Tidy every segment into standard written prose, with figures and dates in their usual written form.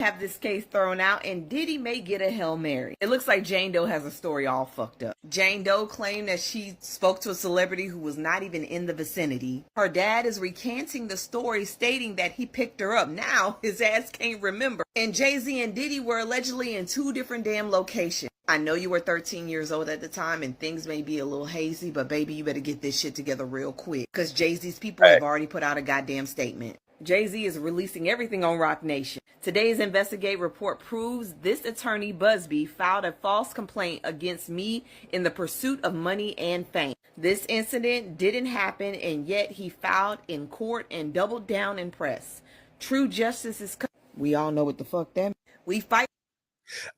have this case thrown out and Diddy may get a Hail Mary. It looks like Jane Doe has a story all fucked up. Jane Doe claimed that she spoke to a celebrity who was not even in the vicinity. Her dad is recanting the story, stating that he picked her up. Now his ass can't remember. And Jay-Z and Diddy were allegedly in 2 different damn locations. I know you were 13 years old at the time and things may be a little hazy, but baby, you better get this shit together real quick because Jay-Z's people have already put out a goddamn statement. Jay-Z is releasing everything on Roc Nation. Today's Investigate report proves this attorney Buzbee filed a false complaint against me in the pursuit of money and fame. This incident didn't happen and yet he filed in court and doubled down in press. True justice is coming. We all know what the fuck that means. We fight.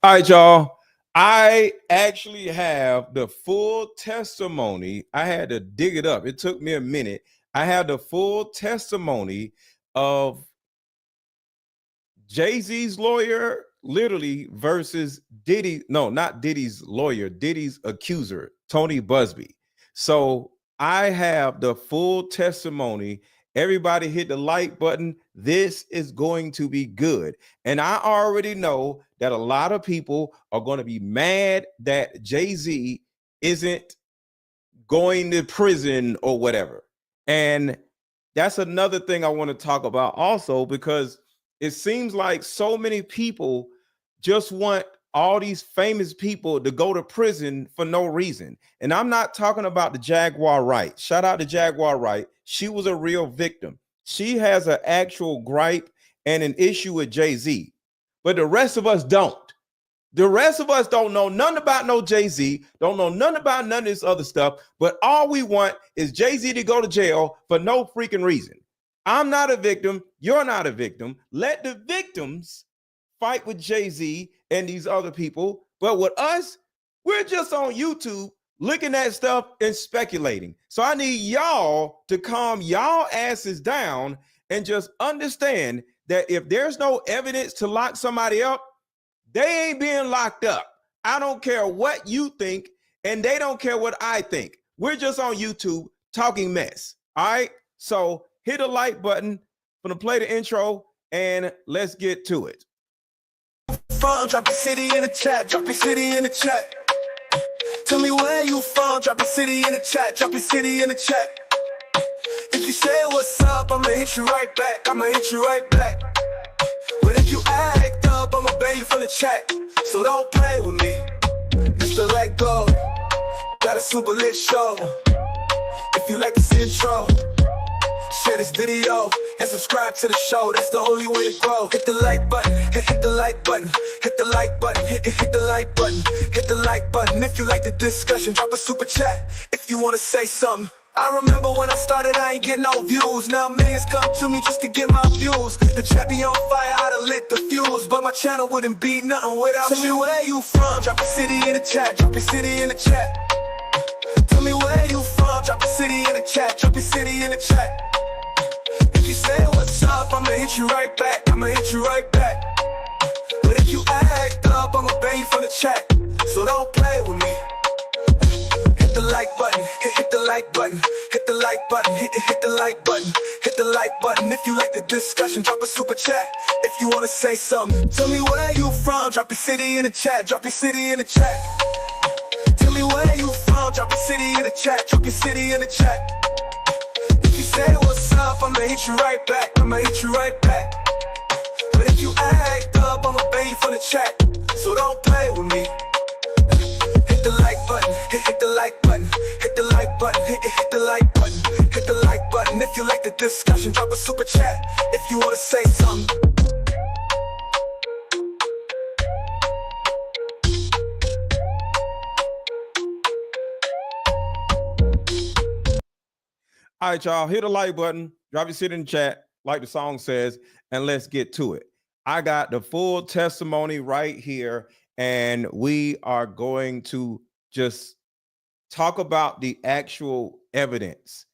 All right, y'all. I actually have the full testimony. I had to dig it up. It took me a minute. I have the full testimony of Jay-Z's lawyer, literally, versus Diddy. No, not Diddy's lawyer, Diddy's accuser, Tony Buzbee. So I have the full testimony. Everybody hit the like button. This is going to be good. And I already know that a lot of people are going to be mad that Jay-Z isn't going to prison or whatever. And that's another thing I want to talk about also, because it seems like so many people just want all these famous people to go to prison for no reason. And I'm not talking about the Jaguar Wright. Shout out to Jaguar Wright. She was a real victim. She has an actual gripe and an issue with Jay-Z, but the rest of us don't. The rest of us don't know nothing about no Jay-Z, don't know nothing about none of this other stuff, but all we want is Jay-Z to go to jail for no freaking reason. I'm not a victim. You're not a victim. Let the victims fight with Jay-Z and these other people. But with us, we're just on YouTube looking at stuff and speculating. So I need y'all to calm y'all asses down and just understand that if there's no evidence to lock somebody up, they ain't being locked up. I don't care what you think, and they don't care what I think. We're just on YouTube talking mess. All right? So hit a like button. I'm gonna play the intro, and let's get to it. Drop your city in the chat. Drop your city in the chat. Tell me where you from. Drop your city in the chat. Drop your city in the chat. If you say what's up, I'ma hit you right back. I'ma hit you right back. But if you act up, I'ma ban you from the chat. So don't play with me. It's the Let Go. Got a super lit show. If you like this intro, share this video and subscribe to the show. That's the only way to grow. Hit the like button. Hit the like button. Hit the like button. Hit the like button. Hit the like button. If you like the discussion, drop a super chat. If you wanna say something. I remember when I started, I ain't getting no views. Now millions come to me just to get my views. The chat be on fire, I'd have lit the fuse, but my channel wouldn't be nothing without you. Tell me where you from, drop your city in the chat. Drop your city in the chat. Tell me where you from, drop your city in the chat. Drop your city in the chat. If you say what's up, I'ma hit you right back. I'ma hit you right back. But if you act up, I'ma ban you from the chat. So don't play with me. Hit the like button, hit the like button, hit the like button, hit the like button, hit the like button. If you like the discussion, drop a super chat. If you wanna say something, tell me where you from. Drop your city in the chat. Drop your city in the chat. Tell me where you from. Drop your city in the chat. Drop your city in the chat. If you say what's up, I'ma hit you right back. I'ma hit you right back. But if you act up, I'ma ban you from the chat. So don't play with me. Hit the like button, hit the like button, hit the like button, hit the like button, hit the like button. If you like the discussion, drop a super chat. If you wanna say something. All right, y'all, hit the like button, drop your shit in the chat, like the song says, and let's get to it. I got the full testimony right here, and we are going to just talk about the actual evidence.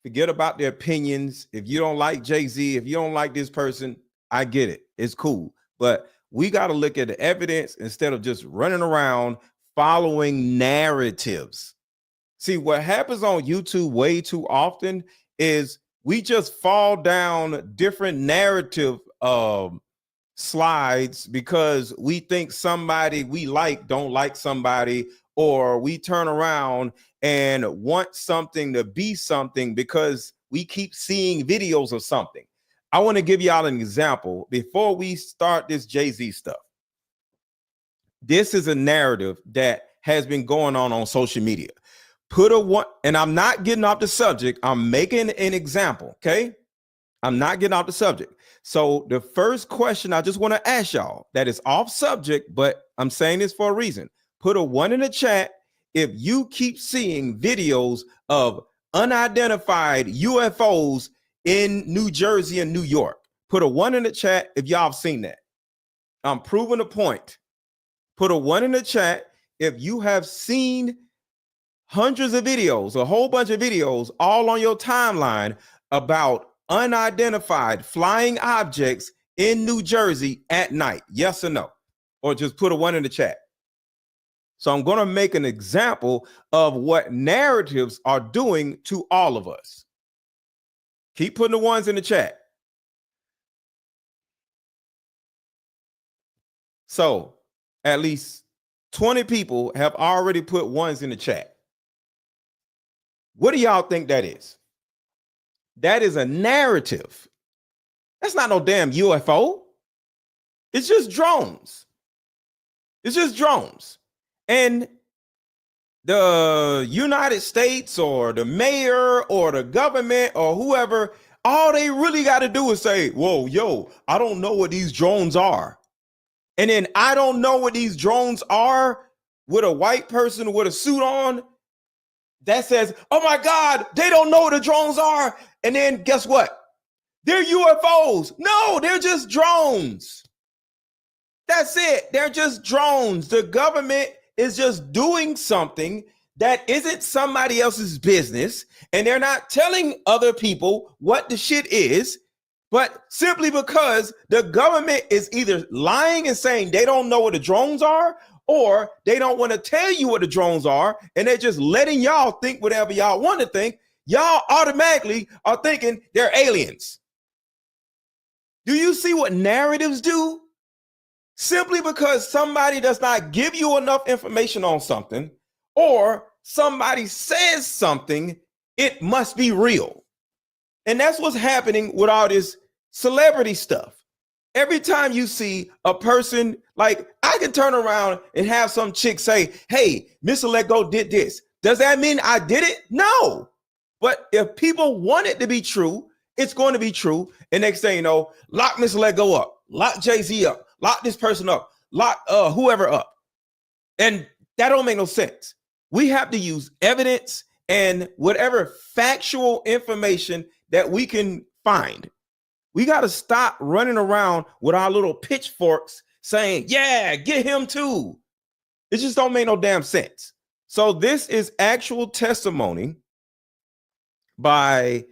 Forget about the opinions. If you don't like Jay-Z, if you don't like this person, I get it. It's cool. But we got to look at the evidence instead of just running around following narratives. See, what happens on YouTube way too often is we just fall down different narrative slides because we think somebody we like don't like somebody, or we turn around and want something to be something because we keep seeing videos of something. I want to give y'all an example before we start this Jay-Z stuff. This is a narrative that has been going on social media. Put a one, and I'm not getting off the subject. I'm making an example, okay? I'm not getting off the subject. So the first question I just want to ask y'all that is off subject, but I'm saying this for a reason. Put a 1 in the chat if you keep seeing videos of unidentified UFOs in New Jersey and New York. Put a 1 in the chat if y'all have seen that. I'm proving a point. Put a 1 in the chat if you have seen hundreds of videos, a whole bunch of videos all on your timeline about unidentified flying objects in New Jersey at night. Yes or no? Or just put a 1 in the chat. So I'm going to make an example of what narratives are doing to all of us. Keep putting the 1s in the chat. So at least 20 people have already put 1s in the chat. What do y'all think that is? That is a narrative. That's not no damn UFO. It's just drones. It's just drones. And the United States or the mayor or the government or whoever, all they really got to do is say, whoa, yo, I don't know what these drones are. And then I don't know what these drones are with a white person with a suit on that says, oh my God, they don't know what the drones are. And then guess what? They're UFOs. No, they're just drones. That's it. They're just drones. The government is just doing something that isn't somebody else's business, and they're not telling other people what the shit is, but simply because the government is either lying and saying they don't know what the drones are, or they don't want to tell you what the drones are, and they're just letting y'all think whatever y'all want to think. Y'all automatically are thinking they're aliens. Do you see what narratives do? Simply because somebody does not give you enough information on something, or somebody says something, it must be real. And that's what's happening with all this celebrity stuff. Every time you see a person, like I can turn around and have some chick say, hey, Miss Lego did this. Does that mean I did it? No. But if people want it to be true, it's going to be true. And next thing you know, lock Miss Lego up, lock Jay-Z up, lock this person up, lock whoever up. And that don't make no sense. We have to use evidence and whatever factual information that we can find. We got to stop running around with our little pitchforks saying, yeah, get him too. It just don't make no damn sense. So this is actual testimony by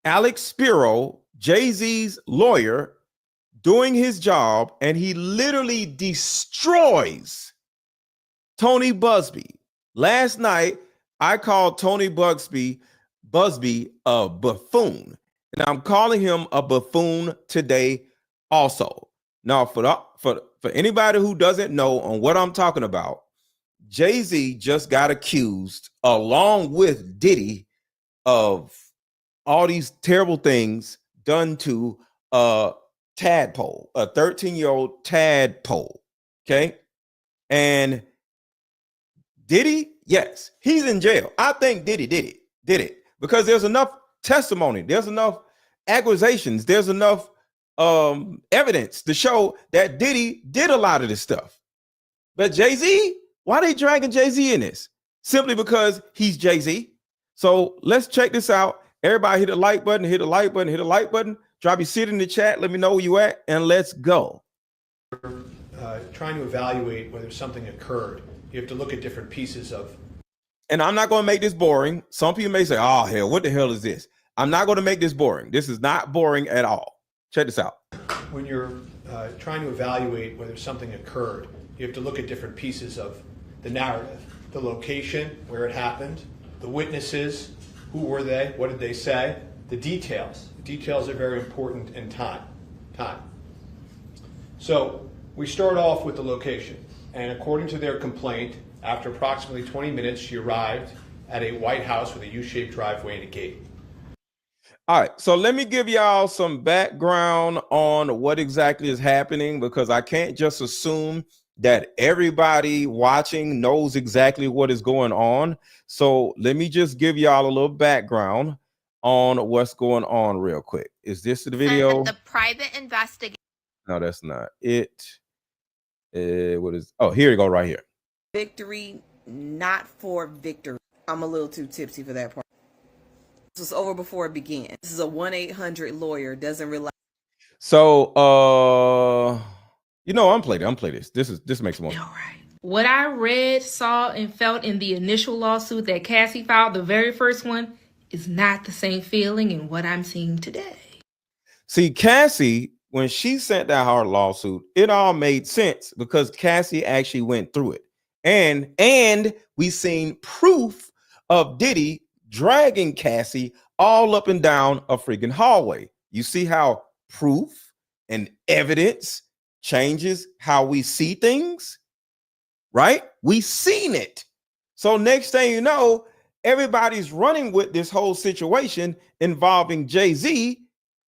Alex Spiro, Jay-Z's lawyer, doing his job, and he literally destroys Tony Buzbee. Last night, I called Tony Buzbee a buffoon, and I'm calling him a buffoon today also. Now, for anybody who doesn't know on what I'm talking about, Jay-Z just got accused, along with Diddy, of all these terrible things done to a tadpole, a 13-year-old tadpole. Okay. And Diddy, yes, he's in jail. I think Diddy did it because there's enough testimony, there's enough accusations, there's enough evidence to show that Diddy did a lot of this stuff. But Jay-Z, why are they dragging Jay-Z in this? Simply because he's Jay-Z. So let's check this out. Everybody hit the like button, hit the like button, hit the like button. Drop your seat in the chat. Let me know where you at, and let's go. Trying to evaluate whether something occurred. You have to look at different pieces of. And I'm not going to make this boring. Some people may say, oh, hell, what the hell is this? I'm not going to make this boring. This is not boring at all. Check this out. When you're trying to evaluate whether something occurred, you have to look at different pieces of the narrative. The location, where it happened, the witnesses, who were they, what did they say, the details. The details are very important in time. So we start off with the location. And according to their complaint, after approximately 20 minutes, she arrived at a white house with a U-shaped driveway and a gate. All right, so let me give y'all some background on what exactly is happening, because I can't just assume that everybody watching knows exactly what is going on. So let me just give y'all a little background on what's going on real quick. Is this the video? The private investigation. No, that's not it. What is? Oh, here you go, right here. Victory, not for victory. I'm a little too tipsy for that part. This was over before it began. This is a 1-800 lawyer. Doesn't realize. So, I'm play this. This makes more. All right. What I read, saw, and felt in the initial lawsuit that Cassie filed, the very first one, is not the same feeling in what I'm seeing today. See, Cassie, when she sent out her lawsuit, it all made sense because Cassie actually went through it. And we seen proof of Diddy dragging Cassie all up and down a freaking hallway. You see how proof and evidence changes how we see things, right? We seen it. So next thing you know, everybody's running with this whole situation involving Jay-Z,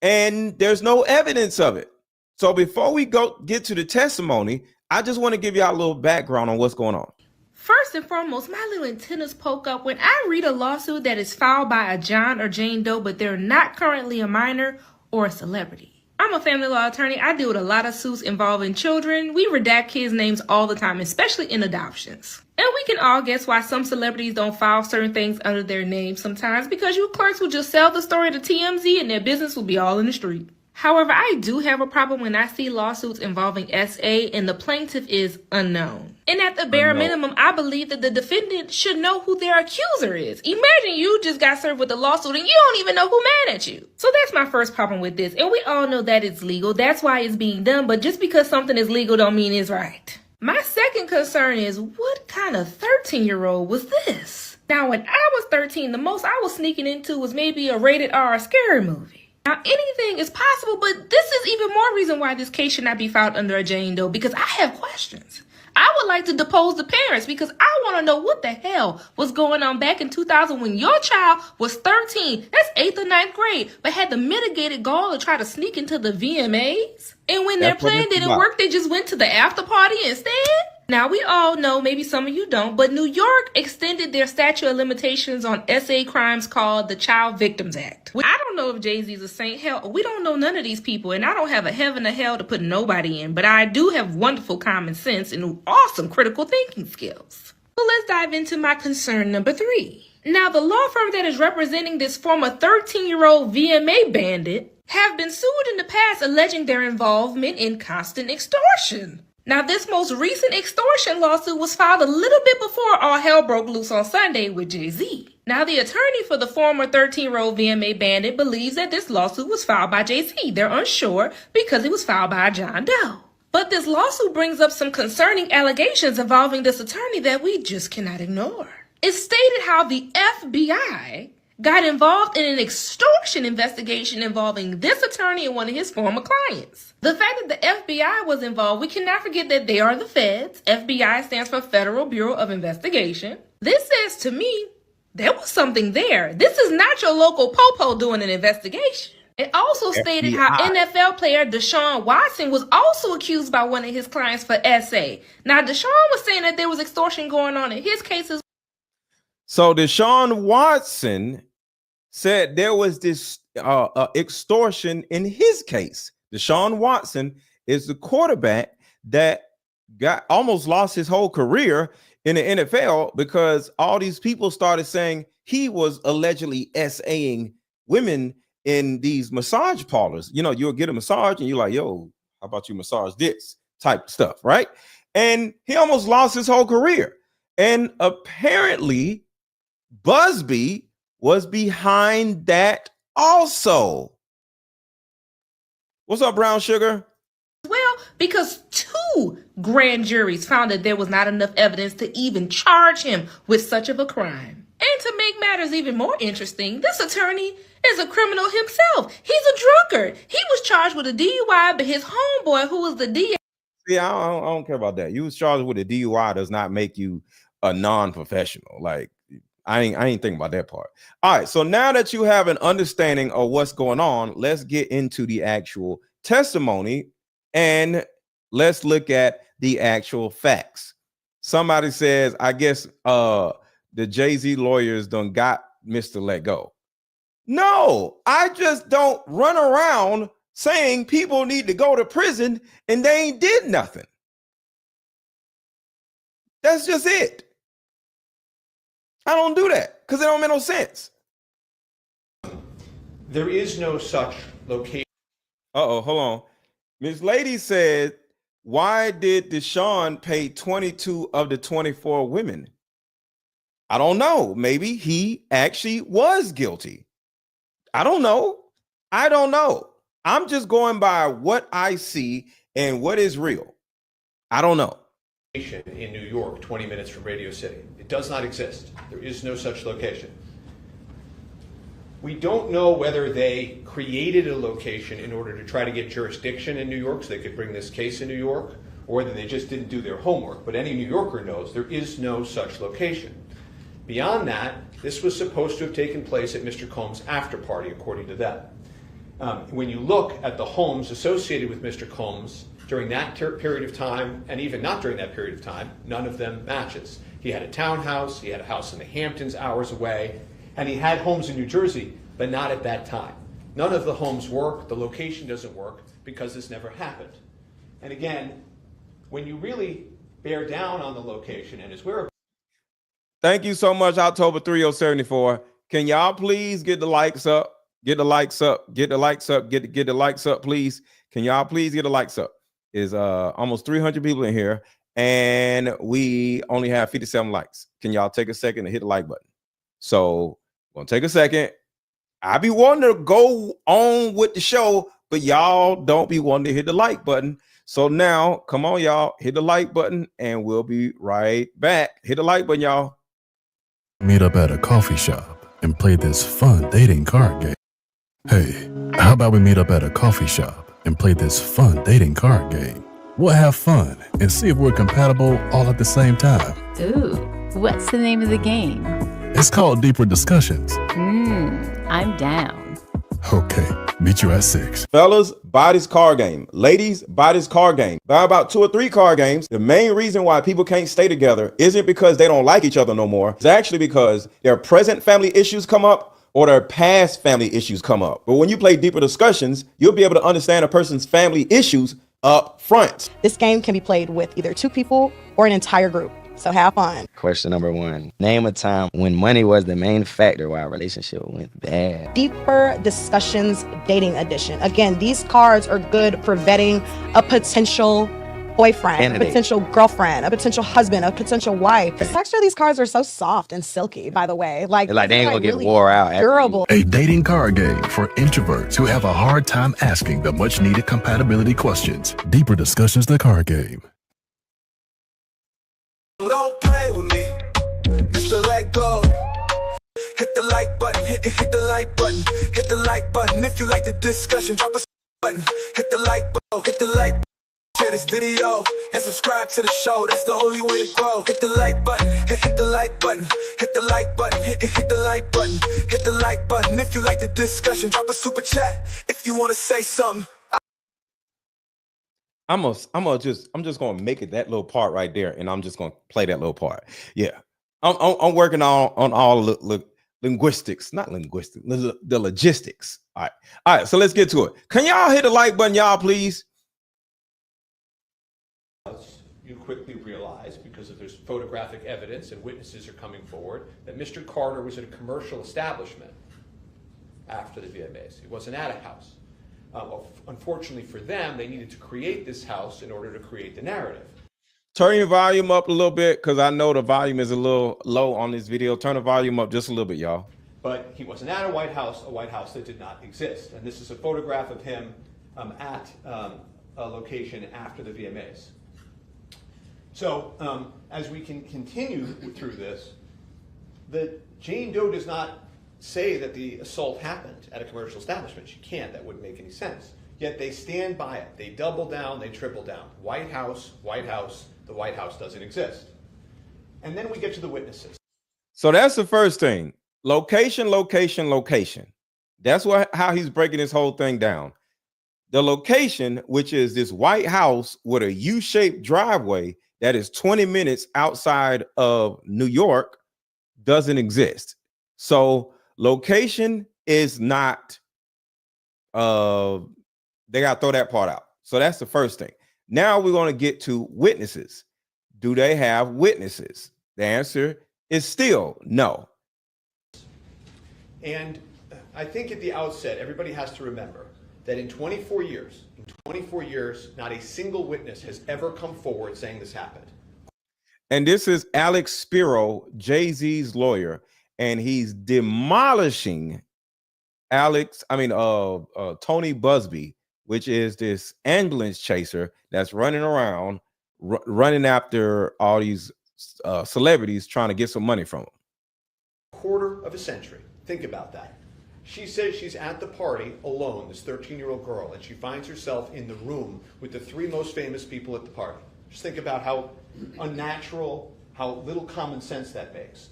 and there's no evidence of it. So before we get to the testimony, I just want to give y'all a little background on what's going on. First and foremost, my little antennas poke up when I read a lawsuit that is filed by a John or Jane Doe, but they're not currently a minor or a celebrity. I'm a family law attorney. I deal with a lot of suits involving children. We redact kids' names all the time, especially in adoptions. And we can all guess why some celebrities don't file certain things under their name sometimes, because you clerks will just sell the story to TMZ and their business will be all in the street. However, I do have a problem when I see lawsuits involving SA and the plaintiff is unknown. And at the bare minimum, I believe that the defendant should know who their accuser is. Imagine you just got served with a lawsuit and you don't even know who mad at you. So that's my first problem with this. And we all know that it's legal. That's why it's being done. But just because something is legal don't mean it's right. My second concern is, what kind of 13-year-old was this? Now, when I was 13, the most I was sneaking into was maybe a rated R scary movie. Now, anything is possible, but this is even more reason why this case should not be filed under a Jane Doe, because I have questions. I would like to depose the parents because I want to know what the hell was going on back in 2000 when your child was 13, that's 8th or 9th grade, but had the mitigated goal to try to sneak into the VMAs. And when their plan didn't work, they just went to the after party instead? Now, we all know, maybe some of you don't, but New York extended their statute of limitations on SA crimes called the Child Victims Act. I don't know if Jay-Z's a saint. Hell, we don't know none of these people, and I don't have a heaven or hell to put nobody in, but I do have wonderful common sense and awesome critical thinking skills. So let's dive into my concern number 3. Now, the law firm that is representing this former 13-year-old VMA bandit have been sued in the past alleging their involvement in constant extortion. Now, this most recent extortion lawsuit was filed a little bit before all hell broke loose on Sunday with Jay-Z. Now, the attorney for the former 13-year-old VMA bandit believes that this lawsuit was filed by Jay-Z. They're unsure because it was filed by John Doe. But this lawsuit brings up some concerning allegations involving this attorney that we just cannot ignore. It stated how the FBI got involved in an extortion investigation involving this attorney and one of his former clients. The fact that the FBI was involved, we cannot forget that they are the feds. FBI stands for Federal Bureau of Investigation. This says to me, there was something there. This is not your local popo doing an investigation. It also stated how NFL player Deshaun Watson was also accused by one of his clients for SA. Now, Deshaun was saying that there was extortion going on in his cases. So Deshaun Watson said there was this extortion in his case. Deshaun Watson is the quarterback that almost lost his whole career in the NFL because all these people started saying he was allegedly SAing women in these massage parlors. You know, you'll get a massage and you're like, yo, how about you massage this type of stuff, right? And he almost lost his whole career. And apparently Buzbee was behind that also. What's up, Brown Sugar? Well, because 2 grand juries found that there was not enough evidence to even charge him with such of a crime. And to make matters even more interesting, this attorney is a criminal himself. He's a drunkard. He was charged with a DUI, but his homeboy, who was the DA, See, I don't care about that. You was charged with a DUI does not make you a non-professional. Like I ain't thinking about that part. All right, so now that you have an understanding of what's going on, let's get into the actual testimony and let's look at the actual facts. Somebody says, I guess the Jay-Z lawyers done got Mr. Let Go. No, I just don't run around saying people need to go to prison and they ain't did nothing. That's just it. I don't do that because it don't make no sense. There is no such location. Hold on. Miss Lady said, why did Deshaun pay 22 of the 24 women? I don't know. Maybe he actually was guilty. I don't know. I'm just going by what I see and what is real. I don't know. In New York, 20 minutes from Radio City. It does not exist. There is no such location. We don't know whether they created a location in order to try to get jurisdiction in New York so they could bring this case in New York, or whether they just didn't do their homework. But any New Yorker knows there is no such location. Beyond that, this was supposed to have taken place at Mr. Combs' after party, according to them. When you look at the homes associated with Mr. Combs during that period of time, and even not during that period of time, none of them matches. He had a townhouse, he had a house in the Hamptons hours away, and he had homes in New Jersey, but not at that time. None of the homes work, the location doesn't work, because this never happened. And again, when you really bear down on the location and his whereabouts. Thank you so much, October 3074. Can y'all please get the likes up? Get the likes up, get the likes up, get the likes up, please. Can y'all please get the likes up? Is almost 300 people in here, and we only have 57 likes. Can y'all take a second and hit the like button? So we'll take a second. I be wanting to go on with the show, but y'all don't be wanting to hit the like button. So now, come on, y'all, hit the like button, and we'll be right back. Hit the like button, y'all. Meet up at a coffee shop and play this fun dating card game. Hey, how about we meet up at a coffee shop and play this fun dating card game? We'll have fun and see if we're compatible all at the same time. Ooh, what's the name of the game? It's called Deeper Discussions. I'm down. Okay, meet you at 6. Fellas, buy this card game. Ladies, buy this card game. Buy about 2 or 3 card games. The main reason why people can't stay together isn't because they don't like each other no more. It's actually because their present family issues come up or their past family issues come up. But when you play Deeper Discussions, you'll be able to understand a person's family issues up front. This game can be played with either 2 people or an entire group. So have fun. Question number 1. Name a time when money was the main factor why a relationship went bad. Deeper Discussions Dating Edition. Again, these cards are good for vetting a potential boyfriend, Candidate. a potential girlfriend, a potential husband, a potential wife. The texture of these cards are so soft and silky, by the way. Like They ain't gonna get really wore out. durable. A dating card game for introverts who have a hard time asking the much needed compatibility questions. Deeper Discussions, the card game. Don't play with me. Mr. Let Go. Hit the like button, hit the like button, hit the like button. If you like the discussion, drop a button. Hit the like button, hit the like button. Share this video and subscribe to the show. That's the only way to grow. Hit the like button, hit the like button, hit the like button, hit the like button, hit the like button. If you like the discussion, drop a super chat. If you want to say something. I'm just gonna make it that little part right there, and I'm just gonna play that little part. Yeah, I'm working on all the linguistics, not linguistics, the logistics. All right. So let's get to it. Can y'all hit the like button, y'all, please? You quickly realize, because if there's photographic evidence and witnesses are coming forward, that Mr. Carter was at a commercial establishment after the VMAs. He wasn't at a house. Well, unfortunately for them, they needed to create this house in order to create the narrative. Turn your volume up a little bit, because I know the volume is a little low on this video. Turn the volume up just a little bit, y'all. But he wasn't at a White House that did not exist. And this is a photograph of him at a location after the VMAs. So as we can continue through this, Jane Doe does not say that the assault happened at a commercial establishment. She can't. That wouldn't make any sense. Yet they stand by it. They double down, they triple down. White House, the White House doesn't exist. And then we get to the witnesses. So that's the first thing. Location, location, location. That's how he's breaking this whole thing down. The location, which is this White House with a U-shaped driveway that is 20 minutes outside of New York, doesn't exist. So location is not, they got to throw that part out. So that's the first thing. Now we're going to get to witnesses. Do they have witnesses? The answer is still no. And I think at the outset, everybody has to remember that in 24 years, not a single witness has ever come forward saying this happened. And this is Alex Spiro, Jay-Z's lawyer, and he's demolishing Tony Buzbee, which is this ambulance chaser that's running around, running after all these celebrities trying to get some money from them. Quarter of a century. Think about that. She says she's at the party alone, this 13-year-old girl, and she finds herself in the room with the three most famous people at the party. Just think about how unnatural, how little common sense that makes.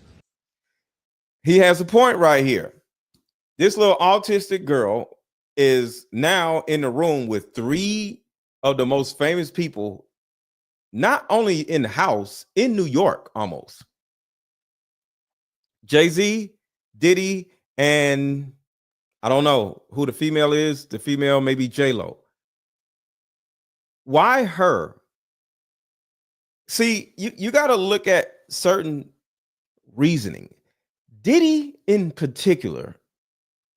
He has a point right here. This little autistic girl is now in the room with three of the most famous people, not only in the house, in New York almost. Jay-Z, Diddy, and I don't know who the female is. The female may be J-Lo. Why her? See, you got to look at certain reasoning. Diddy in particular,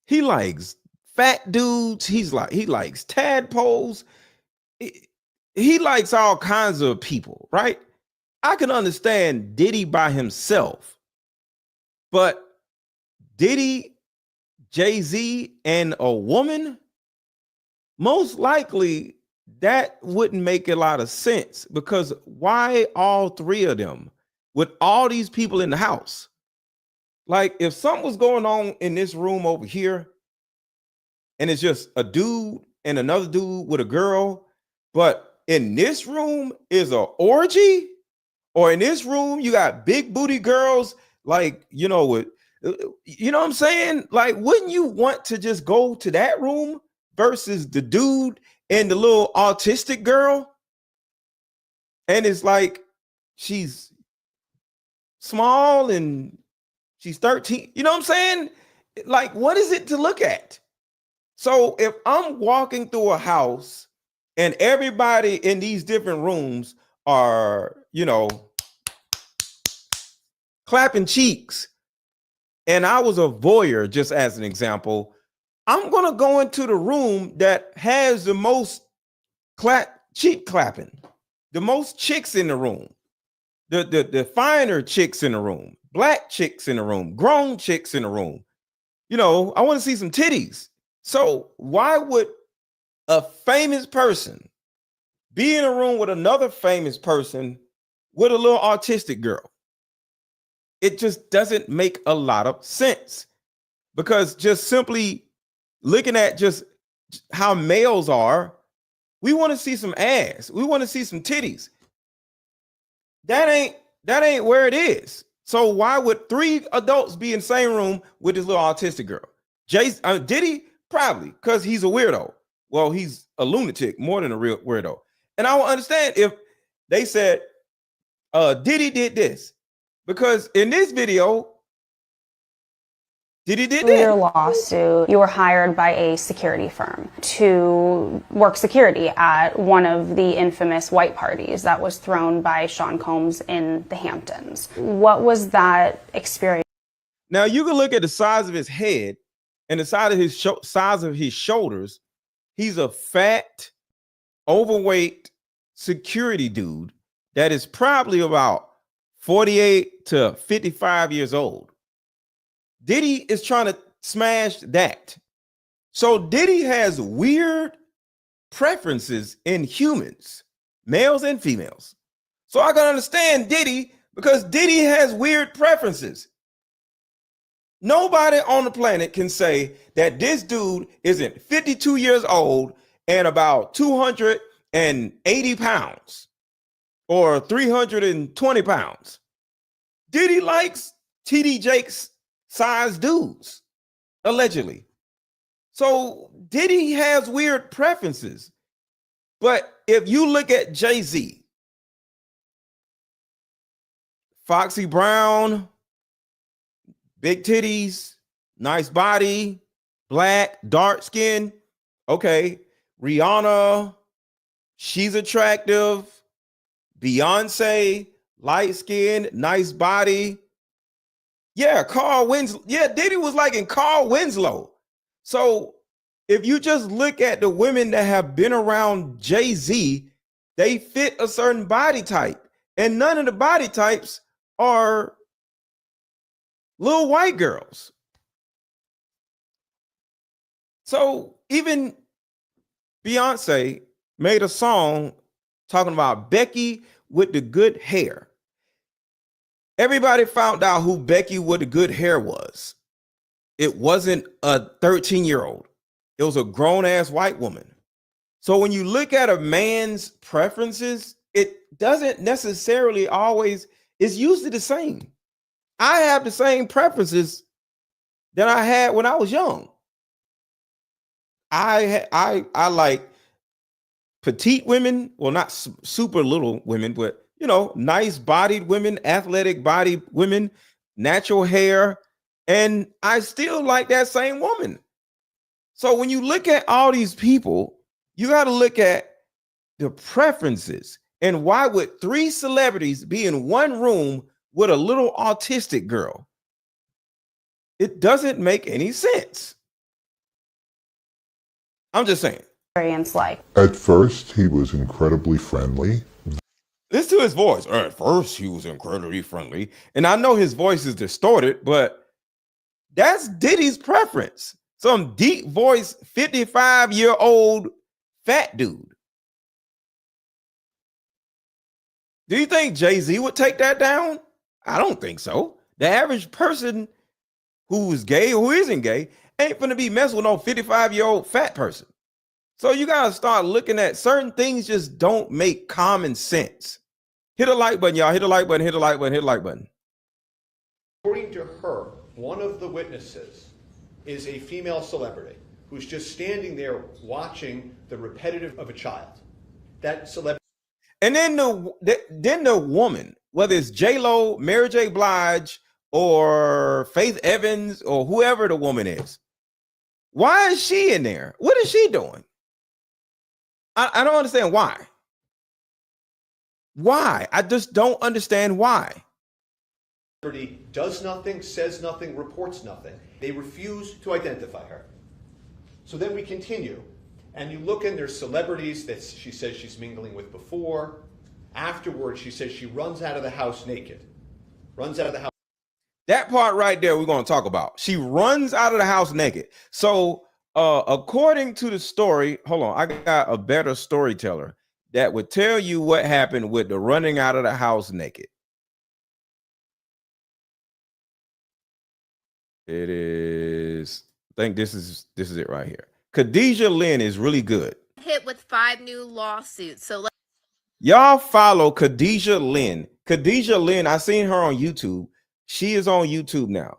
he likes fat dudes. He likes tadpoles. He likes all kinds of people, right? I can understand Diddy by himself, but Diddy, Jay-Z, and a woman, most likely that wouldn't make a lot of sense, because why all three of them with all these people in the house? Like, if something was going on in this room over here and it's just a dude and another dude with a girl, but in this room is an orgy, or in this room you got big booty girls, like, you know what I'm saying? Like, wouldn't you want to just go to that room versus the dude and the little autistic girl? And it's like, she's small and she's 13. You know what I'm saying? Like, what is it to look at? So if I'm walking through a house and everybody in these different rooms are, clapping cheeks, and I was a voyeur, just as an example, I'm going to go into the room that has the most cheek clapping, the most chicks in the room, the finer chicks in the room, black chicks in the room, grown chicks in the room. I want to see some titties. So why would a famous person be in a room with another famous person with a little autistic girl? It just doesn't make a lot of sense, because just simply looking at just how males are, we want to see some ass. We want to see some titties. That ain't where it is. So why would three adults be in the same room with this little autistic girl? Diddy, probably because he's a weirdo. Well, he's a lunatic more than a real weirdo. And I will understand if they said Diddy did this, because in this video, Diddy did that. Your lawsuit, you were hired by a security firm to work security at one of the infamous white parties that was thrown by Sean Combs in the Hamptons. What was that experience? Now you can look at the size of his head and the size of his shoulders. He's a fat, overweight security dude that is probably about 48 to 55 years old. Diddy is trying to smash that. So Diddy has weird preferences in humans, males and females. So I can understand Diddy, because Diddy has weird preferences. Nobody on the planet can say that this dude isn't 52 years old and about 280 pounds or 320 pounds. Diddy likes TD Jakes size dudes, allegedly. So Diddy has weird preferences. But if you look at Jay-Z, Foxy Brown, big titties, nice body, black, dark skin. Okay. Rihanna, she's attractive. Beyonce, light skin, nice body. Yeah, Carl Winslow. Yeah, Diddy was like in Carl Winslow. So if you just look at the women that have been around Jay-Z, they fit a certain body type. And none of the body types are little white girls. So even Beyonce made a song talking about Becky with the good hair. Everybody found out who Becky with the good hair was. It wasn't a 13-year-old. It was a grown-ass white woman. So when you look at a man's preferences, it doesn't necessarily always, it's usually the same. I have the same preferences that I had when I was young. I like petite women, well, not super little women, but nice bodied women, athletic bodied women, natural hair, and I still like that same woman. So when you look at all these people, you got to look at the preferences. And why would 3 celebrities be in one room with a little autistic girl? It doesn't make any sense. I'm just saying. Like. At first, he was incredibly friendly. Listen to his voice. At first, he was incredibly friendly. And I know his voice is distorted, but that's Diddy's preference. Some deep voice, 55-year-old fat dude. Do you think Jay-Z would take that down? I don't think so. The average person who is gay or who isn't gay ain't gonna be messing with no 55-year-old fat person. So you gotta start looking at certain things just don't make common sense. Hit a like button, y'all. Hit a like button, hit a like button, hit a like button. According to her, one of the witnesses is a female celebrity who's just standing there watching the repetitive of a child. That celebrity. And then the woman, whether it's J-Lo, Mary J. Blige, or Faith Evans, or whoever the woman is, why is she in there? What is she doing? I don't understand why. Why? I just don't understand why. Does nothing, says nothing, reports nothing. They refuse to identify her. So then we continue. And you look and there's celebrities that she says she's mingling with before. Afterwards, she says she runs out of the house naked. Runs out of the house. That part right there we're going to talk about. She runs out of the house naked. So according to the story, hold on, I got a better storyteller that would tell you what happened with the running out of the house naked. It is, I think this is it right here. Khadijah Lynn is really good. Hit with 5 new lawsuits. So y'all follow Khadijah Lynn. Khadijah Lynn, I seen her on YouTube. She is on YouTube now.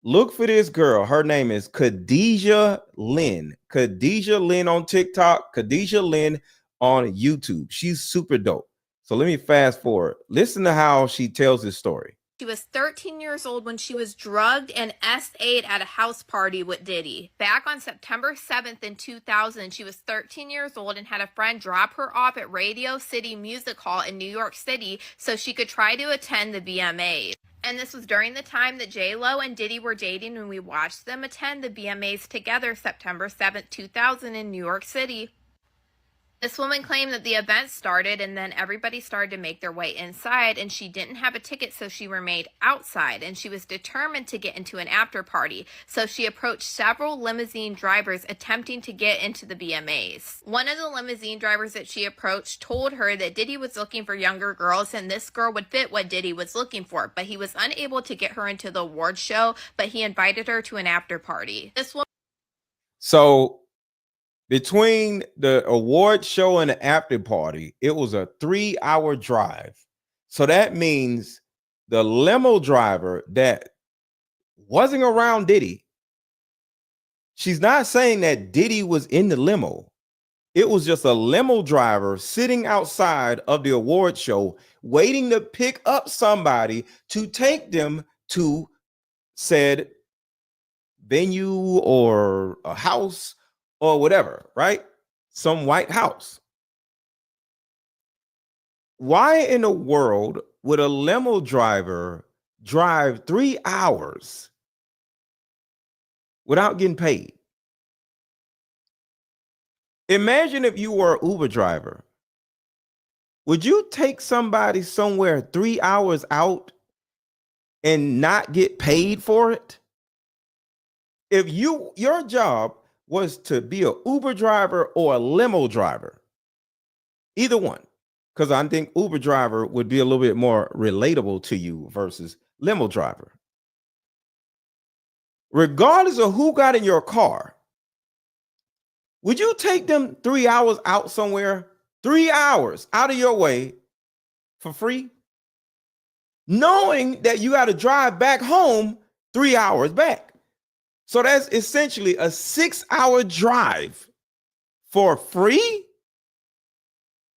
Look for this girl. Her name is Khadijah Lynn. Khadijah Lynn on TikTok. Khadijah Lynn on YouTube. She's super dope. So let me fast forward. Listen to how she tells this story. she was 13 years old when she was drugged and S8 at a house party with Diddy. Back on September 7th in 2000, she was 13 years old and had a friend drop her off at Radio City Music Hall in New York City so she could try to attend the BMAs. And this was during the time that J-Lo and Diddy were dating when we watched them attend the BMAs together September 7th, 2000 in New York City. This woman claimed that the event started and then everybody started to make their way inside and she didn't have a ticket, so she remained outside and she was determined to get into an after party. So she approached several limousine drivers attempting to get into the BMAs. One of the limousine drivers that she approached told her that Diddy was looking for younger girls and this girl would fit what Diddy was looking for, but he was unable to get her into the award show, but he invited her to an after party. This woman. So Between the award show and the after party, it was a 3-hour drive. So that means the limo driver that wasn't around Diddy, she's not saying that Diddy was in the limo. It was just a limo driver sitting outside of the award show waiting to pick up somebody to take them to said venue or a house or whatever, right? Some white house. Why in the world would a limo driver drive 3 hours without getting paid? Imagine if you were an Uber driver. Would you take somebody somewhere 3 hours out and not get paid for it? If your job was to be an Uber driver or a limo driver, either one, because I think Uber driver would be a little bit more relatable to you versus limo driver. Regardless of who got in your car, would you take them 3 hours out somewhere, 3 hours out of your way for free, knowing that you got to drive back home 3 hours back? So that's essentially a 6-hour drive for free.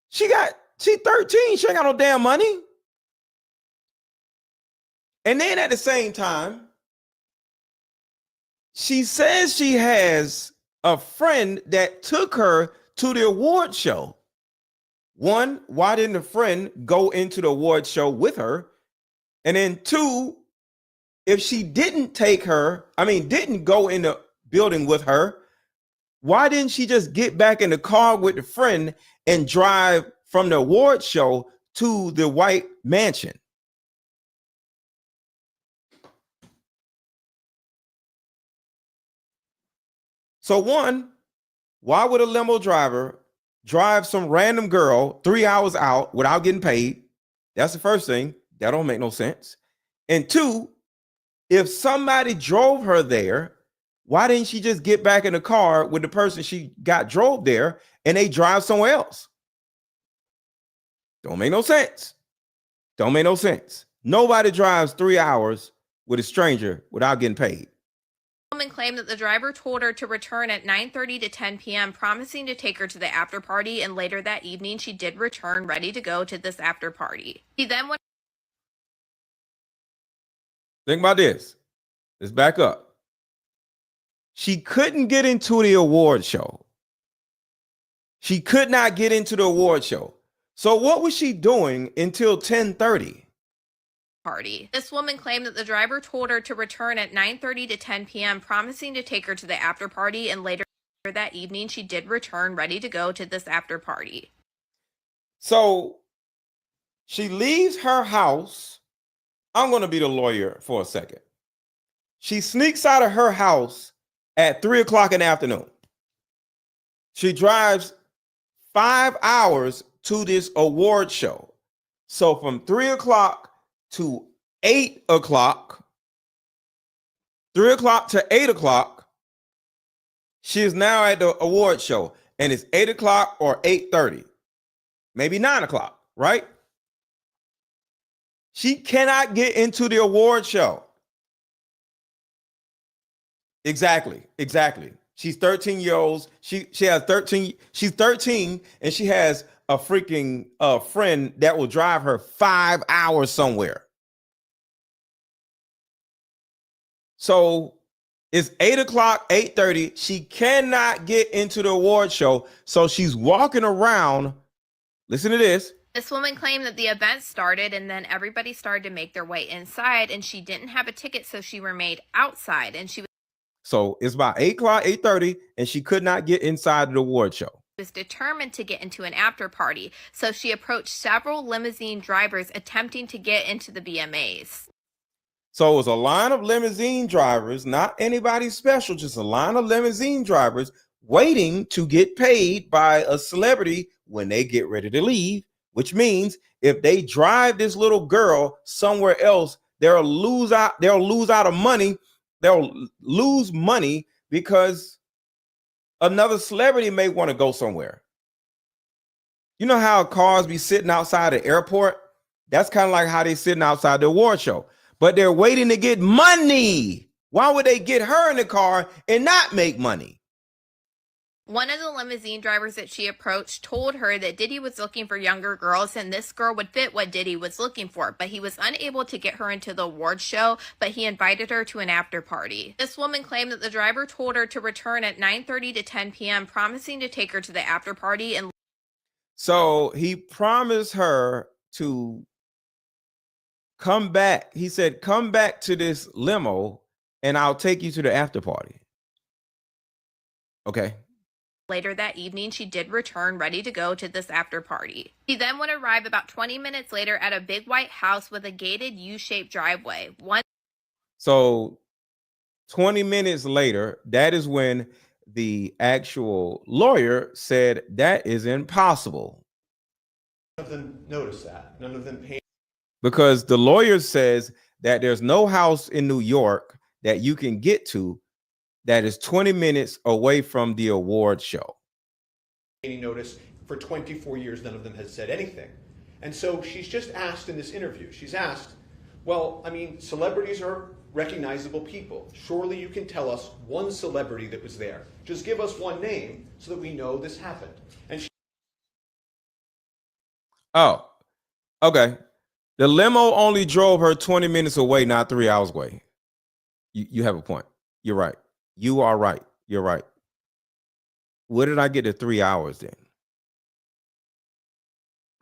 She 13. She ain't got no damn money. And then at the same time, she says she has a friend that took her to the award show. One, why didn't the friend go into the award show with her? And then two, if she didn't didn't go in the building with her, why didn't she just get back in the car with the friend and drive from the award show to the white mansion? So one, why would a limo driver drive some random girl 3 hours out without getting paid? That's the first thing. That don't make no sense. And two, if somebody drove her there, why didn't she just get back in the car with the person she got drove there and they drive somewhere else? Don't make no sense. Don't make no sense. Nobody drives 3 hours with a stranger without getting paid. The woman claimed that the driver told her to return at 9:30 to 10 p.m., promising to take her to the after party, and later that evening she did return ready to go to this after party. He then went. Think about this. Let's back up. She couldn't get into the award show. She could not get into the award show. So what was she doing until 10:30? Party. This woman claimed that the driver told her to return at 9:30 to 10 p.m., promising to take her to the after party, and later that evening she did return ready to go to this after party. So she leaves her house. I'm going to be the lawyer for a second. She sneaks out of her house at 3 o'clock in the afternoon. She drives 5 hours to this award show. So from 3 o'clock to 8 o'clock, 3 o'clock to 8 o'clock, she is now at the award show, and it's 8 o'clock or 8:30, maybe 9 o'clock, right? She cannot get into the award show. Exactly. She's 13 years old. She has 13. She's 13, and she has a freaking friend that will drive her 5 hours somewhere. So it's 8 o'clock, 8:30. She cannot get into the award show. So she's walking around. Listen to this. This woman claimed that the event started and then everybody started to make their way inside, and she didn't have a ticket, so she remained outside. And she So it's about 8 o'clock, 8:30, and she could not get inside the award show. Was determined to get into an after party, so she approached several limousine drivers attempting to get into the BMAs. So it was a line of limousine drivers, not anybody special, just a line of limousine drivers waiting to get paid by a celebrity when they get ready to leave, which means if they drive this little girl somewhere else, they'll lose out of money. They'll lose money because another celebrity may want to go somewhere. You know how cars be sitting outside the airport? That's kind of like how they sitting outside the award show, but they're waiting to get money. Why would they get her in the car and not make money? One of the limousine drivers that she approached told her that Diddy was looking for younger girls and this girl would fit what Diddy was looking for, but he was unable to get her into the awards show, but he invited her to an after party. This woman claimed that the driver told her to return at 9:30 to 10 p.m., promising to take her to the after party. And so he promised her to come back. He said, come back to this limo and I'll take you to the after party. Okay. later that evening, she did return ready to go to this after party. She then would arrive about 20 minutes later at a big white house with a gated U-shaped driveway. So 20 minutes later, that is when the actual lawyer said that is impossible. None of them noticed that. None of them paid. Because the lawyer says that there's no house in New York that you can get to that is 20 minutes away from the award show. Any notice for 24 years, none of them has said anything. And so she's just asked in this interview, she's asked, well, I mean, celebrities are recognizable people. Surely you can tell us one celebrity that was there. Just give us one name so that we know this happened. And oh, okay. The limo only drove her 20 minutes away, not 3 hours away. You have a point. You're right. You are right. You're right. Where did I get to 3 hours then?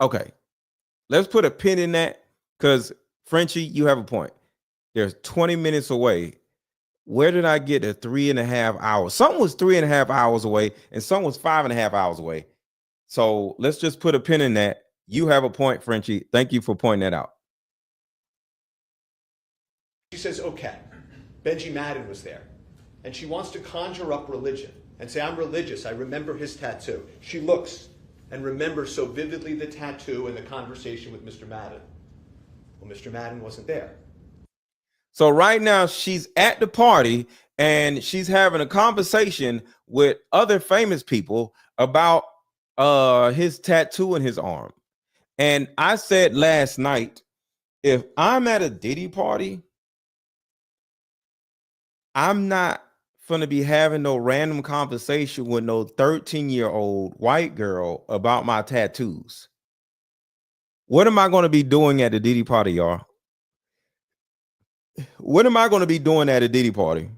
Okay. Let's put a pin in that because, Frenchie, you have a point. There's 20 minutes away. Where did I get to 3.5 hours? Some was 3.5 hours away and some was 5.5 hours away. So let's just put a pin in that. You have a point, Frenchie. Thank you for pointing that out. she says, okay, Benji Madden was there. And she wants to conjure up religion and say, I'm religious. I remember his tattoo. She looks and remembers so vividly the tattoo and the conversation with Mr. Madden. Well, Mr. Madden wasn't there. So right now she's at the party and she's having a conversation with other famous people about his tattoo in his arm. And I said last night, if I'm at a Diddy party, I'm not going to be having no random conversation with no 13-year-old white girl about my tattoos. What am I going to be doing at the Diddy party, y'all? What am I going to be doing at a Diddy party?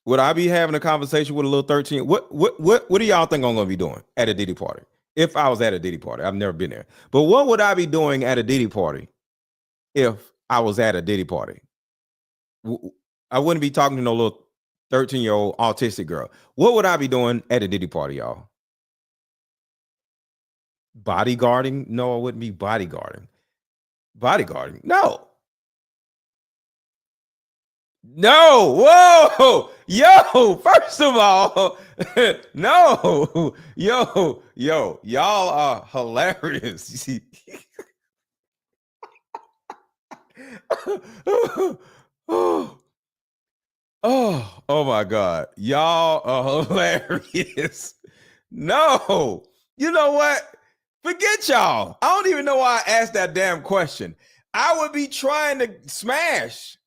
Would I be having a conversation with a little 13? What do y'all think I'm going to be doing at a Diddy party? If I was at a Diddy party, I've never been there. But what would I be doing at a Diddy party if I was at a Diddy party? I wouldn't be talking to no little 13-year-old autistic girl. What would I be doing at a Diddy party, y'all? Bodyguarding? No, I wouldn't be bodyguarding. Bodyguarding? No. Whoa, yo, first of all, no, yo, y'all are hilarious. Oh my God, y'all are hilarious. No, you know what? Forget y'all. I don't even know why I asked that damn question. I would be trying to smash.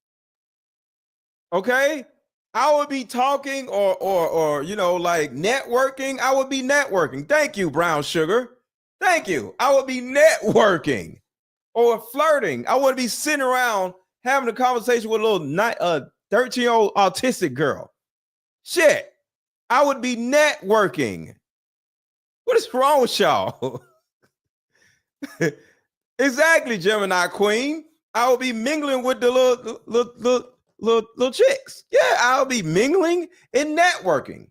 Okay, I would be talking or you know, like networking. I would be networking. Thank you, brown sugar. Thank you. I would be networking or flirting. I wouldn't be sitting around having a conversation with a little 13-year-old autistic girl. Shit, I would be networking. What is wrong with y'all? Exactly, Gemini Queen. I would be mingling with the little chicks. Yeah, I'll be mingling and networking,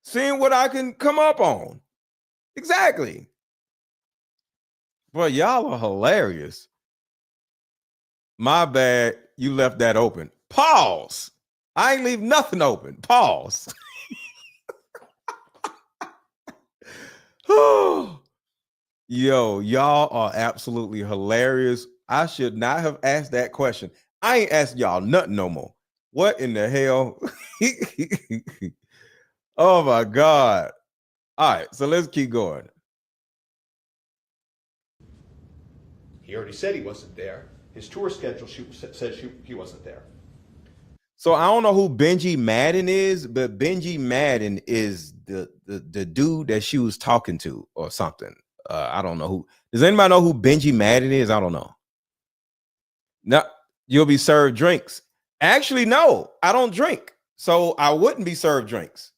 seeing what I can come up on. Exactly. But y'all are hilarious. My bad, you left that open. Pause. I ain't leave nothing open. Pause. Yo, y'all are absolutely hilarious. I should not have asked that question. I ain't asking y'all nothing no more. What in the hell? Oh my God. All right, so let's keep going. He already said he wasn't there. His tour schedule says he wasn't there. So I don't know who Benji Madden is, but Benji Madden is the dude that she was talking to or something. I don't know who. Does anybody know who Benji Madden is? I don't know. No, you'll be served drinks. Actually, no, I don't drink, so I wouldn't be served drinks.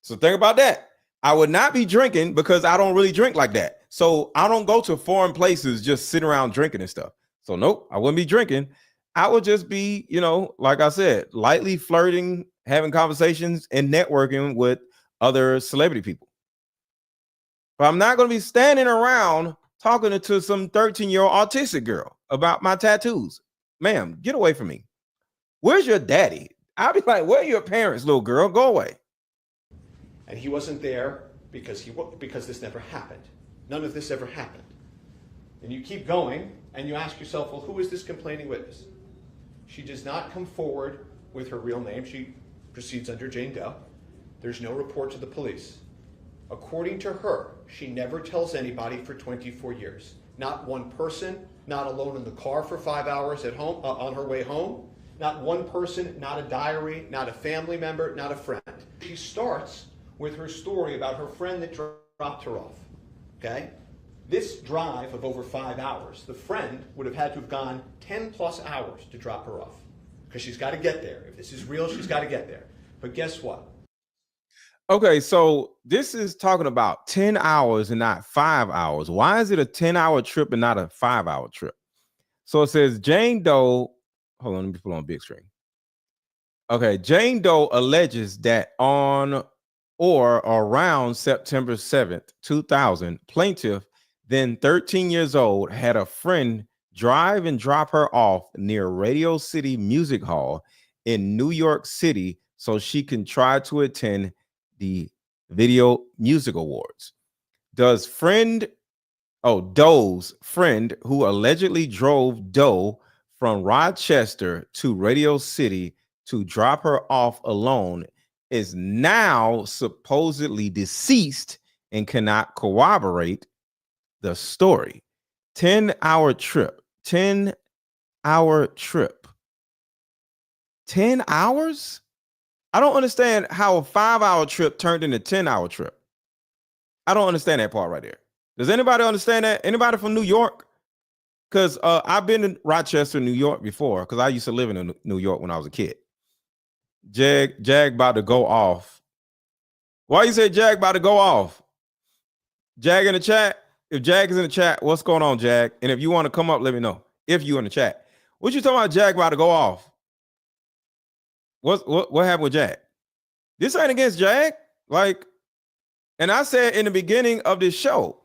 So think about that. I would not be drinking because I don't really drink like that. So I don't go to foreign places, just sit around drinking and stuff. So nope, I wouldn't be drinking. I would just be, you know, like I said, lightly flirting, having conversations and networking with other celebrity people. But I'm not going to be standing around talking to some 13-year-old autistic girl about my tattoos. Ma'am, get away from me. Where's your daddy? I'll be like, where are your parents, little girl? Go away. And he wasn't there because this never happened. None of this ever happened. And you keep going and you ask yourself, well, who is this complaining witness? She does not come forward with her real name. She proceeds under Jane Doe. There's no report to the police. According to her, she never tells anybody for 24 years. Not one person, not alone in the car for 5 hours at home, on her way home. Not one person, not a diary, not a family member, not a friend. She starts with her story about her friend that dropped her off, okay? This drive of over 5 hours, the friend would have had to have gone 10 plus hours to drop her off because she's got to get there. If this is real, she's got to get there. But guess what? Okay, so this is talking about 10 hours and not 5 hours. Why is it a 10-hour trip and not a 5-hour trip? So it says Jane Doe. Hold on, let me put on big screen. Okay, Jane Doe alleges that on or around September 7th, 2000, plaintiff, then 13 years old, had a friend drive and drop her off near Radio City Music Hall in New York City so she can try to attend the Video Music Awards. Doe's friend, who allegedly drove Doe from Rochester to Radio City to drop her off alone, is now supposedly deceased and cannot corroborate the story. 10-hour trip. 10-hour trip. 10 hours? I don't understand how a 5-hour trip turned into a 10-hour trip. I don't understand that part right there. Does anybody understand that? Anybody from New York? Because I've been in Rochester, New York before, because I used to live in New York when I was a kid. Jag about to go off. Why you say Jag about to go off? Jag in the chat? If Jag is in the chat, what's going on, Jag? And if you want to come up, let me know. If you in the chat. What you talking about Jag about to go off? What happened with Jag? This ain't against Jag. Like, and I said in the beginning of this show,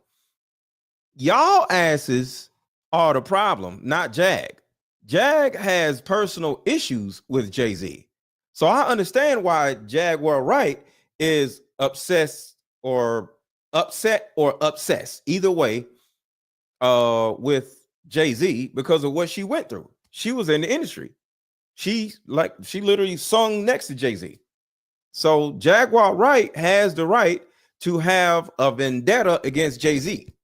y'all asses are the problem, not Jag. Jag has personal issues with Jay-Z. So I understand why Jaguar Wright is upset or obsessed, either way, with Jay-Z because of what she went through. She was in the industry. She literally sung next to Jay-Z. So Jaguar Wright has the right to have a vendetta against Jay-Z.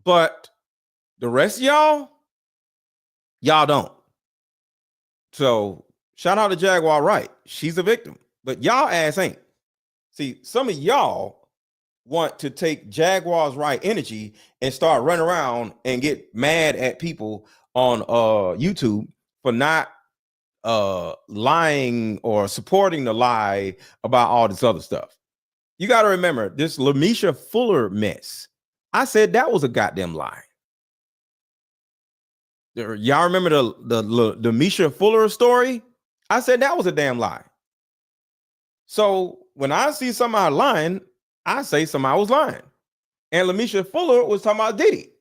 But the rest of y'all don't. So shout out to Jaguar Wright. She's a victim, but y'all ass ain't. See, some of y'all want to take Jaguar's Right energy and start running around and get mad at people on YouTube for not lying or supporting the lie about all this other stuff. You got to remember this Lamisha Fuller mess. I said that was a goddamn lie. Y'all remember the Misha Fuller story? I said that was a damn lie. So when I see somebody lying, I say somebody was lying. And Lamisha Fuller was talking about Diddy.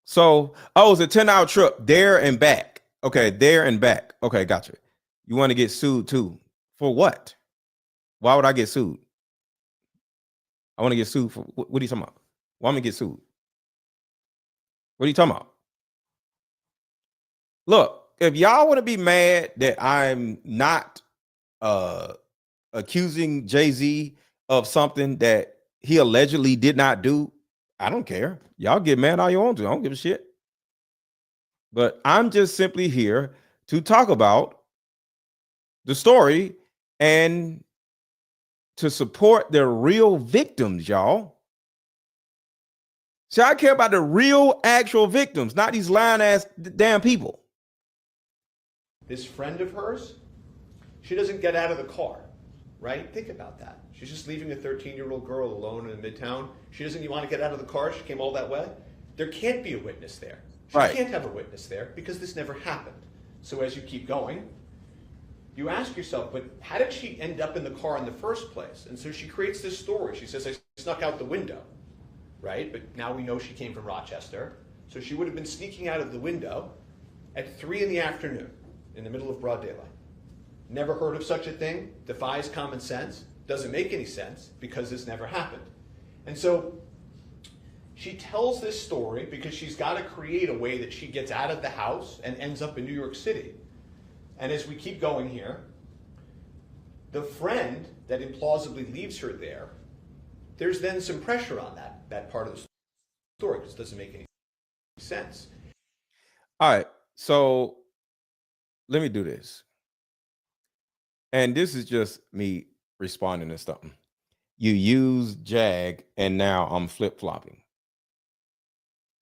So, it's a 10-hour trip there and back. Okay, there and back. Okay, gotcha. You want to get sued too. For what? Why would I get sued? I want to get sued for what are you talking about? Why am I get sued? What are you talking about? Look, if y'all want to be mad that I'm not accusing Jay-Z of something that he allegedly did not do, I don't care. Y'all get mad all you want to. I don't give a shit. But I'm just simply here to talk about the story and to support the real victims, y'all. See, I care about the real, actual victims, not these lying ass damn people. This friend of hers, she doesn't get out of the car, right? Think about that. She's just leaving a 13-year-old girl alone in Midtown. She doesn't even want to get out of the car. She came all that way. There can't be a witness there. She can't have a witness there because this never happened. So as you keep going, you ask yourself, but how did she end up in the car in the first place? And so she creates this story. She says, I snuck out the window, right? But now we know she came from Rochester. So she would have been sneaking out of the window at 3 in the afternoon in the middle of broad daylight. Never heard of such a thing, defies common sense, doesn't make any sense because this never happened. And so she tells this story because she's got to create a way that she gets out of the house and ends up in New York City. And as we keep going here, the friend that implausibly leaves her there, there's then some pressure on that part of the story because it doesn't make any sense. All right, so let me do this. And this is just me responding to something. You use Jag and now I'm flip-flopping.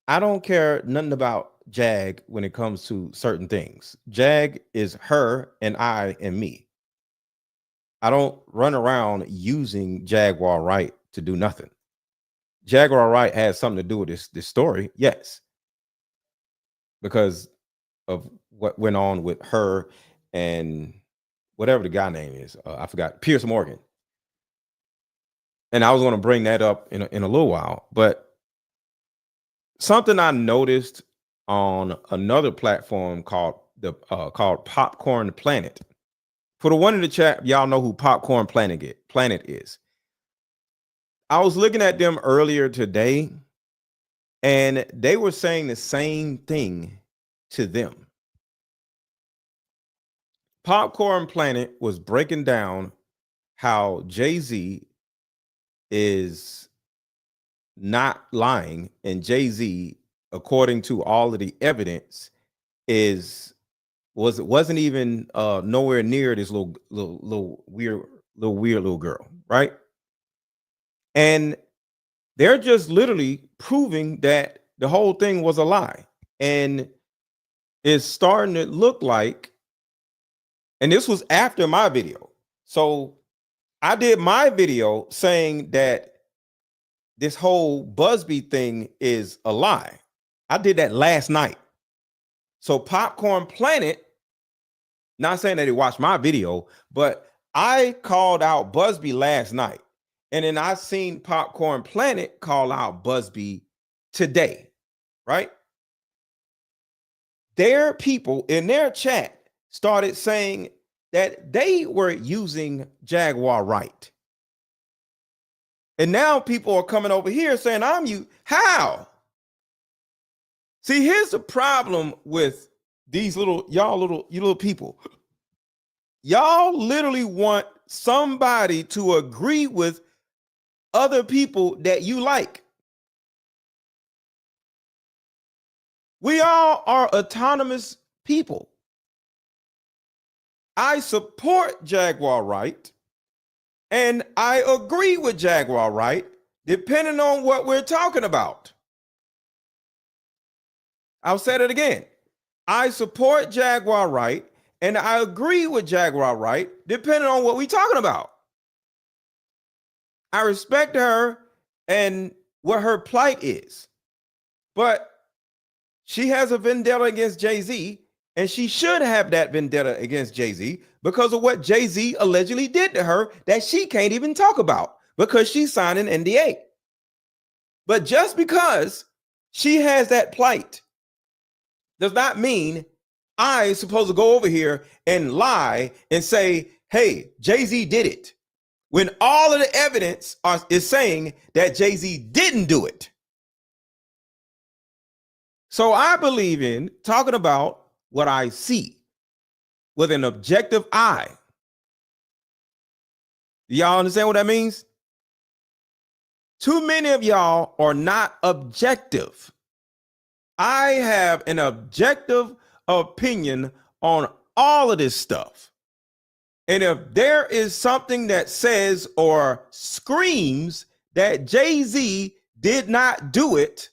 I don't care nothing about Jag when it comes to certain things. Jag is her and I and me. I don't run around using Jaguar Wright to do nothing. Jaguar Wright has something to do with this story, yes, because of what went on with her and whatever the guy name is. I forgot, Pierce Morgan. And I was going to bring that up in a little while, but something I noticed on another platform called Popcorn Planet. For the one in the chat, y'all know who Popcorn Planet is. I was looking at them earlier today, and they were saying the same thing to them. Popcorn Planet was breaking down how Jay-Z is not lying, and Jay-Z, according to all of the evidence, wasn't even nowhere near this little weird little girl, right? And they're just literally proving that the whole thing was a lie, and it's starting to look like. And this was after my video, so I did my video saying that this whole Buzbee thing is a lie. I did that last night. So Popcorn Planet, not saying that he watched my video, but I called out Buzbee last night. And then I seen Popcorn Planet call out Buzbee today, right? Their people in their chat started saying that they were using Jaguar Wright. And now people are coming over here saying, I'm you. How? See, here's the problem with these you little people. Y'all literally want somebody to agree with other people that you like. We all are autonomous people. I support Jaguar Wright. And I agree with Jaguar Wright, depending on what we're talking about. I'll say it again. I support Jaguar Wright, and I agree with Jaguar Wright, depending on what we're talking about. I respect her and what her plight is. But she has a vendetta against Jay-Z, and she should have that vendetta against Jay-Z because of what Jay-Z allegedly did to her that she can't even talk about because she signed an NDA. But just because she has that plight does not mean I'm supposed to go over here and lie and say, hey, Jay-Z did it, when all of the evidence is saying that Jay-Z didn't do it. So I believe in talking about what I see with an objective eye. Y'all understand what that means? Too many of y'all are not objective. I have an objective opinion on all of this stuff. And if there is something that says or screams that Jay-Z did not do it,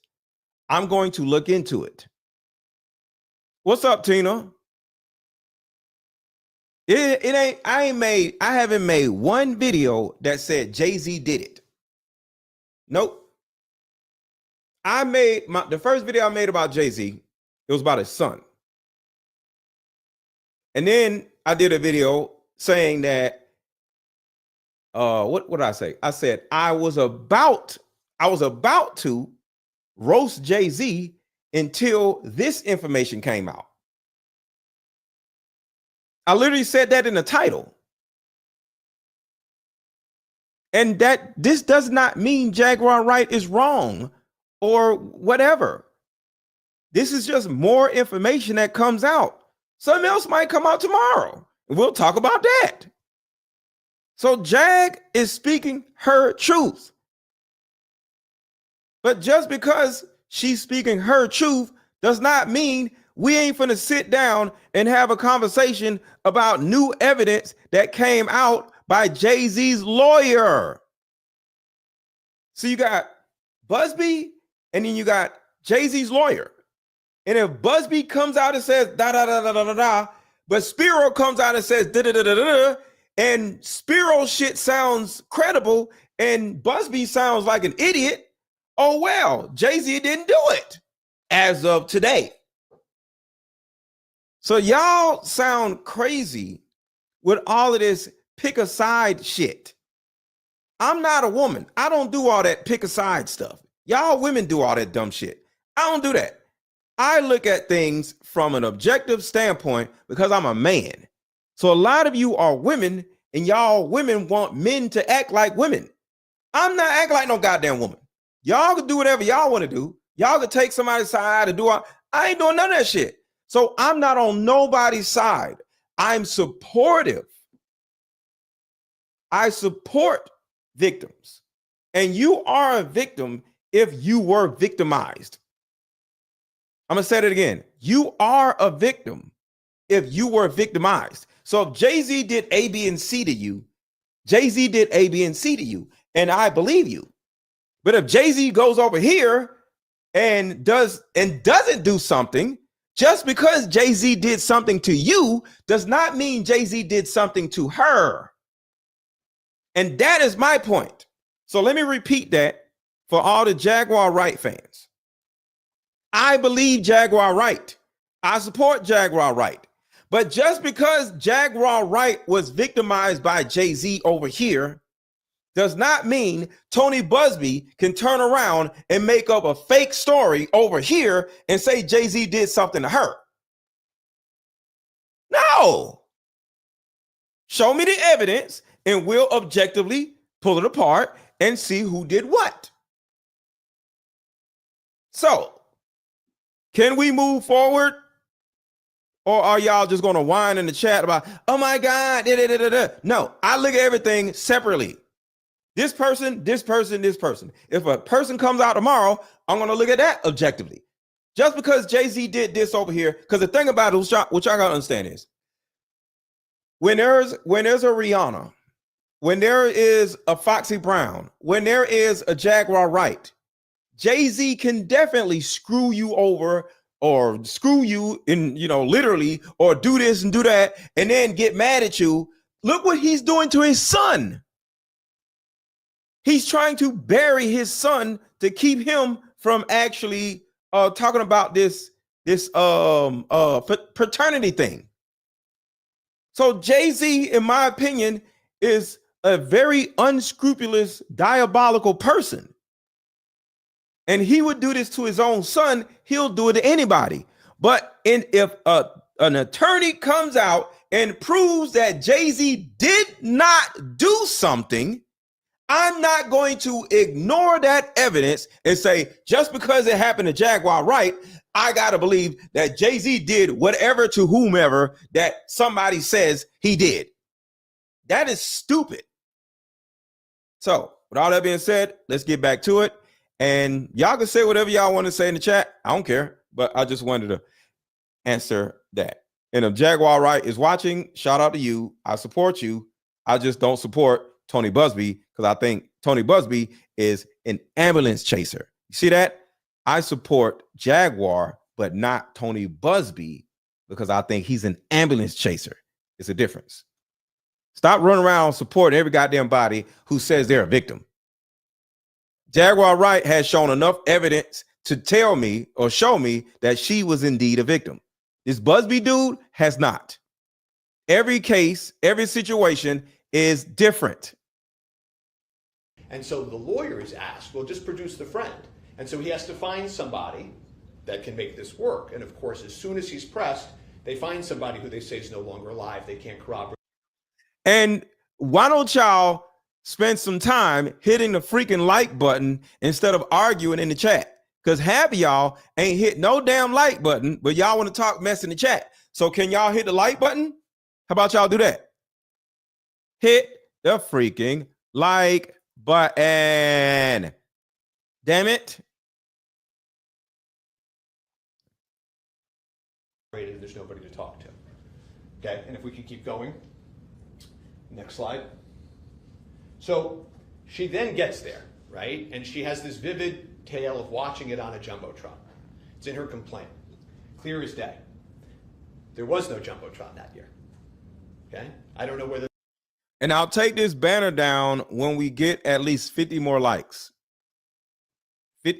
I'm going to look into it. What's up, Tina? I haven't made one video that said Jay-Z did it. Nope. I made the first video I made about Jay-Z, it was about his son. And then I did a video saying that, what did I say? I said I was about to roast Jay-Z until this information came out. I literally said that in the title. And that this does not mean Jaguar Wright is wrong or whatever. This is just more information that comes out. Something else might come out tomorrow. We'll talk about that. So Jag is speaking her truth. But just because she's speaking her truth does not mean we ain't finna sit down and have a conversation about new evidence that came out by Jay-Z's lawyer. So you got Buzbee and then you got Jay-Z's lawyer. And if Buzbee comes out and says da da da da da da da, but Spiro comes out and says da da da da da, and Spiro shit sounds credible and Buzbee sounds like an idiot, oh well, Jay-Z didn't do it as of today. So y'all sound crazy with all of this pick a side shit. I'm not a woman. I don't do all that pick a side stuff. Y'all women do all that dumb shit. I don't do that. I look at things from an objective standpoint because I'm a man. So a lot of you are women and y'all women want men to act like women. I'm not acting like no goddamn woman. Y'all can do whatever y'all want to do. Y'all can take somebody's side and do all. I ain't doing none of that shit. So I'm not on nobody's side. I'm supportive. I support victims. And you are a victim if you were victimized. I'm going to say it again. You are a victim if you were victimized. So if Jay-Z did A, B, and C to you, Jay-Z did A, B, and C to you, and I believe you. But if Jay-Z goes over here and doesn't do something, just because Jay-Z did something to you does not mean Jay-Z did something to her. And that is my point. So let me repeat that for all the Jaguar Wright fans. I believe Jaguar Wright. I support Jaguar Wright. But just because Jaguar Wright was victimized by Jay-Z over here does not mean Tony Buzbee can turn around and make up a fake story over here and say Jay-Z did something to her. No. Show me the evidence and we'll objectively pull it apart and see who did what. So, can we move forward? Or are y'all just going to whine in the chat about, oh my God, da, da, da, da, da. No, I look at everything separately. This person, this person, this person. If a person comes out tomorrow, I'm going to look at that objectively. Just because Jay-Z did this over here, because the thing about it, which I got to understand is, when there's a Rihanna, when there is a Foxy Brown, when there is a Jaguar Wright, Jay-Z can definitely screw you over or screw you in, literally, or do this and do that, and then get mad at you. Look what he's doing to his son. He's trying to bury his son to keep him from actually talking about this paternity thing. So Jay-Z, in my opinion, is a very unscrupulous, diabolical person. And he would do this to his own son, he'll do it to anybody. But if an attorney comes out and proves that Jay-Z did not do something, I'm not going to ignore that evidence and say, just because it happened to Jaguar Wright, I got to believe that Jay-Z did whatever to whomever that somebody says he did. That is stupid. So with all that being said, let's get back to it. And y'all can say whatever y'all want to say in the chat. I don't care, but I just wanted to answer that. And if Jaguar Wright is watching, shout out to you. I support you. I just don't support Tony Buzbee because I think Tony Buzbee is an ambulance chaser. You see that? I support Jaguar, but not Tony Buzbee because I think he's an ambulance chaser. It's a difference. Stop running around supporting every goddamn body who says they're a victim. Jaguar Wright has shown enough evidence to tell me or show me that she was indeed a victim. This Buzbee dude has not. Every case, every situation is different. And so the lawyer is asked, well, just produce the friend. And so he has to find somebody that can make this work. And of course, as soon as he's pressed, they find somebody who they say is no longer alive. They can't corroborate. And why don't y'all spend some time hitting the freaking like button instead of arguing in the chat? Because half of y'all ain't hit no damn like button, but y'all want to talk mess in the chat. So can y'all hit the like button? How about y'all do that? Hit the freaking like button. Damn it. There's nobody to talk to. Okay, and if we can keep going. Next slide. So she then gets there, right? And she has this vivid tale of watching it on a Jumbotron. It's in her complaint. Clear as day. There was no Jumbotron that year. Okay? I don't know whether. And I'll take this banner down when we get at least 50 more likes.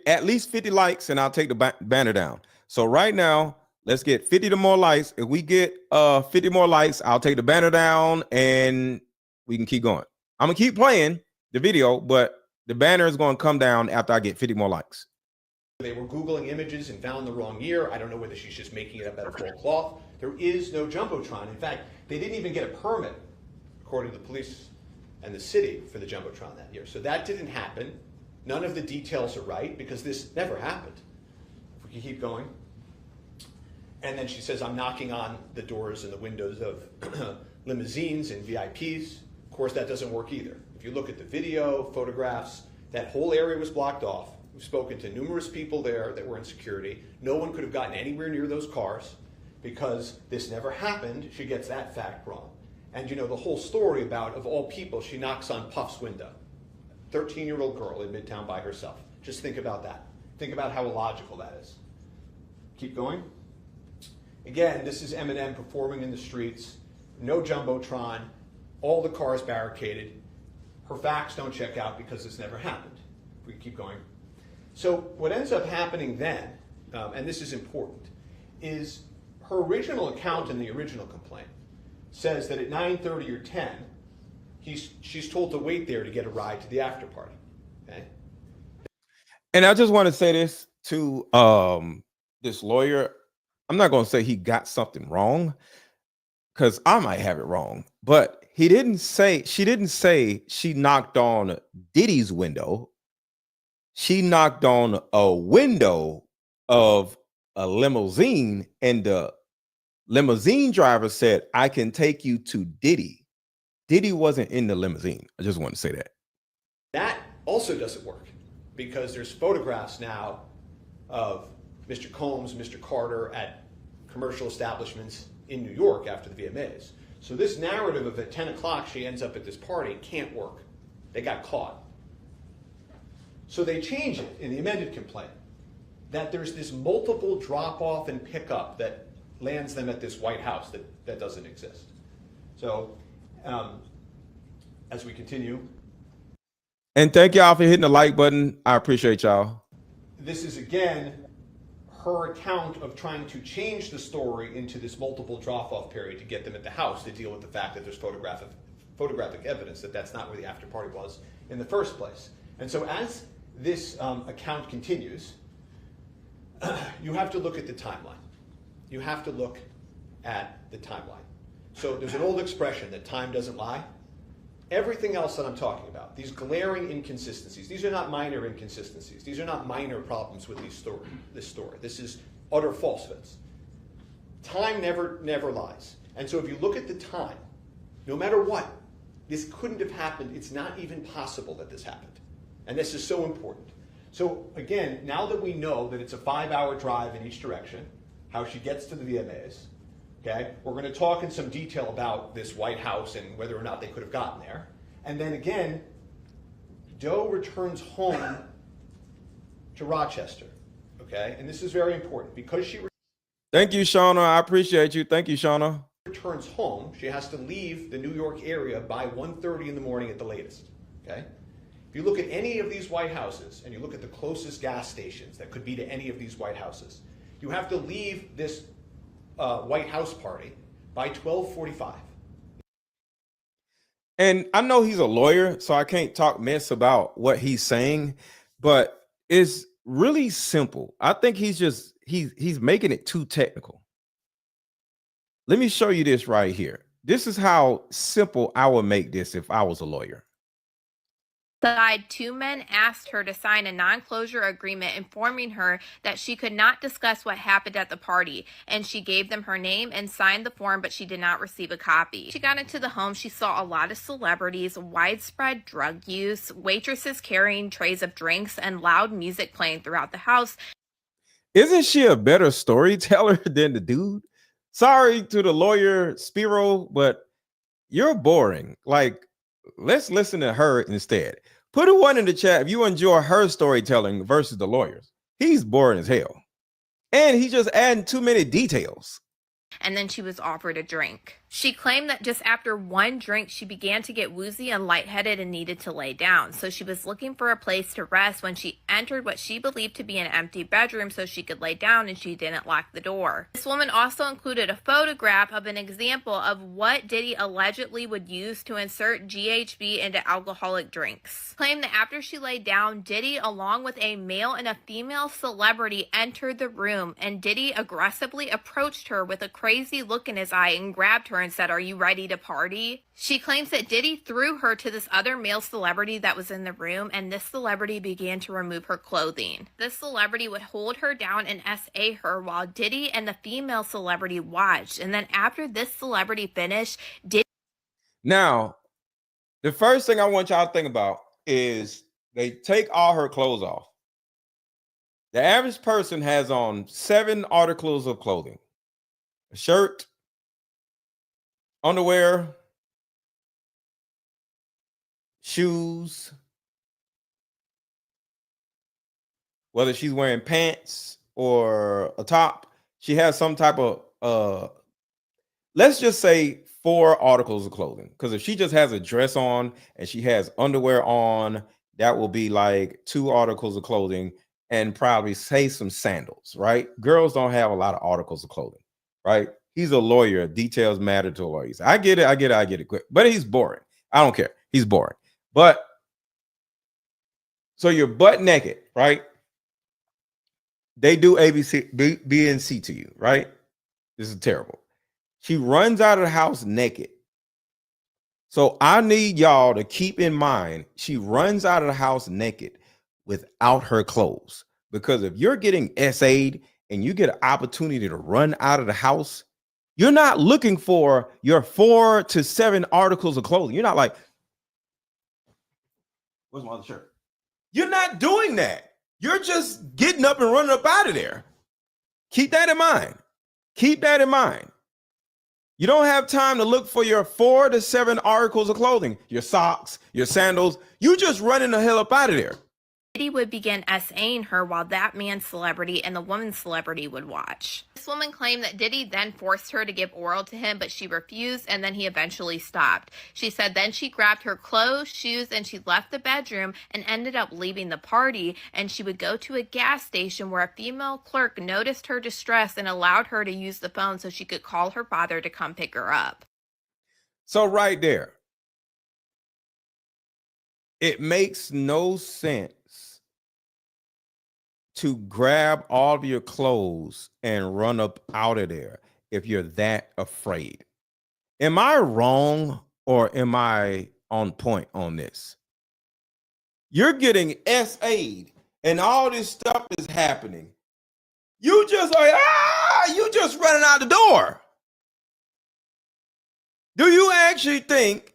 At least 50 likes, and I'll take the banner down. So right now, let's get 50 more likes. If we get 50 more likes, I'll take the banner down and we can keep going. I'm going to keep playing the video, but the banner is going to come down after I get 50 more likes. They were Googling images and found the wrong year. I don't know whether she's just making it up out of whole cloth. There is no Jumbotron. In fact, they didn't even get a permit, according to the police and the city, for the Jumbotron that year. So that didn't happen. None of the details are right because this never happened. If we can keep going. And then she says, I'm knocking on the doors and the windows of limousines and VIPs. Of course, that doesn't work either. If you look at the video, photographs, that whole area was blocked off. We've spoken to numerous people there that were in security. No one could have gotten anywhere near those cars because this never happened. She gets that fact wrong. And you know, the whole story about, of all people, she knocks on Puff's window. 13-year-old girl in Midtown by herself. Just think about that. Think about how illogical that is. Keep going. Again, this is Eminem performing in the streets. No Jumbotron. All the cars barricaded. Her facts don't check out because this never happened. If we keep going. So what ends up happening then, and this is important, is her original account in the original complaint says that at 9:30 or 10, she's told to wait there to get a ride to the after party. Okay? And I just want to say this to this lawyer. I'm not going to say he got something wrong because I might have it wrong, but she didn't say she knocked on Diddy's window. She knocked on a window of a limousine, and the limousine driver said, I can take you to Diddy. Diddy wasn't in the limousine. I just want to say that. That also doesn't work because there's photographs now of Mr. Combs, Mr. Carter at commercial establishments in New York after the VMAs. So this narrative of at 10 o'clock she ends up at this party can't work. They got caught. So they change it in the amended complaint that there's this multiple drop-off and pickup that lands them at this White House that doesn't exist. So as we continue. And thank y'all for hitting the like button. I appreciate y'all. This is, again, her account of trying to change the story into this multiple drop-off period to get them at the house to deal with the fact that there's photographic evidence that that's not where the after party was in the first place. And so as this account continues, you have to look at the timeline. You have to look at the timeline. So there's an old expression that time doesn't lie. everything else that I'm talking about, these glaring inconsistencies, these are not minor inconsistencies. These are not minor problems with this story. This is utter falsehoods. Time never lies. And so if you look at the time, no matter what, this couldn't have happened. It's not even possible that this happened. And this is so important. So again, now that we know that it's a 5-hour drive in each direction, how she gets to the VMAs, okay, we're going to talk in some detail about this White House and whether or not they could have gotten there. And then again, Doe returns home to Rochester, okay? And this is very important because she Thank you, Shauna. I appreciate you. Thank you, Shauna. returns home, she has to leave the New York area by 1:30 in the morning at the latest, okay? If you look at any of these White Houses and you look at the closest gas stations that could be to any of these White Houses, you have to leave this White House party by 12:45. And I know he's a lawyer, so I can't talk mess about what he's saying, but it's really simple. I think he's making it too technical. Let me show you this right here. This is how simple I would make this if I was a lawyer. Side, 2 men asked her to sign a non-closure agreement informing her that she could not discuss what happened at the party, and she gave them her name and signed the form, but she did not receive a copy. She got into the home. She saw a lot of celebrities, widespread drug use, waitresses carrying trays of drinks, and loud music playing throughout the house. Isn't she a better storyteller than the dude? Sorry to the lawyer, Spiro, but you're boring. Like, let's listen to her instead. Put a 1 in the chat if you enjoy her storytelling versus the lawyers. He's boring as hell. And he's just adding too many details. And then she was offered a drink. She claimed that just after 1 drink, she began to get woozy and lightheaded and needed to lay down. So she was looking for a place to rest when she entered what she believed to be an empty bedroom so she could lay down, and she didn't lock the door. This woman also included a photograph of an example of what Diddy allegedly would use to insert GHB into alcoholic drinks. Claimed that after she laid down, Diddy, along with a male and a female celebrity, entered the room, and Diddy aggressively approached her with a crazy look in his eye and grabbed her and said, "Are you ready to party?" She claims that Diddy threw her to this other male celebrity that was in the room, and this celebrity began to remove her clothing. This celebrity would hold her down and SA her while Diddy and the female celebrity watched. And then after this celebrity finished, Diddy... Now, the first thing I want y'all to think about is they take all her clothes off. The average person has on 7 articles of clothing: a shirt, underwear, shoes, whether she's wearing pants or a top, she has some type of let's just say 4 articles of clothing. Because if she just has a dress on and she has underwear on, that will be like 2 articles of clothing and probably say some sandals, right? Girls don't have a lot of articles of clothing, right? He's a lawyer. Details matter to lawyers. I get it quick, but he's boring. I don't care. He's boring. But so you're butt naked, right? They do ABC, B, and C to you, right? This is terrible. She runs out of the house naked. So I need y'all to keep in mind, she runs out of the house naked without her clothes. Because if you're getting SA'd and you get an opportunity to run out of the house, you're not looking for your 4 to 7 articles of clothing. You're not like, where's my other shirt? You're not doing that. You're just getting up and running up out of there. Keep that in mind. Keep that in mind. You don't have time to look for your 4 to 7 articles of clothing, your socks, your sandals. You just running the hell up out of there. Diddy would begin SAing her while that man's celebrity and the woman's celebrity would watch. This woman claimed that Diddy then forced her to give oral to him, but she refused, and then he eventually stopped. She said then she grabbed her clothes, shoes, and she left the bedroom and ended up leaving the party, and she would go to a gas station where a female clerk noticed her distress and allowed her to use the phone so she could call her father to come pick her up. So right there, it makes no sense to grab all of your clothes and run up out of there if you're that afraid. Am I wrong, or am I on point on this. You're getting SA'd and all this stuff is happening. You just you just running out the door. Do you actually think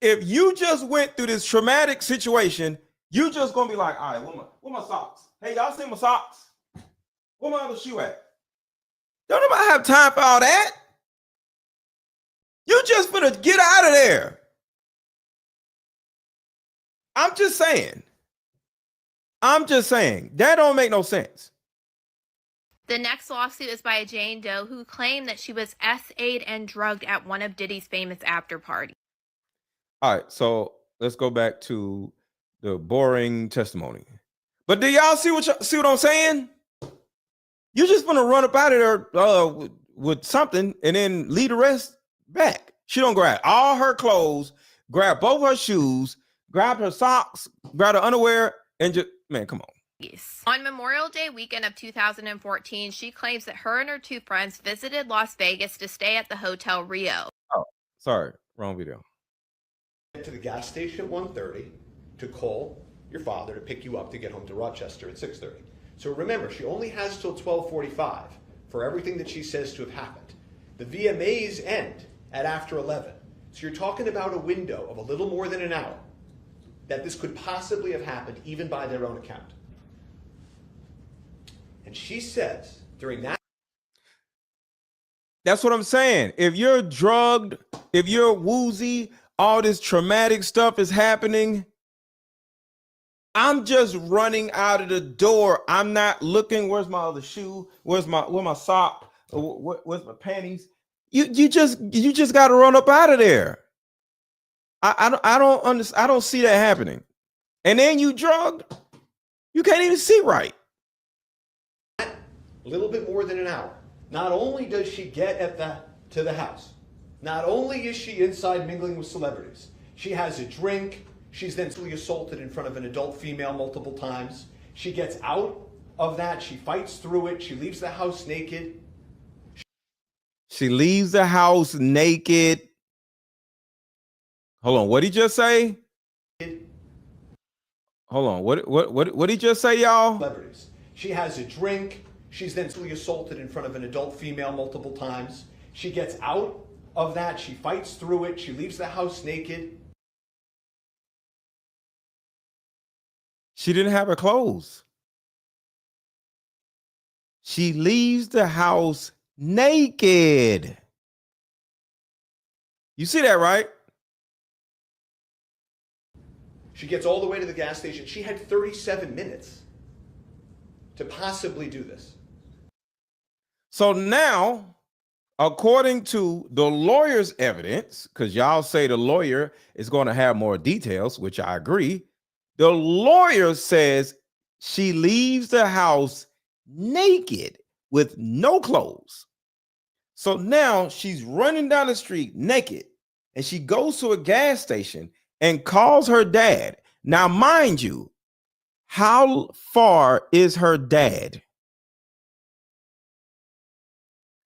if you just went through this traumatic situation, you just gonna be like, all right, where my socks? Hey, y'all see my socks? Where my other shoe at? Don't nobody have time for all that. You just gonna get out of there. I'm just saying. That don't make no sense. The next lawsuit is by a Jane Doe who claimed that she was SA'd and drugged at one of Diddy's famous after parties. All right, so let's go back to the boring testimony. But do y'all see what I'm saying? You just want to run up out of there with something and then leave the rest back. She don't grab all her clothes, grab both her shoes, grab her socks, grab her underwear, and just, man, come on. Yes. On Memorial Day weekend of 2014, she claims that her and her two friends visited Las Vegas to stay at the Hotel Rio. Oh, sorry, wrong video. To the gas station at 1:30 to call your father to pick you up to get home to Rochester at 6:30. So remember, she only has till 12:45 for everything that she says to have happened. The VMAs end at after 11. So you're talking about a window of a little more than an hour that this could possibly have happened, even by their own account. And she says during that. That's what I'm saying. If you're drugged, if you're woozy, all this traumatic stuff is happening, I'm just running out of the door. I'm not looking, where's my other shoe? Where's my sock? Where's my panties? You just got to run up out of there. I don't see that happening. And then you drugged, you can't even see right. A little bit more than an hour. Not only does she get to the house, not only is she inside mingling with celebrities, she has a drink. She's then sexually assaulted in front of an adult female multiple times. She gets out of that. She fights through it. She leaves the house naked. She leaves the house naked. Hold on, what did he just say? Hold on, what did he just say, y'all? Celebrities. She has a drink. She's then sexually assaulted in front of an adult female multiple times. She gets out of that. She fights through it. She leaves the house naked. She didn't have her clothes. She leaves the house naked. You see that, right? She gets all the way to the gas station. She had 37 minutes to possibly do this. So now, according to the lawyer's evidence, because y'all say the lawyer is going to have more details, which I agree, the lawyer says she leaves the house naked with no clothes. So now she's running down the street naked, and she goes to a gas station and calls her dad. Now, mind you, how far is her dad?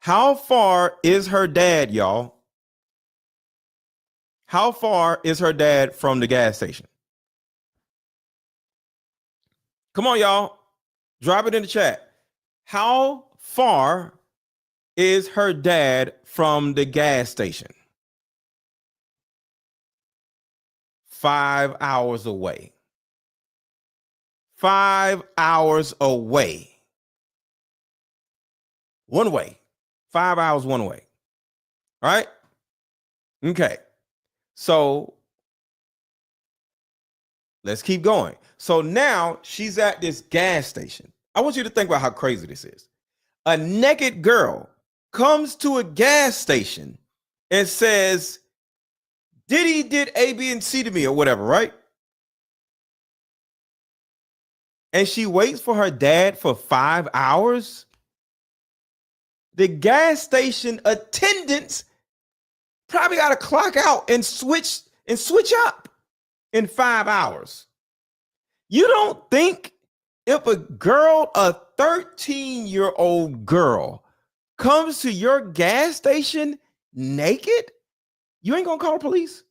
How far is her dad, y'all? How far is her dad from the gas station? Come on, y'all. Drop it in the chat. How far is her dad from the gas station? 5 hours away. 5 hours away. One way. 5 hours one way. All right? Okay. So let's keep going. So now she's at this gas station. I want you to think about how crazy this is. A naked girl comes to a gas station and says, Diddy did A, B, and C to me or whatever, right? And she waits for her dad for 5 hours. The gas station attendants probably got to clock out and switch up in 5 hours. You don't think if a 13-year-old girl comes to your gas station naked, you ain't gonna call the police?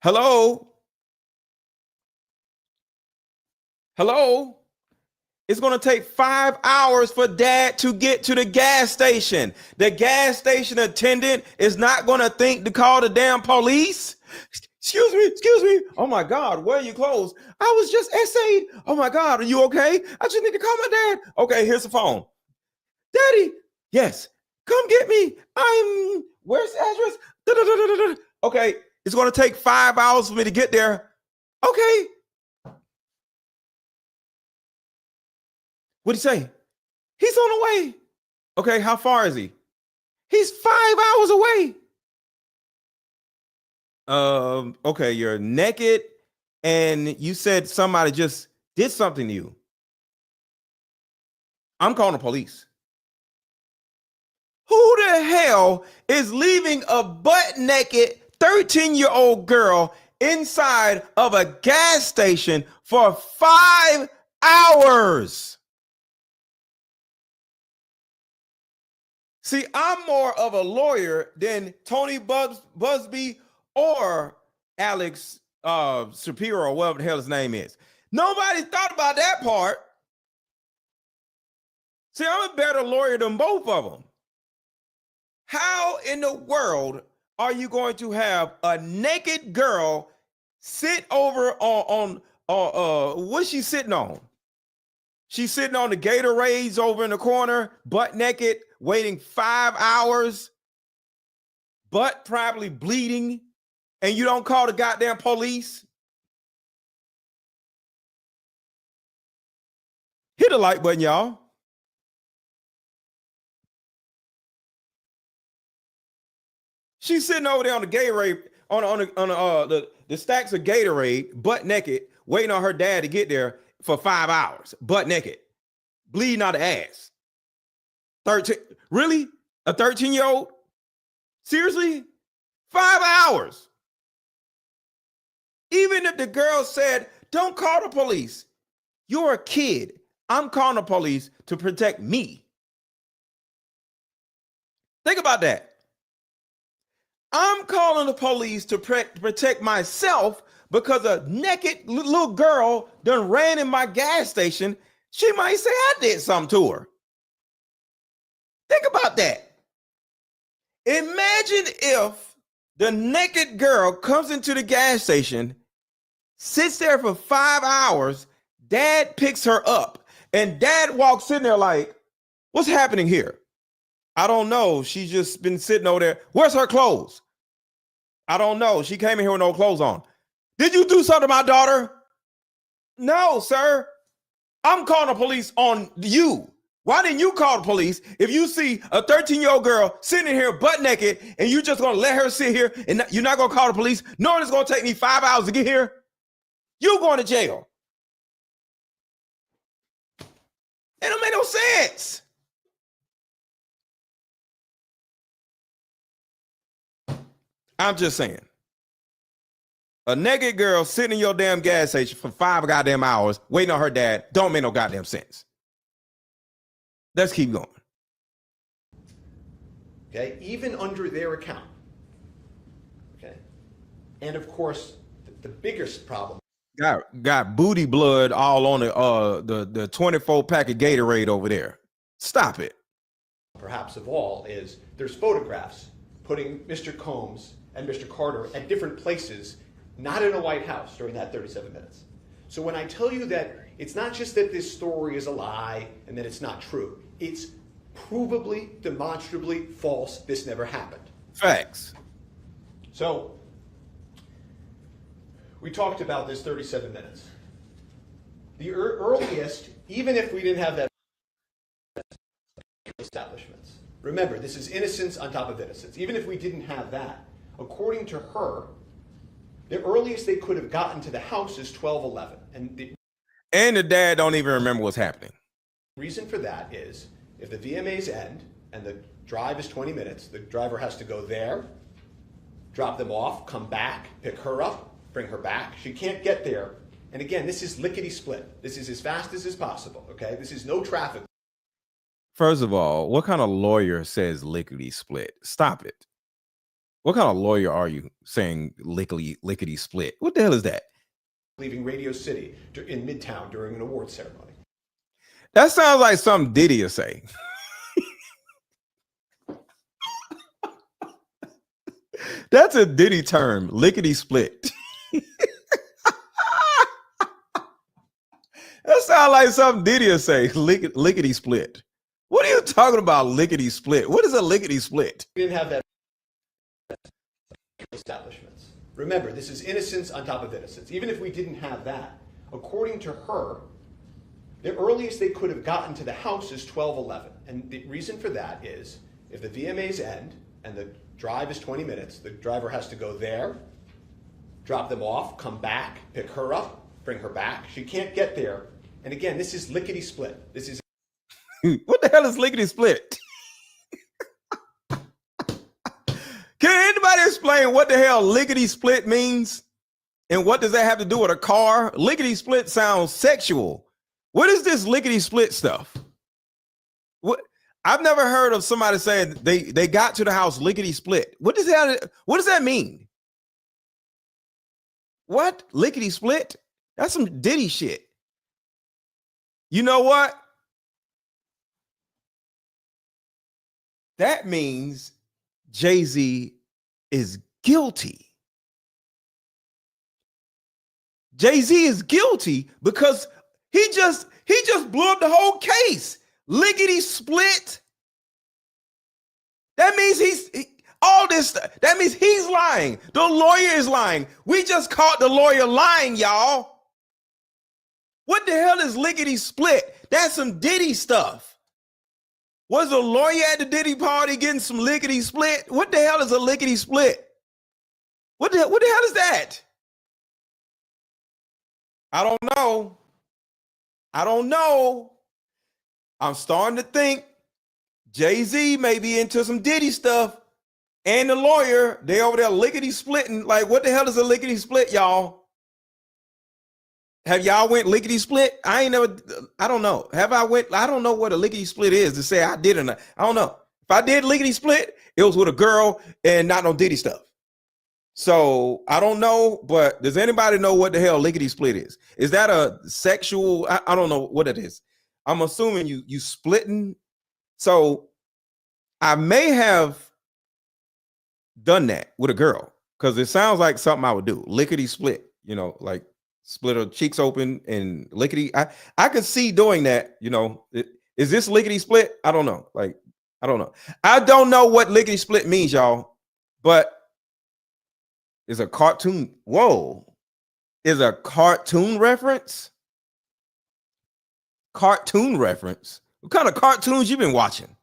Hello? Hello? It's going to take 5 hours for dad to get to the gas station. The gas station attendant is not going to think to call the damn police. Excuse me. Oh my God, where are you clothes? I was just essayed. Oh my God, are you okay? I just need to call my dad. Okay, here's the phone. Daddy, yes, come get me. Where's the address? Da-da-da-da-da-da. Okay, it's going to take 5 hours for me to get there. Okay. What'd he say? He's on the way. Okay, how far is he? He's 5 hours away. Okay, you're naked and you said somebody just did something to you. I'm calling the police. Who the hell is leaving a butt naked 13-year-old girl inside of a gas station for 5 hours? See, I'm more of a lawyer than Tony Buzbee or Alex Spiro or whatever the hell his name is. Nobody thought about that part. See, I'm a better lawyer than both of them. How in the world are you going to have a naked girl sit over on what's she sitting on? She's sitting on the Gatorades over in the corner, butt naked, waiting 5 hours, butt probably bleeding, and you don't call the goddamn police? Hit the like button, y'all. She's sitting over there on the Gatorade, on the stacks of Gatorade, butt naked, waiting on her dad to get there for 5 hours, butt naked, bleeding out the ass. 13, really? A 13-year-old? Seriously? 5 hours. Even if the girl said, don't call the police. You're a kid. I'm calling the police to protect me. Think about that. I'm calling the police to protect myself because a naked little girl done ran in my gas station. She might say I did something to her. Think about that. Imagine if the naked girl comes into the gas station, sits there for 5 hours, dad picks her up, and dad walks in there like, what's happening here? I don't know. She's just been sitting over there. Where's her clothes? I don't know. She came in here with no clothes on. Did you do something to my daughter? No, sir. I'm calling the police on you. Why didn't you call the police if you see a 13-year-old girl sitting here butt naked and you just going to let her sit here and you're not going to call the police knowing it's going to take me 5 hours to get here? You going to jail. It don't make no sense. I'm just saying. A naked girl sitting in your damn gas station for 5 goddamn hours waiting on her dad don't make no goddamn sense. Let's keep going. Okay, even under their account. Okay, and of course, the biggest problem. Got booty blood all on the 24 pack of Gatorade over there. Stop it. Perhaps of all is there's photographs putting Mr. Combs and Mr. Carter at different places, not in a White House during that 37 minutes. So when I tell you that it's not just that this story is a lie and that it's not true, it's provably, demonstrably false. This never happened. Facts. So we talked about this 37 minutes. The earliest, even if we didn't have that establishments. Remember, this is innocence on top of innocence. Even if we didn't have that, according to her, the earliest they could have gotten to the house is 12:11. And the dad don't even remember what's happening. The reason for that is if the VMAs end and the drive is 20 minutes, the driver has to go there, drop them off, come back, pick her up, bring her back. She can't get there. And again, this is lickety-split. This is as fast as is possible, okay? This is no traffic. First of all, what kind of lawyer says lickety split? Stop it. What kind of lawyer are you saying lickety split? What the hell is that? Leaving Radio City in Midtown during an awards ceremony. That sounds like something Diddy will say. That's a Diddy term, lickety split. That sounds like something Diddy will say, lickety split. What are you talking about, lickety split? What is a lickety split? We didn't have that establishments. Remember, this is innocence on top of innocence. Even if we didn't have that, according to her, the earliest they could have gotten to the house is 12:11. And the reason for that is if the VMAs end and the drive is 20 minutes, the driver has to go there, drop them off, come back, pick her up, bring her back. She can't get there. And again, this is lickety split. This is what the hell is lickety split? Can anybody explain what the hell lickety split means? And what does that have to do with a car? Lickety split sounds sexual. What is this lickety split stuff? What? I've never heard of somebody saying they got to the house lickety split. What does that mean? What? Lickety split? That's some Diddy shit. You know what? That means Jay-Z is guilty. Jay-Z is guilty because he just blew up the whole case. Lickety split. That means all this. That means he's lying. The lawyer is lying. We just caught the lawyer lying, y'all. What the hell is lickety split? That's some Diddy stuff. Was a lawyer at the Diddy party getting some lickety split? What the hell is a lickety split? What the hell is that? I don't know. I'm starting to think Jay-Z may be into some Diddy stuff, and the lawyer, they over there lickety splitting. Like, what the hell is a lickety split, y'all? Have y'all went lickety split? I don't know. I don't know what a lickety split is to say I did or not. I don't know. If I did lickety split, it was with a girl and not no Diddy stuff. So I don't know, but does anybody know what the hell lickety split is? Is that a sexual? I don't know what it is. I'm assuming you splitting. So I may have done that with a girl because it sounds like something I would do. Lickety split, like split her cheeks open and lickety. I could see doing that. Is this lickety split? I don't know. I don't know. I don't know what lickety split means, y'all, but is a cartoon. Whoa. Is a cartoon reference? Cartoon reference? What kind of cartoons you been watching?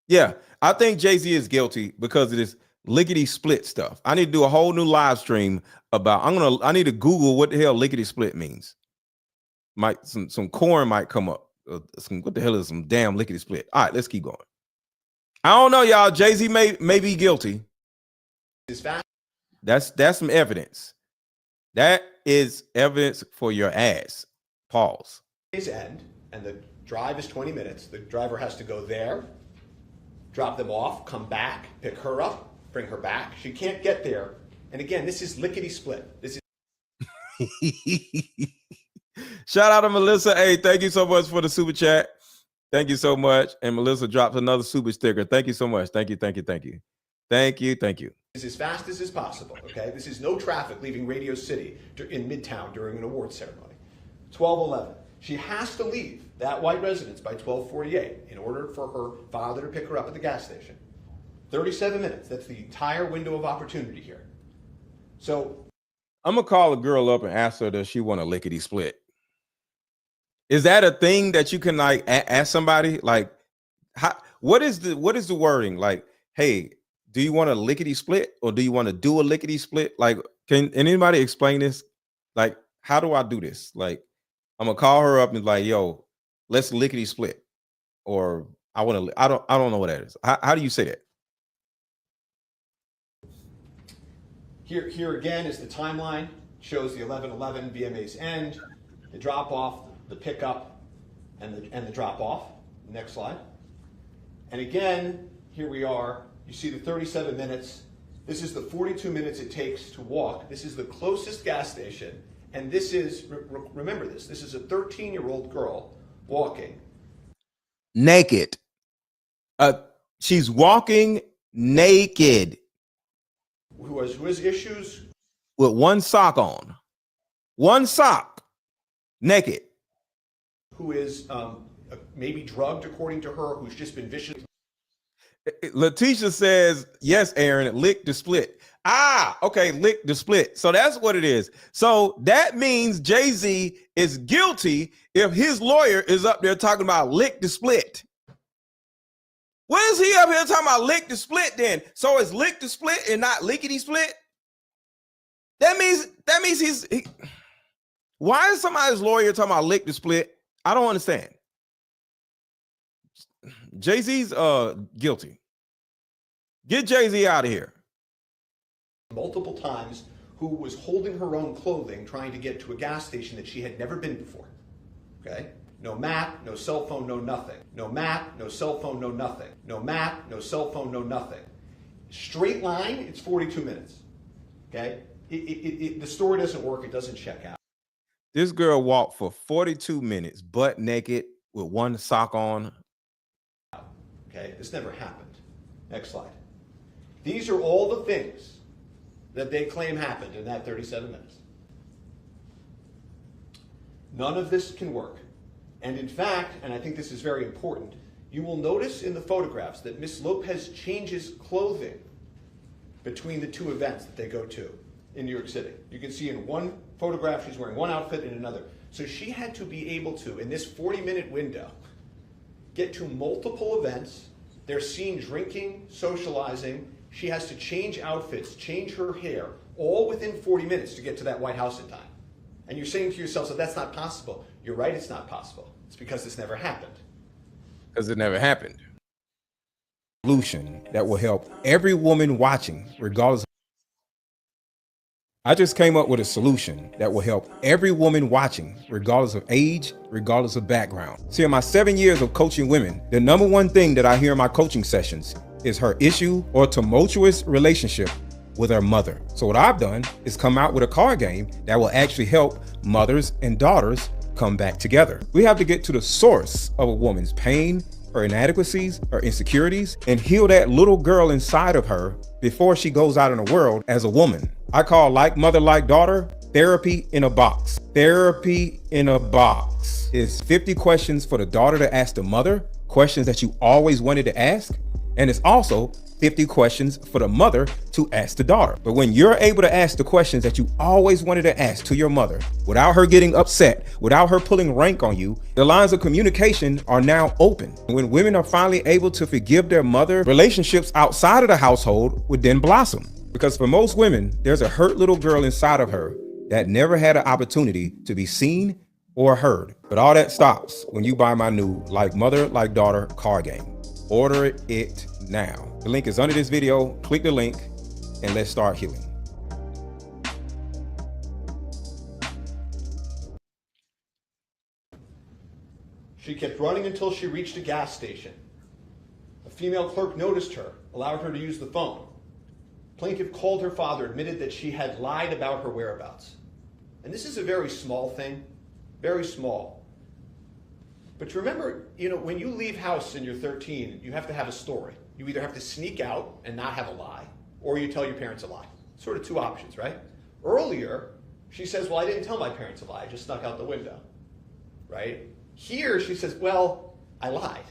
Yeah, I think Jay-Z is guilty because of this lickety split stuff. I need to do a whole new live stream about, I need to Google what the hell lickety split means. Some corn might come up. What the hell is some damn lickety split? All right, let's keep going. I don't know, y'all. Jay-Z may be guilty. That's some evidence. That is evidence for your ass. Pause. End and the drive is 20 minutes. The driver has to go there, drop them off, come back, pick her up, bring her back. She can't get there. And again, this is lickety split. This is Shout out to Melissa. Hey, thank you so much for the super chat. Thank you so much. And Melissa drops another super sticker. Thank you so much. Thank you. Thank you. This is as fast as is possible, okay? This is no traffic leaving Radio City in Midtown during an awards ceremony. 12:11. She has to leave that white residence by 12:48 in order for her father to pick her up at the gas station. 37 minutes. That's the entire window of opportunity here. So I'm going to call a girl up and ask her, does she want a lickety split? Is that a thing that you can ask somebody? Like, what is the wording? Like, hey, do you want a lickety split or do you want to do a lickety split? Like, can anybody explain this? Like, how do I do this? Like, I'm gonna call her up and like, yo, let's lickety split. Or I don't know what that is. How do you say that? Here again is the timeline. Shows the 11:11 VMA's end, the drop off, the pickup, and the drop off. Next slide. And again, here we are You see the 37 minutes. This is the 42 minutes it takes to walk. This is the closest gas station. And this is, remember this is a 13-year-old girl walking. Naked. She's walking naked. Who has issues? With one sock on. One sock. Naked. Who is maybe drugged, according to her, who's just been vicious. Letitia says, yes, Aaron, lick the split. Okay, lick the split. So that's what it is. So that means Jay-Z is guilty if his lawyer is up there talking about lick the split. What is he up here talking about lick the split then? So it's lick the split and not lickety split? That means why is somebody's lawyer talking about lick the split? I don't understand. Jay-Z's guilty. Get Jay-Z out of here. Multiple times, who was holding her own clothing trying to get to a gas station that she had never been before. Okay? No map, no cell phone, no nothing. No map, no cell phone, no nothing. No map, no cell phone, no nothing. Straight line, it's 42 minutes. Okay? The story doesn't work. It doesn't check out. This girl walked for 42 minutes, butt naked, with one sock on. Okay? This never happened. Next slide. These are all the things that they claim happened in that 37 minutes. None of this can work. And in fact, and I think this is very important, you will notice in the photographs that Miss Lopez changes clothing between the two events that they go to in New York City. You can see in one photograph she's wearing one outfit and another. So she had to be able to, in this 40-minute window, get to multiple events. They're seen drinking, socializing. She has to change outfits, change her hair, all within 40 minutes to get to that White House in time. And you're saying to yourself, so that's not possible. You're right, it's not possible. It's because this never happened. Because it never happened. Solution that will help every woman watching, regardless. I just came up with a solution that will help every woman watching, regardless of age, regardless of background. See, in my 7 years of coaching women, the number one thing that I hear in my coaching sessions is her issue or tumultuous relationship with her mother. So what I've done is come out with a card game that will actually help mothers and daughters come back together. We have to get to the source of a woman's pain, her inadequacies, her insecurities, and heal that little girl inside of her before she goes out in the world as a woman. I call Like Mother, Like Daughter, therapy in a box. Therapy in a box is 50 questions for the daughter to ask the mother, questions that you always wanted to ask. And it's also 50 questions for the mother to ask the daughter. But when you're able to ask the questions that you always wanted to ask to your mother, without her getting upset, without her pulling rank on you, the lines of communication are now open. When women are finally able to forgive their mother, relationships outside of the household would then blossom. Because for most women, there's a hurt little girl inside of her that never had an opportunity to be seen or heard. But all that stops when you buy my new Like Mother, Like Daughter card game. Order it now. The link is under this video. Click the link and let's start healing. She kept running until she reached a gas station. A female clerk noticed her, allowed her to use the phone. Plaintiff called her father, admitted that she had lied about her whereabouts. And this is a very small thing, very small. But remember, when you leave house and you're 13, you have to have a story. You either have to sneak out and not have a lie, or you tell your parents a lie. Sort of two options, right? Earlier, she says, well, I didn't tell my parents a lie, I just snuck out the window, right? Here, she says, well, I lied.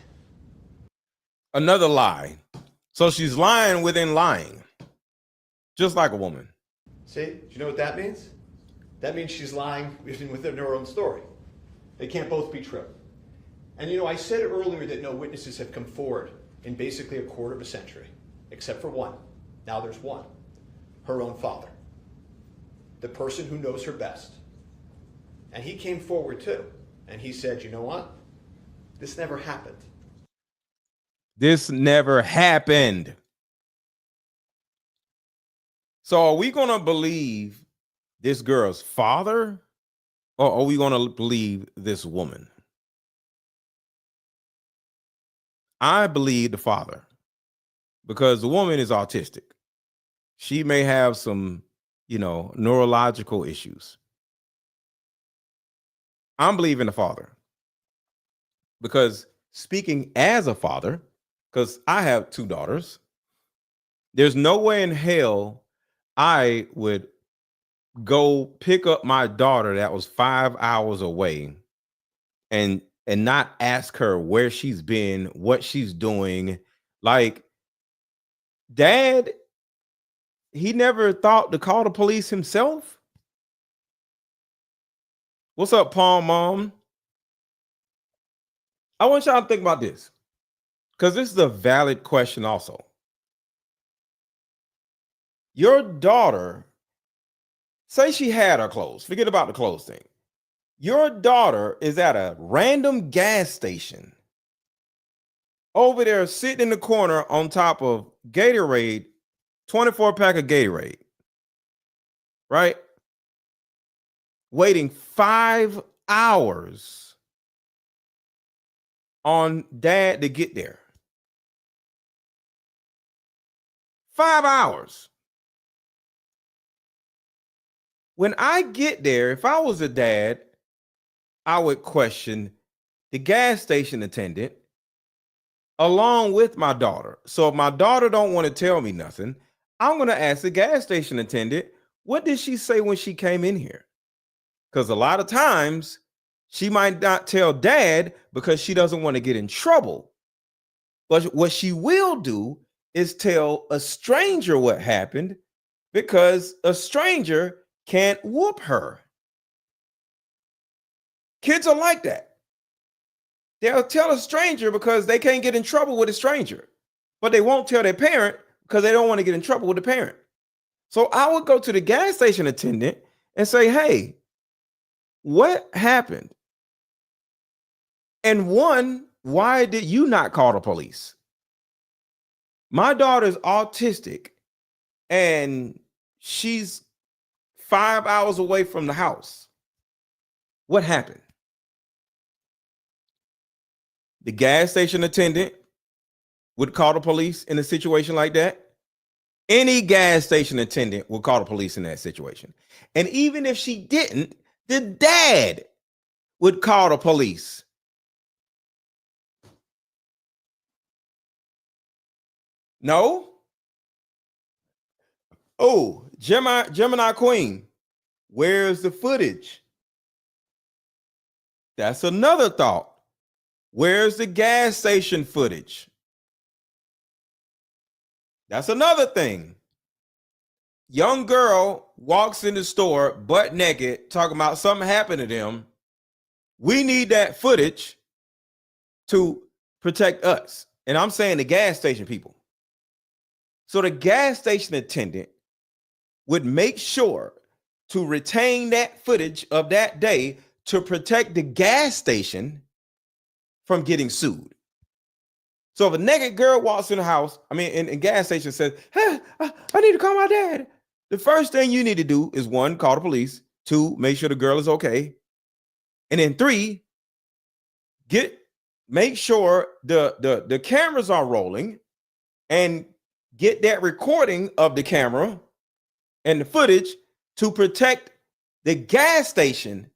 Another lie. So she's lying within lying, just like a woman. See, do you know what that means? That means she's lying within her own story. They can't both be true. And I said earlier that no witnesses have come forward in basically a quarter of a century, except for one. Now there's one. Her own father. The person who knows her best. And he came forward too. And he said, you know what? This never happened. This never happened. So are we going to believe this girl's father, or are we going to believe this woman? I believe the father, because the woman is autistic. She may have some, neurological issues. I'm believing the father, because speaking as a father, because I have 2 daughters, there's no way in hell I would go pick up my daughter that was 5 hours away and not ask her where she's been, what she's doing. Like, Dad, he never thought to call the police himself. What's up, Palm Mom? I want y'all to think about this, because this is a valid question also. Your daughter, say she had her clothes. Forget about the clothes thing. Your daughter is at a random gas station over there sitting in the corner on top of Gatorade, 24-pack of Gatorade, right? Waiting 5 hours on Dad to get there. 5 hours. When I get there, if I was a dad, I would question the gas station attendant along with my daughter. So if my daughter don't want to tell me nothing, I'm going to ask the gas station attendant, what did she say when she came in here? Because a lot of times she might not tell Dad because she doesn't want to get in trouble. But what she will do is tell a stranger what happened, because a stranger can't whoop her. Kids are like that. They'll tell a stranger because they can't get in trouble with a stranger, but they won't tell their parent because they don't want to get in trouble with the parent. So I would go to the gas station attendant and say, hey, what happened? And one, why did you not call the police? My daughter's autistic and she's 5 hours away from the house. What happened? The gas station attendant would call the police in a situation like that. Any gas station attendant would call the police in that situation. And even if she didn't, the dad would call the police. No? Oh, Gemini Queen, where's the footage? That's another thought. Where's the gas station footage? That's another thing. Young girl walks in the store butt naked, talking about something happened to them. We need that footage to protect us. And I'm saying the gas station people. So the gas station attendant would make sure to retain that footage of that day to protect the gas station from getting sued. So if a naked girl walks in the house, in gas station, says, hey, I need to call my dad. The first thing you need to do is 1, call the police. 2, make sure the girl is okay. And then 3, make sure the cameras are rolling and get that recording of the camera and the footage to protect the gas station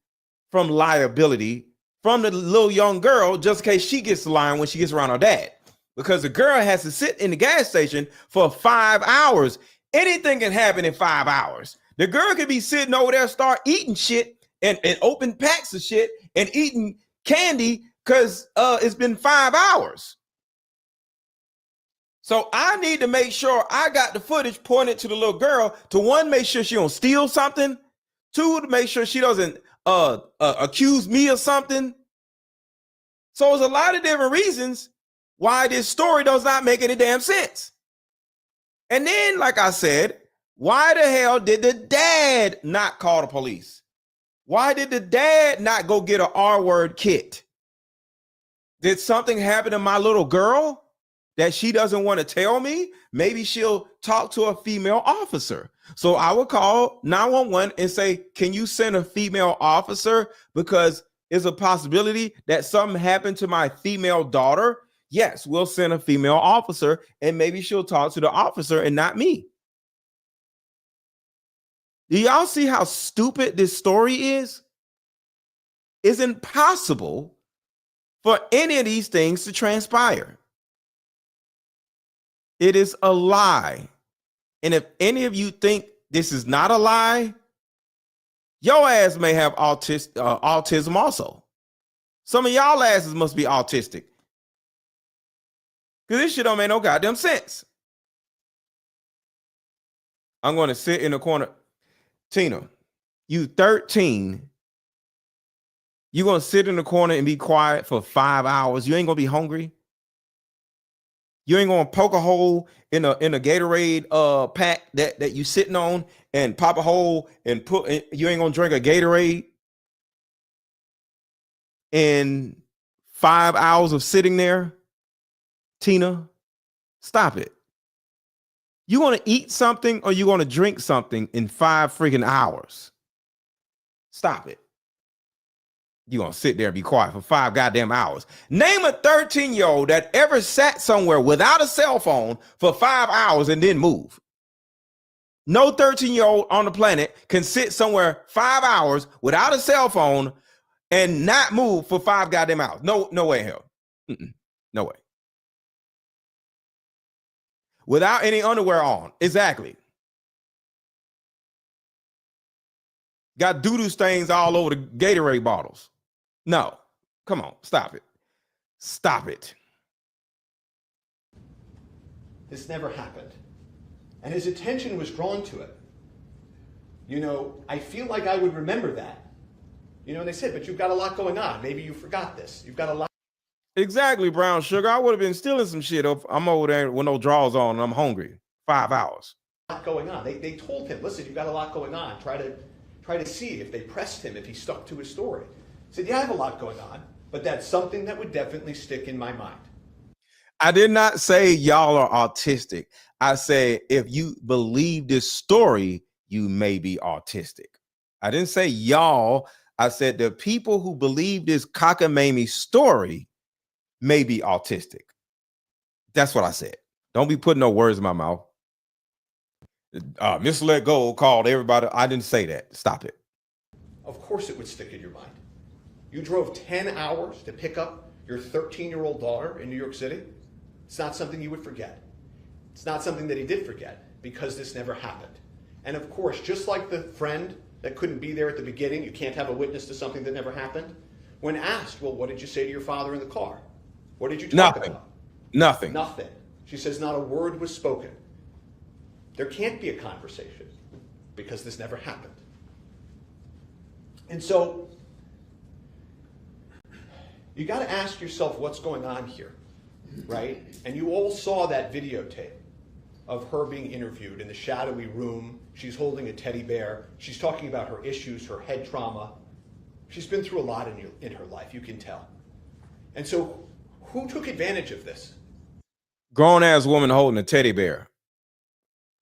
from liability from the little young girl, just in case she gets the line when she gets around her dad. Because the girl has to sit in the gas station for 5 hours. Anything can happen in 5 hours. The girl could be sitting over there, start eating shit and open packs of shit and eating candy because it's been 5 hours. So I need to make sure I got the footage pointed to the little girl to 1, make sure she don't steal something. 2, to make sure she doesn't accuse me of something. So there's a lot of different reasons why this story does not make any damn sense. And then, like I said, why the hell did the dad not call the police? Why did the dad not go get an R-word kit? Did something happen to my little girl that she doesn't want to tell me? Maybe she'll talk to a female officer. So I would call 911 and say, can you send a female officer? Because it's a possibility that something happened to my female daughter. yes, we'll send a female officer and maybe she'll talk to the officer and not me. Do y'all see how stupid this story is? It's impossible for any of these things to transpire. It is a lie. And if any of you think this is not a lie, your ass may have autism also. Some of y'all asses must be autistic. Because this shit don't make no goddamn sense. I'm going to sit in the corner. Tina, you 13. You going to sit in the corner and be quiet for 5 hours. You ain't going to be hungry. You ain't going to poke a hole in a Gatorade pack that you sitting on and pop a hole and you ain't going to drink a Gatorade in 5 hours of sitting there. Tina, stop it. You want to eat something or you want to drink something in 5 freaking hours? Stop it. You gonna sit there and be quiet for 5 goddamn hours. Name a 13-year-old that ever sat somewhere without a cell phone for 5 hours and didn't move. No 13-year-old on the planet can sit somewhere 5 hours without a cell phone and not move for 5 goddamn hours. No way in hell. No way. Without any underwear on. Exactly. Got doo-doo stains all over the Gatorade bottles. No. Come on. Stop it. Stop it. This never happened. And his attention was drawn to it. You know, I feel like I would remember that. You know, they said, but you've got a lot going on. Maybe you forgot this. You've got a lot. Exactly, brown sugar. I would have been stealing some shit if I'm over there with no drawers on and I'm hungry. 5 hours. Going on. They told him, listen, you've got a lot going on. Try to see if they pressed him, if he stuck to his story. He said, yeah, I have a lot going on, but that's something that would definitely stick in my mind. I did not say y'all are autistic. I said, if you believe this story, you may be autistic. I didn't say y'all. I said the people who believe this cockamamie story may be autistic. That's what I said. Don't be putting no words in my mouth. Mr. Let Go called everybody. I didn't say that. Stop it. Of course it would stick in your mind. You drove 10 hours to pick up your 13-year-old daughter in New York City. It's not something you would forget. It's not something that he did forget because this never happened. And of course, just like the friend that couldn't be there at the beginning, you can't have a witness to something that never happened. When asked, well, what did you say to your father in the car? What did you talk about? Nothing. Nothing. She says not a word was spoken. There can't be a conversation because this never happened. And so you got to ask yourself what's going on here, right? And you all saw that videotape of her being interviewed in the shadowy room. She's holding a teddy bear. She's talking about her issues, her head trauma. She's been through a lot in her life, you can tell. And so who took advantage of this? Grown-ass woman holding a teddy bear.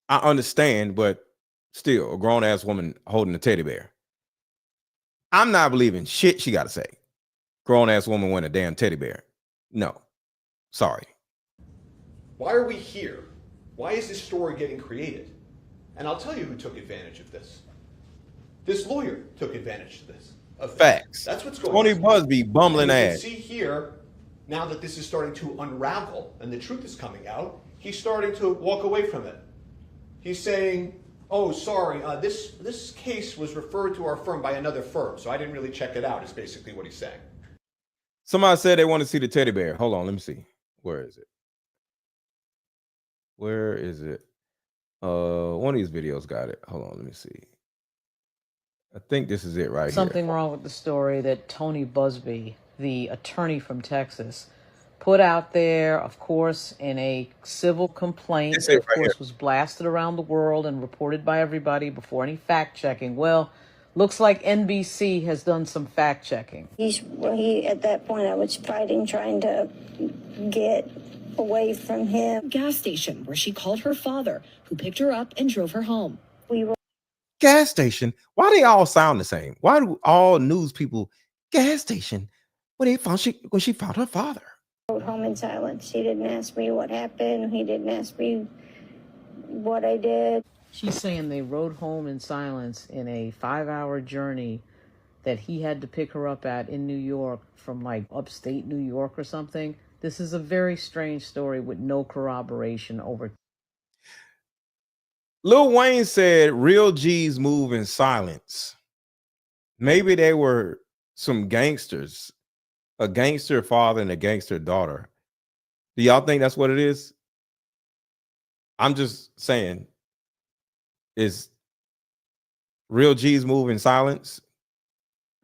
I understand, but still, a grown-ass woman holding a teddy bear. I'm not believing shit she got to say. Grown-ass woman win a damn teddy bear. No. Sorry. Why are we here? Why is this story getting created? And I'll tell you who took advantage of this. This lawyer took advantage of this. Facts. That's what's going Tony on. Buzbee, bumbling and you ass. can see here, now that this is starting to unravel and the truth is coming out, he's starting to walk away from it. He's saying, oh, sorry, this case was referred to our firm by another firm, so I didn't really check it out, is basically what he's saying. Somebody said they want to see the teddy bear. Hold on, let me see. Where is it? Where is it? One of these videos got it. Hold on, let me see. I think this is it right Something here. wrong with the story that Tony Buzbee, the attorney from Texas, put out there, of course, in a civil complaint that, of course, was blasted around the world and reported by everybody before any fact-checking. Well, looks like NBC has done some fact-checking. He at that point, I was fighting, trying to get away from him. Gas station where she called her father, who picked her up and drove her home. We were Gas station? Why they all sound the same? Why do all news people gas station when she found her father? Wrote home in silence. He didn't ask me what happened. He didn't ask me what I did. She's saying they rode home in silence in a 5-hour journey that he had to pick her up at in New York from like upstate New York or something. This is a very strange story with no corroboration over. Lil Wayne said real G's move in silence. Maybe they were some gangsters, a gangster father and a gangster daughter. Do y'all think that's what it is? I'm just saying, is real G's move in silence?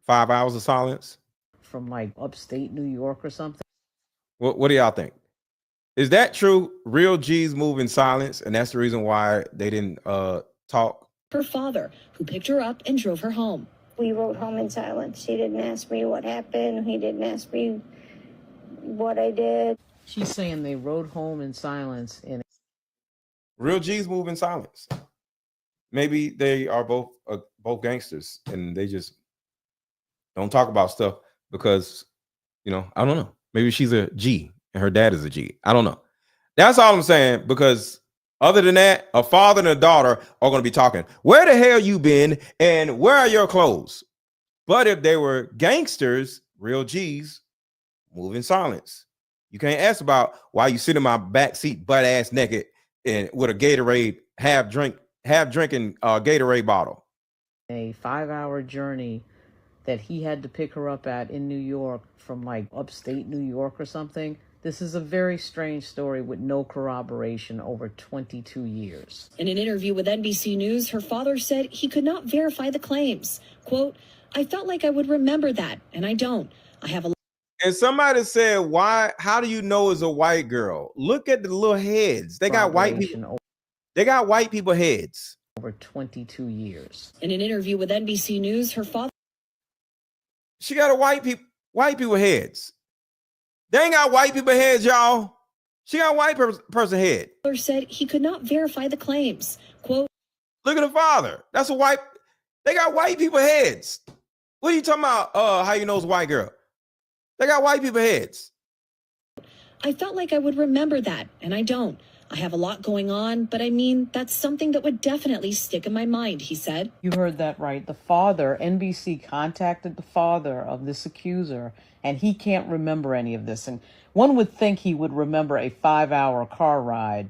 5 hours of silence? From like upstate New York or something? What do y'all think? Is that true? Real G's move in silence, and that's the reason why they didn't talk? Her father, who picked her up and drove her home. We rode home in silence. He didn't ask me what happened. He didn't ask me what I did. She's saying they rode home in silence in Real G's move in silence. Maybe they are both gangsters and they just don't talk about stuff because, you know, I don't know. Maybe she's a G and her dad is a G. I don't know. That's all I'm saying, because other than that, a father and a daughter are going to be talking. Where the hell you been and where are your clothes? But if they were gangsters, real G's, move in silence. You can't ask about why you sit in my back seat butt ass naked and with a Gatorade half drinking Gatorade bottle. a 5-hour journey that he had to pick her up at in New York from like upstate New York or something. This is a very strange story with no corroboration over 22 years. In an interview with NBC News, her father said he could not verify the claims. Quote, I felt like I would remember that, and I don't. I have a... And somebody said, why? How do you know it's a white girl? Look at the little heads. They got white people. They got white people heads. Over 22 years. In an interview with NBC News, her father... She got a white people heads. They ain't got white people heads, y'all. She got a white person head. Said he could not verify the claims. Quote, look at the father. That's a white. They got white people heads. What are you talking about? How you know it's a white girl? They got white people heads. I felt like I would remember that, and I don't. I have a lot going on, but I mean, that's something that would definitely stick in my mind, he said. You heard that right. The father, NBC contacted the father of this accuser, and he can't remember any of this. And one would think he would remember a 5-hour car ride.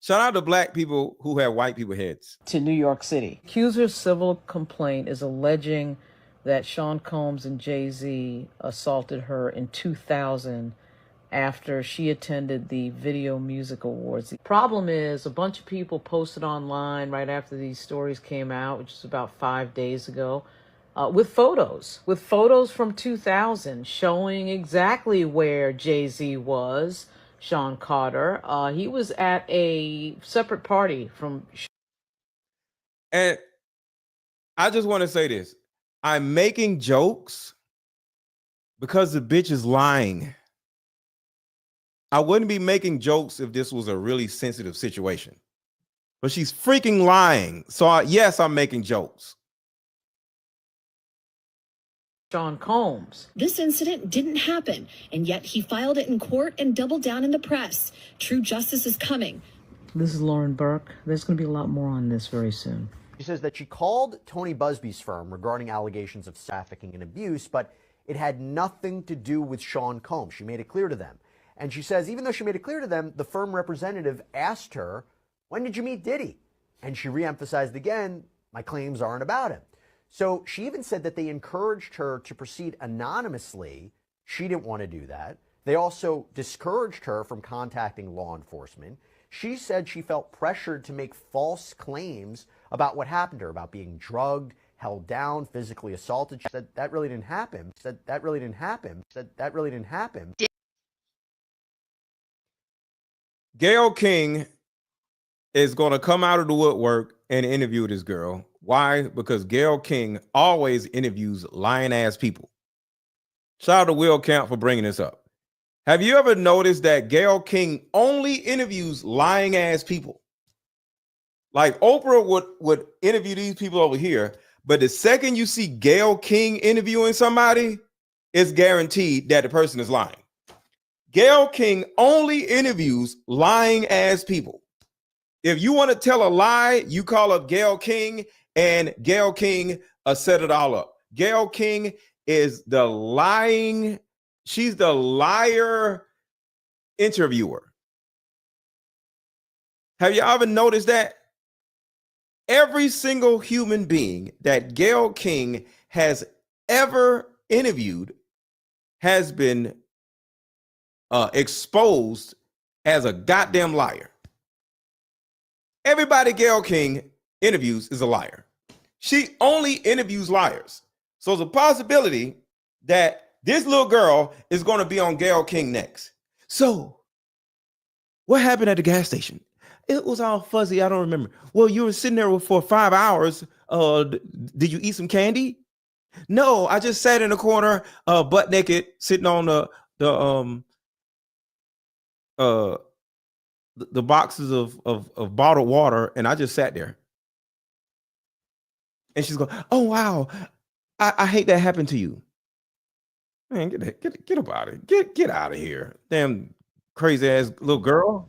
Shout out to black people who have white people heads. To New York City. Accuser's civil complaint is alleging that Sean Combs and Jay-Z assaulted her in 2000 after she attended the Video Music Awards. The problem is a bunch of people posted online right after these stories came out, which is about 5 days ago, with photos from 2000 showing exactly where Jay-Z was, Sean Carter. He was at a separate party from... And I just want to say this. I'm making jokes because the bitch is lying. I wouldn't be making jokes if this was a really sensitive situation, but she's freaking lying. So yes, I'm making jokes. Sean Combs. This incident didn't happen, and yet he filed it in court and doubled down in the press. True justice is coming. This is Lauren Burke. There's going to be a lot more on this very soon. She says that she called Tony Buzbee's firm regarding allegations of trafficking and abuse, but it had nothing to do with Sean Combs. She made it clear to them. And she says, even though she made it clear to them, the firm representative asked her, when did you meet Diddy? And she reemphasized again, my claims aren't about him. So she even said that they encouraged her to proceed anonymously. She didn't want to do that. They also discouraged her from contacting law enforcement. She said she felt pressured to make false claims about what happened to her, about being drugged, held down, physically assaulted. She said that really didn't happen. She said that really didn't happen. She said that really didn't happen. Gayle King is going to come out of the woodwork and interview this girl. Why? Because Gayle King always interviews lying ass people. Shout out to Will Camp for bringing this up. Have you ever noticed that Gayle King only interviews lying ass people? Like Oprah would interview these people over here, but the second you see Gayle King interviewing somebody, it's guaranteed that the person is lying. Gayle King only interviews lying ass people. If you want to tell a lie, you call up Gayle King, and Gayle King set it all up. Gayle King is the lying, she's the liar interviewer. Have you ever noticed that? Every single human being that Gayle King has ever interviewed has been exposed as a goddamn liar. Everybody Gayle King interviews is a liar. She only interviews liars. So there's a possibility that this little girl is going to be on Gayle King next. So what happened at the gas station? It was all fuzzy. I don't remember. Well, you were sitting there for 5 hours. Did you eat some candy? No, I just sat in the corner, butt naked, sitting on the boxes of bottled water, and I just sat there. And she's going, "Oh wow, I hate that happened to you." Man, get up out of here. Get out of here. Damn crazy ass little girl.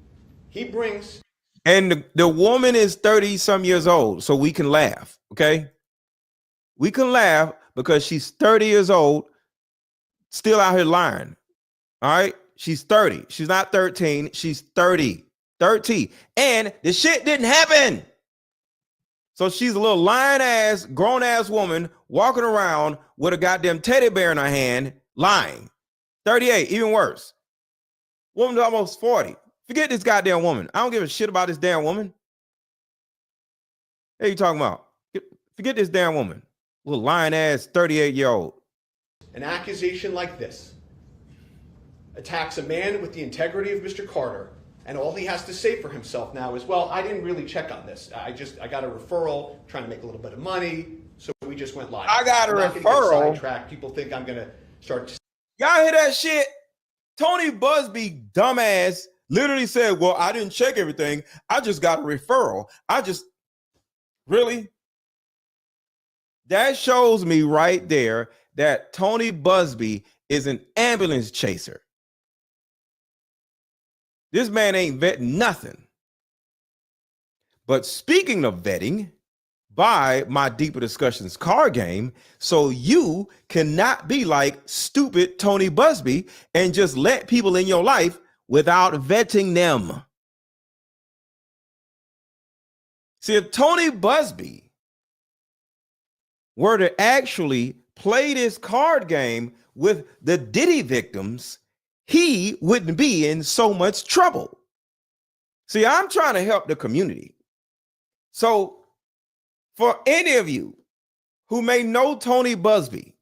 He brings. And the woman is 30 some years old, so we can laugh, okay? We can laugh because she's 30 years old, still out here lying. All right? She's 30. She's not 13. She's 30. 30. And the shit didn't happen. So she's a little lying ass, grown ass woman walking around with a goddamn teddy bear in her hand, lying. 38, even worse. Woman's almost 40. Forget this goddamn woman. I don't give a shit about this damn woman. What are you talking about? Forget this damn woman. Little lying ass 38-year-old. An accusation like this attacks a man with the integrity of Mr. Carter, and all he has to say for himself now is, well, I didn't really check on this. I got a referral, trying to make a little bit of money, so we just went live. I got a referral. Get sidetracked. People think I'm going to start. Y'all hear that shit? Tony Buzbee, dumbass, literally said, well, I didn't check everything. I just got a referral. Really? That shows me right there that Tony Buzbee is an ambulance chaser. This man ain't vetting nothing. But speaking of vetting, buy my Deeper Discussions card game so you cannot be like stupid Tony Buzbee and just let people in your life without vetting them. See, if Tony Buzbee were to actually play this card game with the Diddy victims, he wouldn't be in so much trouble. See, I'm trying to help the community. So for any of you who may know Tony Buzbee,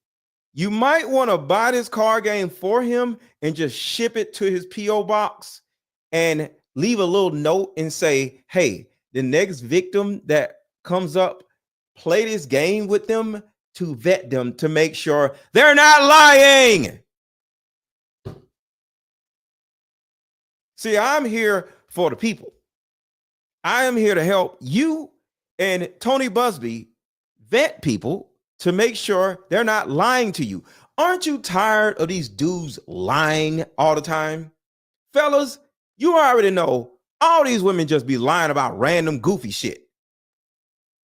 you might want to buy this card game for him and just ship it to his P.O. box and leave a little note and say, hey, the next victim that comes up, play this game with them to vet them to make sure they're not lying. See, I'm here for the people. I am here to help you and Tony Buzbee vet people to make sure they're not lying to you. Aren't you tired of these dudes lying all the time? Fellas, you already know all these women just be lying about random goofy shit.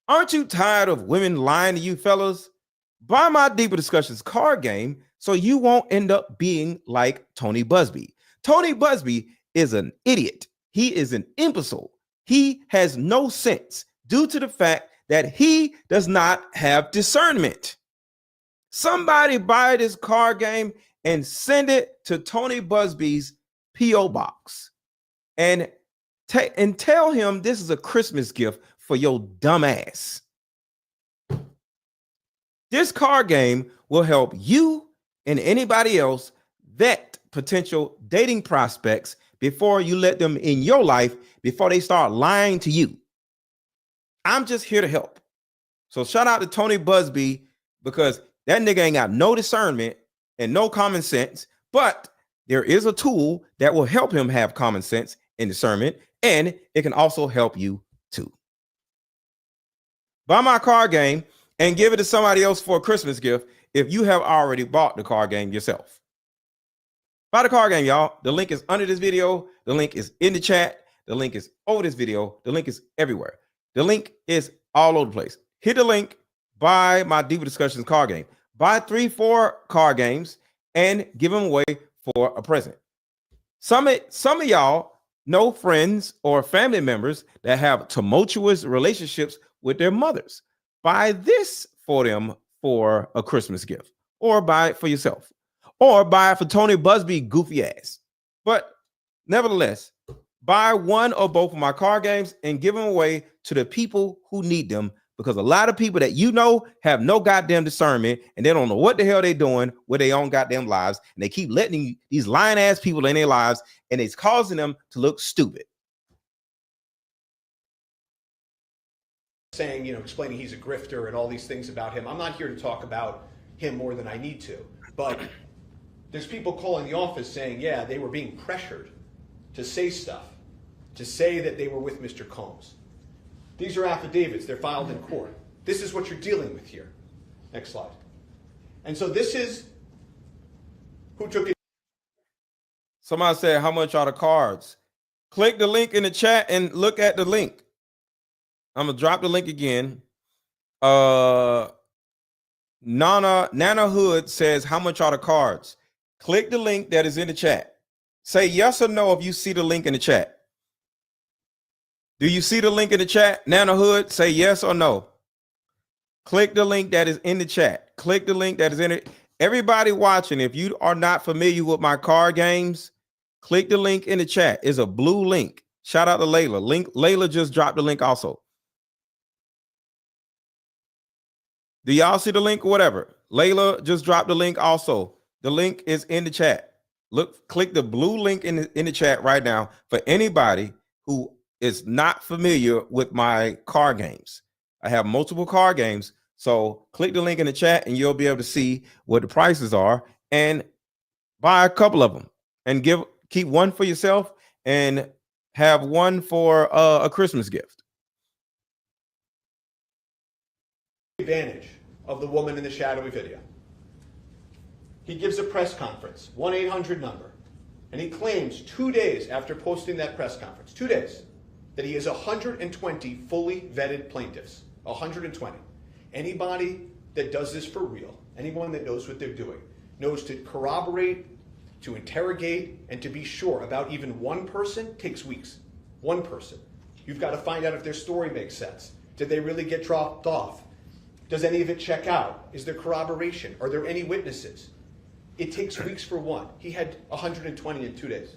Aren't you tired of women lying to you, fellas? Buy my Deeper Discussions card game so you won't end up being like Tony Buzbee. Tony Buzbee is an idiot. He is an imbecile. He has no sense due to the fact that he does not have discernment. Somebody buy this card game and send it to Tony Buzbee's P.O. box and tell him this is a Christmas gift for your dumb ass. This card game will help you and anybody else vet potential dating prospects before you let them in your life, before they start lying to you. I'm just here to help. So shout out to Tony Buzbee, because that nigga ain't got no discernment and no common sense, but there is a tool that will help him have common sense and discernment, and it can also help you too. Buy my card game and give it to somebody else for a Christmas gift if you have already bought the card game yourself. Buy the card game, y'all. The link is under this video. The link is in the chat. The link is over this video. The link is everywhere. The link is all over the place. Hit the link, buy my Diva Discussions card game. Buy 3-4 card games and give them away for a present. Some of y'all know friends or family members that have tumultuous relationships with their mothers. Buy this for them for a Christmas gift, or buy it for yourself, or buy it for Tony Buzbee goofy ass. But nevertheless, buy one or both of my card games and give them away to the people who need them, because a lot of people that you know have no goddamn discernment and they don't know what the hell they're doing with their own goddamn lives, and they keep letting these lying ass people in their lives, and it's causing them to look stupid. Saying, explaining he's a grifter and all these things about him. I'm not here to talk about him more than I need to, but there's people calling the office saying, yeah, they were being pressured to say stuff, to say that they were with Mr. Combs. These are affidavits. They're filed in court. This is what you're dealing with here. Next slide. And so this is who took it. Somebody said, how much are the cards? Click the link in the chat and look at the link. I'm going to drop the link again. Nana Hood says, how much are the cards? Click the link that is in the chat. Say yes or no if you see the link in the chat. Do you see the link in the chat? Nana Hood, say yes or no. Click the link that is in the chat. Click the link that is in it. Everybody watching, if you are not familiar with my card games, click the link in the chat. It's a blue link. Shout out to Layla. Layla just dropped the link also. Do y'all see the link or whatever? Layla just dropped the link also. The link is in the chat. Look, click the blue link in the chat right now for anybody who is not familiar with my card games. I have multiple card games. So click the link in the chat and you'll be able to see what the prices are and buy a couple of them and keep one for yourself and have one for a Christmas gift. Advantage of the woman in the shadowy video. He gives a press conference, 1-800 number, and he claims 2 days after posting that press conference, 2 days, that he has 120 fully vetted plaintiffs. 120. Anybody that does this for real, anyone that knows what they're doing, knows to corroborate, to interrogate, and to be sure about even one person takes weeks. One person. You've got to find out if their story makes sense. Did they really get dropped off? Does any of it check out? Is there corroboration? Are there any witnesses? It takes weeks for one. He had 120 in 2 days.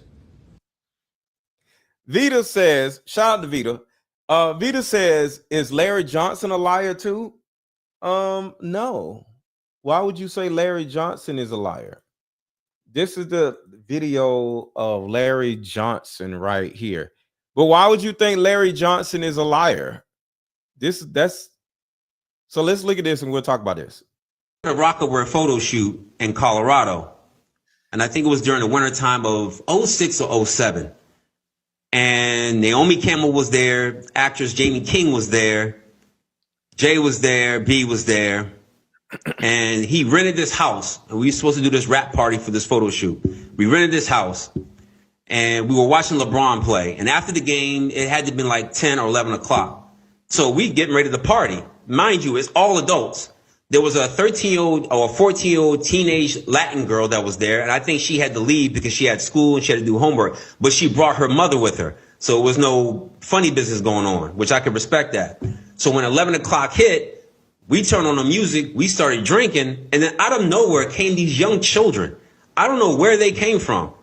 Vita says, shout out to Vita. Vita says, is Larry Johnson a liar too? No. Why would you say Larry Johnson is a liar? This is the video of Larry Johnson right here. But why would you think Larry Johnson is a liar? So let's look at this and we'll talk about this. A Rockaware photo shoot in Colorado. And I think it was during the winter time of 06 or 07. And Naomi Campbell was there. Actress Jamie King was there. Jay was there. B was there. And he rented this house. And we were supposed to do this rap party for this photo shoot. We rented this house. And we were watching LeBron play. And after the game, it had to have been like 10 or 11 o'clock. So we getting ready to party. Mind you, it's all adults. There was a 13-year-old or a 14-year-old teenage Latin girl that was there. And I think she had to leave because she had school and she had to do homework. But she brought her mother with her. So it was no funny business going on, which I could respect that. So when 11 o'clock hit, we turned on the music. We started drinking. And then out of nowhere came these young children. I don't know where they came from.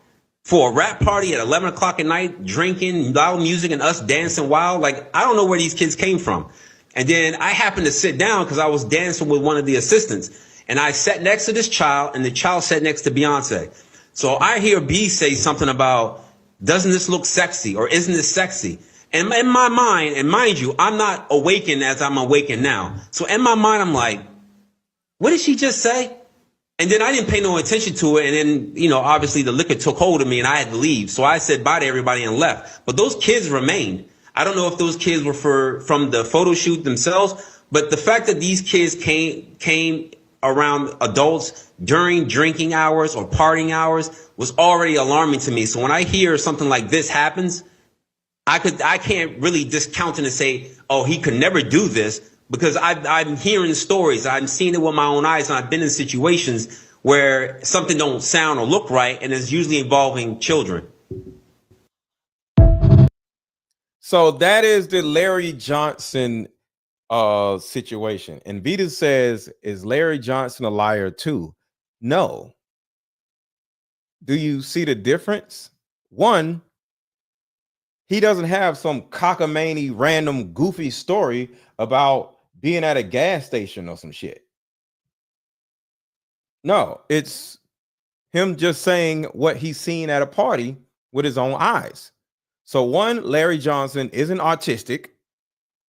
For a rap party at 11 o'clock at night, drinking, loud music, and us dancing wild. Like, I don't know where these kids came from. And then I happened to sit down because I was dancing with one of the assistants. And I sat next to this child, and the child sat next to Beyonce. So I hear B say something about, doesn't this look sexy? Or isn't this sexy? And in my mind, and mind you, I'm not awakened as I'm awakened now. So in my mind, I'm like, what did she just say? And then I didn't pay no attention to it. And then, obviously the liquor took hold of me and I had to leave. So I said bye to everybody and left. But those kids remained. I don't know if those kids were from the photo shoot themselves, but the fact that these kids came around adults during drinking hours or partying hours was already alarming to me. So when I hear something like this happens, I can't really discount it and say, oh, he could never do this, because I'm hearing stories. I'm seeing it with my own eyes, and I've been in situations where something don't sound or look right, and it's usually involving children. So that is the Larry Johnson situation. And Vita says, is Larry Johnson a liar too? No. Do you see the difference? One, he doesn't have some cockamamie, random, goofy story about being at a gas station or some shit. No, it's him just saying what he's seen at a party with his own eyes. So one, Larry Johnson isn't autistic.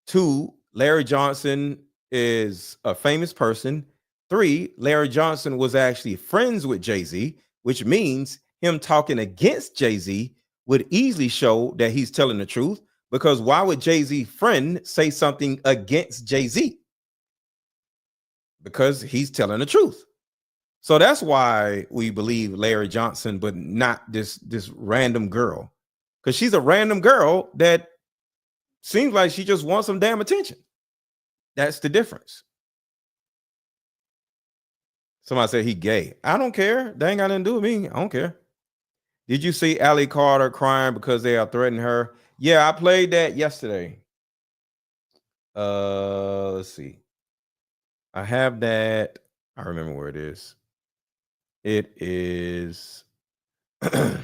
Two, Larry Johnson is a famous person. Three, Larry Johnson was actually friends with Jay-Z, which means him talking against Jay-Z would easily show that he's telling the truth, because why would Jay-Z friend say something against Jay-Z? Because he's telling the truth. So that's why we believe Larry Johnson, but not this random girl, because she's a random girl that seems like she just wants some damn attention. That's the difference. Somebody said he gay. I don't care. That ain't got nothing to do with me. I don't care. Did you see Allie Carter crying because they are threatening her? Yeah, I played that yesterday. Let's see. I have that. I remember where it is. It is not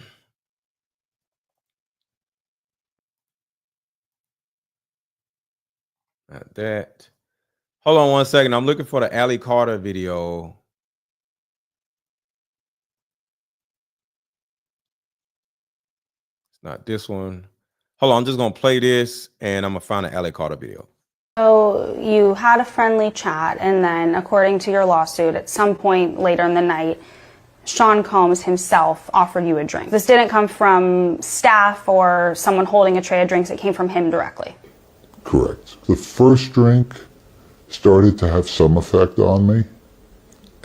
that. Hold on one second. I'm looking for the Allie Carter video. It's not this one. Hold on. I'm just going to play this and I'm going to find an Allie Carter video. So you had a friendly chat, and then, according to your lawsuit, at some point later in the night, Sean Combs himself offered you a drink. This didn't come from staff or someone holding a tray of drinks. It came from him directly. Correct. The first drink started to have some effect on me,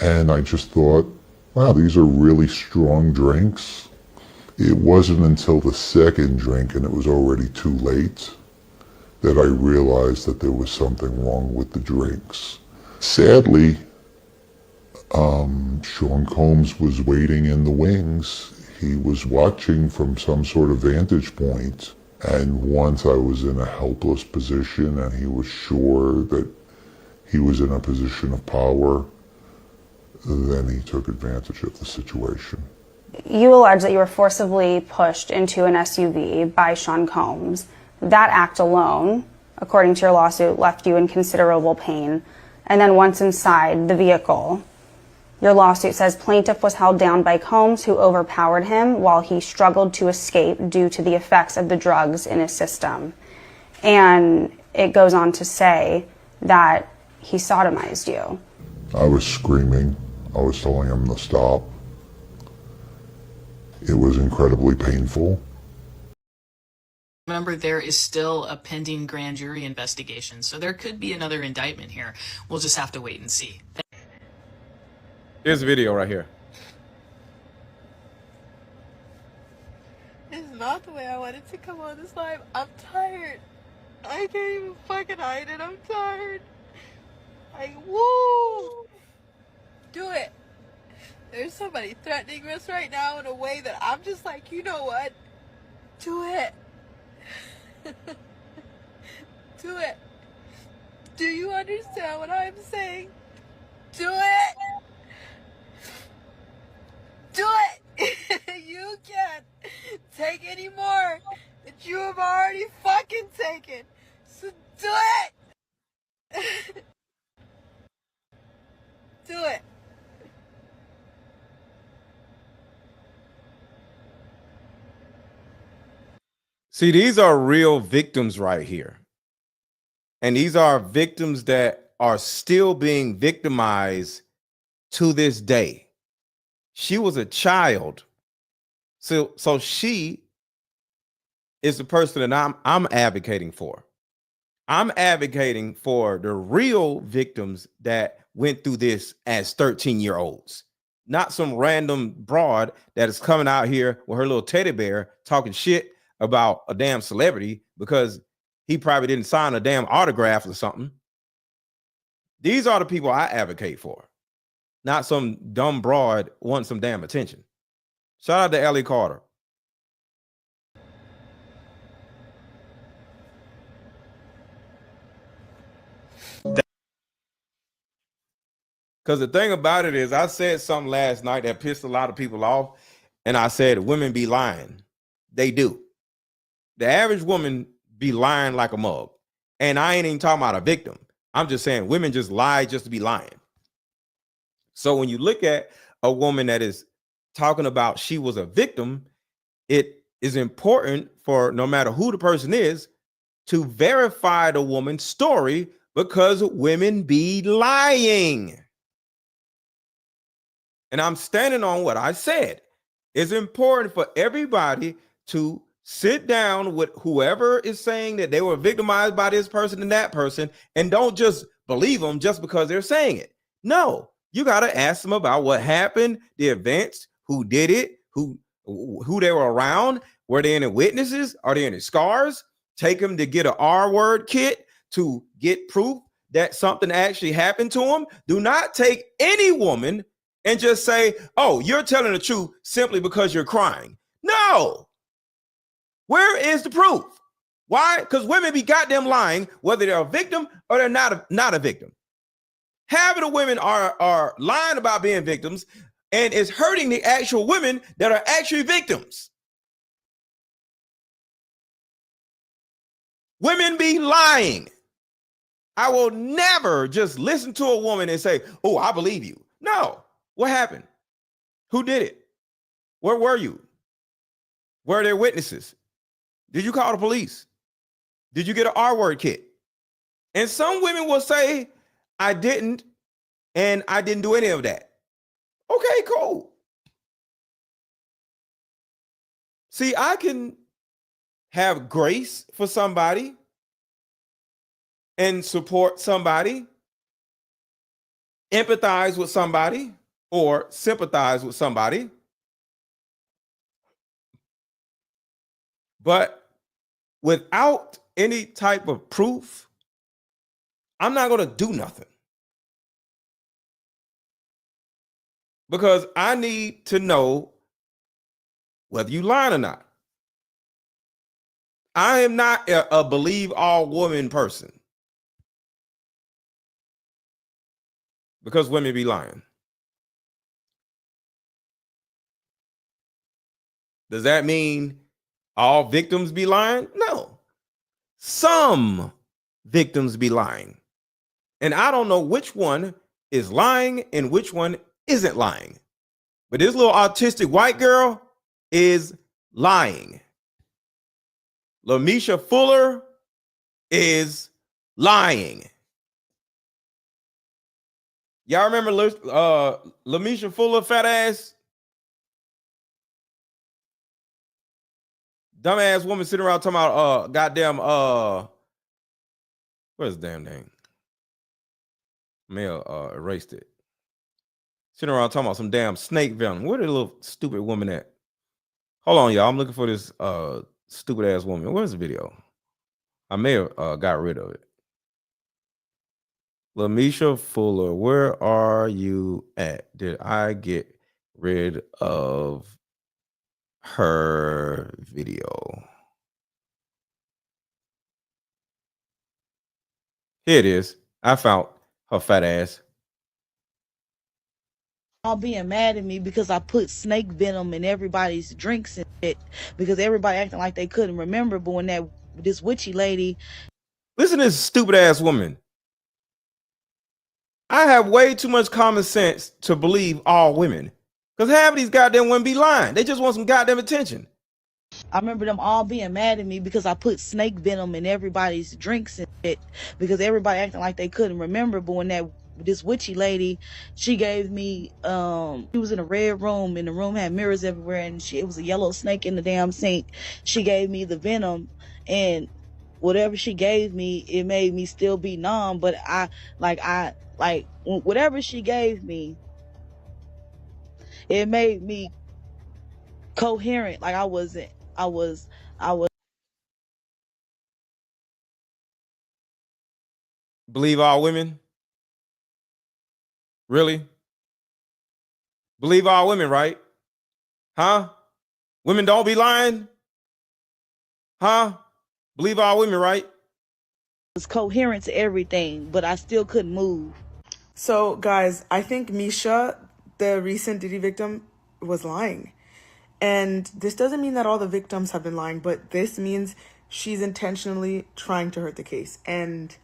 and I just thought, wow, these are really strong drinks. It wasn't until the second drink, and it was already too late, that I realized that there was something wrong with the drinks. Sadly, Sean Combs was waiting in the wings. He was watching from some sort of vantage point. And once I was in a helpless position and he was sure that he was in a position of power, then he took advantage of the situation. You allege that you were forcibly pushed into an SUV by Sean Combs. That act alone, according to your lawsuit, left you in considerable pain. And then once inside the vehicle, your lawsuit says plaintiff was held down by Combs, who overpowered him while he struggled to escape due to the effects of the drugs in his system. And it goes on to say that he sodomized you. I was screaming. I was telling him to stop. It was incredibly painful. Remember, there is still a pending grand jury investigation, so there could be another indictment here. We'll just have to wait and see. Here's a video right here. It's not the way I wanted to come on this live. I'm tired. I can't even fucking hide it. I'm tired. Like, woo! Do it. There's somebody threatening us right now in a way that I'm just like, you know what? Do it. Do it. Do you understand what I'm saying? Do it. Do it. You can't take any more that you have already fucking taken. So do it. Do it. See, these are real victims right here. And these are victims that are still being victimized to this day. She was a child. So she is the person that I'm advocating for. I'm advocating for the real victims that went through this as 13-year-olds, not some random broad that is coming out here with her little teddy bear talking shit about a damn celebrity because he probably didn't sign a damn autograph or something. These are the people I advocate for, not some dumb broad wanting some damn attention. Shout out to Ellie Carter. Because the thing about it is, I said something last night that pissed a lot of people off, and I said women be lying. They do. The average woman be lying like a mug. And I ain't even talking about a victim. I'm just saying women just lie just to be lying. So when you look at a woman that is talking about she was a victim, it is important for no matter who the person is to verify the woman's story because women be lying. And I'm standing on what I said. It's important for everybody to sit down with whoever is saying that they were victimized by this person and that person, and don't just believe them just because they're saying it. No, you got to ask them about what happened, the events, who did it, who they were around. Were there any witnesses? Are there any scars? Take them to get an R-word kit to get proof that something actually happened to them. Do not take any woman and just say, oh, you're telling the truth simply because you're crying. No. Where is the proof? Why? Because women be goddamn lying, whether they're a victim or they're not a victim. Half of the women are lying about being victims, and it's hurting the actual women that are actually victims. Women be lying. I will never just listen to a woman and say, oh, I believe you. No. What happened? Who did it? Where were you? Were there witnesses? Did you call the police? Did you get an R-word kit? And some women will say, I didn't, and I didn't do any of that. Okay, cool. See, I can have grace for somebody and support somebody, empathize with somebody, or sympathize with somebody. But without any type of proof, I'm not going to do nothing. Because I need to know whether you lying or not. I am not a believe all woman person. Because women be lying. Does that mean all victims be lying? No. Some victims be lying. And I don't know which one is lying and which one isn't lying. But this little autistic white girl is lying. Lamisha Fuller is lying. Y'all remember Lamisha Fuller, fat ass? Dumbass woman sitting around talking about goddamn where's the damn name? Male erased it. Sitting around talking about some damn snake venom. Where the little stupid woman at? Hold on, y'all. I'm looking for this stupid ass woman. Where's the video? I may have got rid of it. Lamisha Fuller, where are you at? Did I get rid of her video? Here it is. I found her fat ass. All being mad at me because I put snake venom in everybody's drinks and shit, because everybody acting like they couldn't remember. But when this witchy lady, listen to this stupid ass woman. I have way too much common sense to believe all women, because half of these goddamn women be lying. They just want some goddamn attention. I remember them all being mad at me because I put snake venom in everybody's drinks and shit, because everybody acting like they couldn't remember. But when this witchy lady, she gave me, she was in a red room, and the room had mirrors everywhere, and it was a yellow snake in the damn sink. She gave me the venom, and whatever she gave me, it made me still be numb. But whatever she gave me, it made me coherent. Like I was. Believe all women? Really? Believe all women, right? Huh? Women don't be lying? Huh? Believe all women, right? Was coherent to everything, but I still couldn't move. So, guys, I think Misha, the recent Diddy victim, was lying. And this doesn't mean that all the victims have been lying, but this means she's intentionally trying to hurt the case. And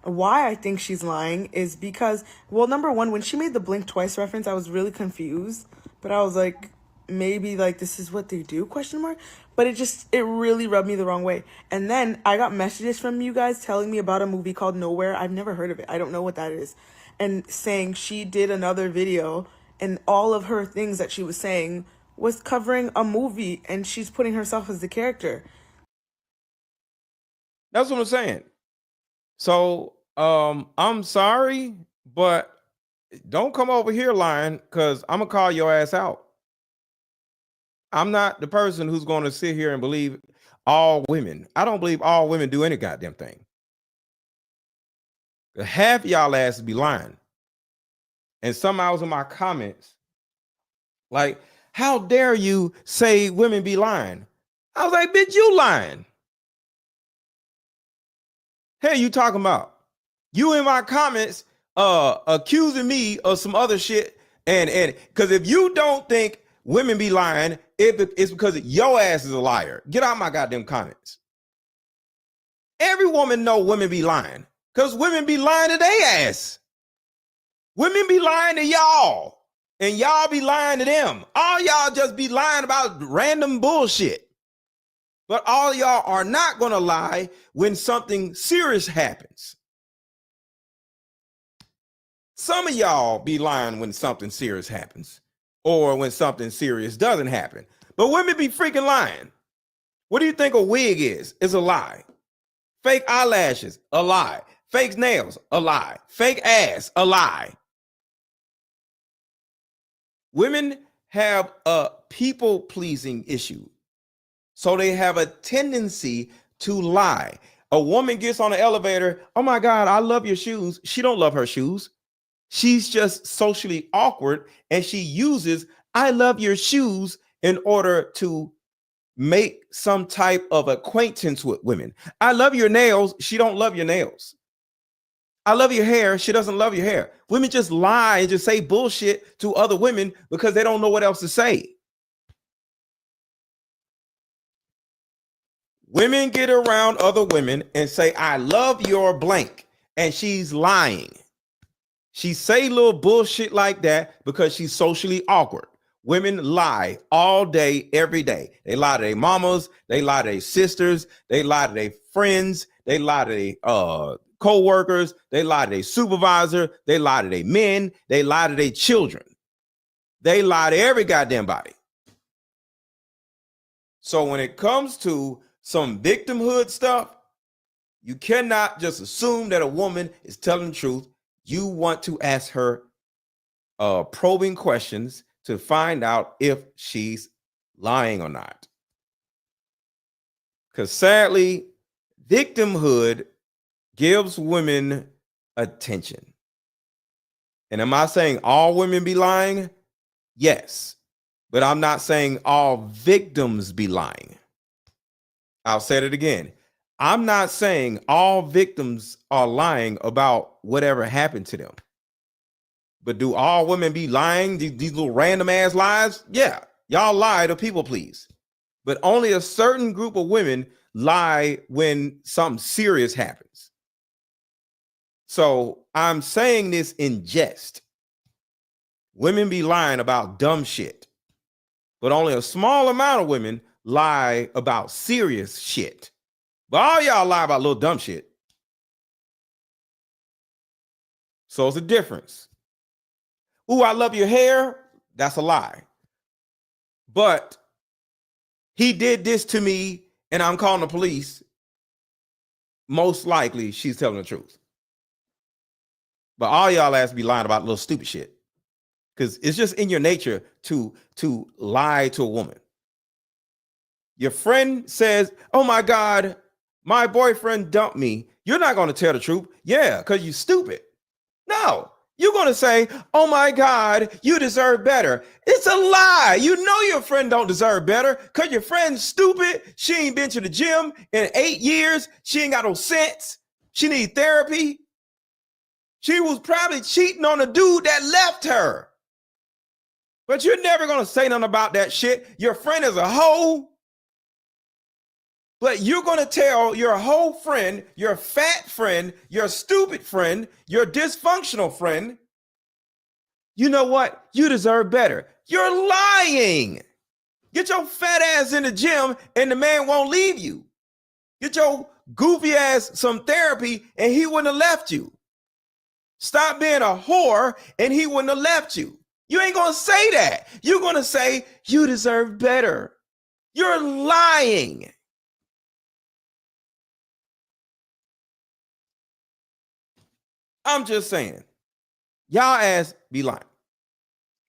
why I think she's lying is because, well, number one, when she made the blink twice reference, I was really confused. But I was like, maybe like this is what they do, question mark. But it really rubbed me the wrong way. And then I got messages from you guys telling me about a movie called Nowhere. I've never heard of it. I don't know what that is. And saying she did another video and all of her things that she was saying was covering a movie and she's putting herself as the character. That's what I'm saying. So I'm sorry, but don't come over here lying, because I'm gonna call your ass out. I'm not the person who's going to sit here and believe all women. I don't believe all women do any goddamn thing. Half y'all asses be lying. And somehow was in my comments, like, how dare you say women be lying? I was like, bitch, you lying. Hey, you talking about? You in my comments accusing me of some other shit. And because if you don't think women be lying, it's because your ass is a liar. Get out my goddamn comments. Every woman know women be lying, because women be lying to their ass. Women be lying to y'all, and y'all be lying to them. All y'all just be lying about random bullshit. But all y'all are not going to lie when something serious happens. Some of y'all be lying when something serious happens, or when something serious doesn't happen. But women be freaking lying. What do you think a wig is? It's a lie. Fake eyelashes, a lie. Fake nails, a lie. Fake ass, a lie. Women have a people-pleasing issue. So they have a tendency to lie. A woman gets on the elevator, oh my God, I love your shoes. She don't love her shoes. She's just socially awkward, and she uses I love your shoes in order to make some type of acquaintance with women. I love your nails. She don't love your nails. I love your hair. She doesn't love your hair. Women just lie and just say bullshit to other women because they don't know what else to say. Women get around other women and say, I love your blank, and she's lying. She say little bullshit like that because she's socially awkward. Women lie all day, every day. They lie to their mamas. They lie to their sisters. They lie to their friends. They lie to their co-workers. They lie to their supervisor. They lie to their men. They lie to their children. They lie to every goddamn body. So when it comes to some victimhood stuff, you cannot just assume that a woman is telling the truth. You want to ask her probing questions to find out if she's lying or not. Because sadly, victimhood gives women attention. And am I saying all women be lying? Yes. But I'm not saying all victims be lying. I'll say it again. I'm not saying all victims are lying about whatever happened to them. But do all women be lying? These little random ass lies? Yeah, y'all lie to people please. But only a certain group of women lie when something serious happens. So I'm saying this in jest. Women be lying about dumb shit. But only a small amount of women lie about serious shit. But all y'all lie about little dumb shit. So it's a difference. Ooh, I love your hair. That's a lie. But he did this to me and I'm calling the police. most likely she's telling the truth. But all y'all ass be lying about little stupid shit. Because it's just in your nature to lie to a woman. Your friend says, oh my God, my boyfriend dumped me. You're not going to tell the truth. Yeah, because you're stupid. No, you're going to say, oh my God, you deserve better. It's a lie. You know your friend don't deserve better because your friend's stupid. She ain't been to the gym in 8 years. She ain't got no sense. She need therapy. She was probably cheating on a dude that left her. But you're never going to say nothing about that shit. Your friend is a hoe. But you're going to tell your whole friend, your fat friend, your stupid friend, your dysfunctional friend, you know what? You deserve better. You're lying. Get your fat ass in the gym and the man won't leave you. Get your goofy ass some therapy and he wouldn't have left you. Stop being a whore and he wouldn't have left you. You ain't going to say that. You're going to say you deserve better. You're lying. I'm just saying, y'all ass be lying.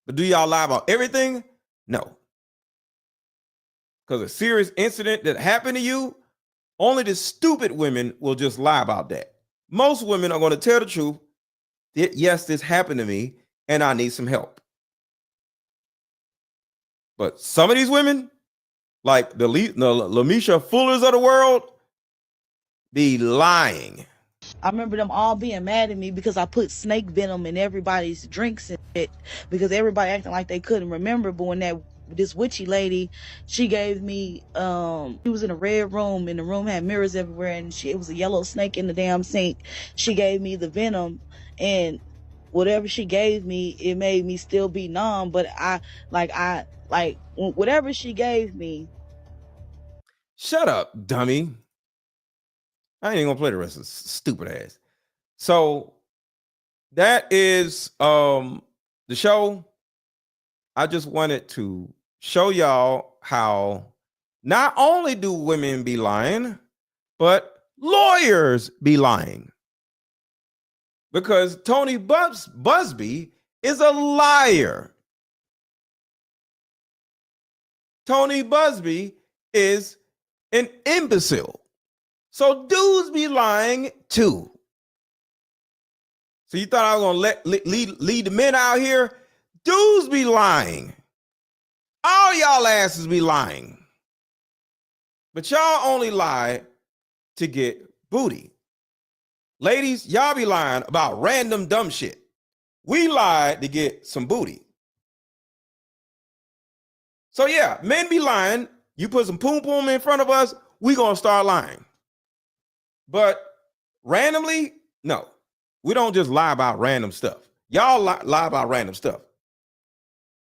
But do y'all lie about everything? No. Because a serious incident that happened to you, only the stupid women will just lie about that. Most women are going to tell the truth. Yes, this happened to me and I need some help. But some of these women, like the Lamisha Fullers of the world, be lying. I remember them all being mad at me because I put snake venom in everybody's drinks and shit, because everybody acting like they couldn't remember. But when this witchy lady, she gave me, she was in a red room and the room had mirrors everywhere and it was a yellow snake in the damn sink. She gave me the venom and whatever she gave me, it made me still be numb. But whatever she gave me. Shut up, dummy. I ain't even gonna play the rest of this stupid ass. So that is the show. I just wanted to show y'all how not only do women be lying, but lawyers be lying. Because Tony Buzbee is a liar. Tony Buzbee is an imbecile. So dudes be lying too. So you thought I was gonna lead the men out here? Dudes be lying. All y'all asses be lying. But y'all only lie to get booty. Ladies, y'all be lying about random dumb shit. We lie to get some booty. So yeah, men be lying. You put some poom poom in front of us, we gonna start lying. But randomly, no. We don't just lie about random stuff. Y'all lie about random stuff.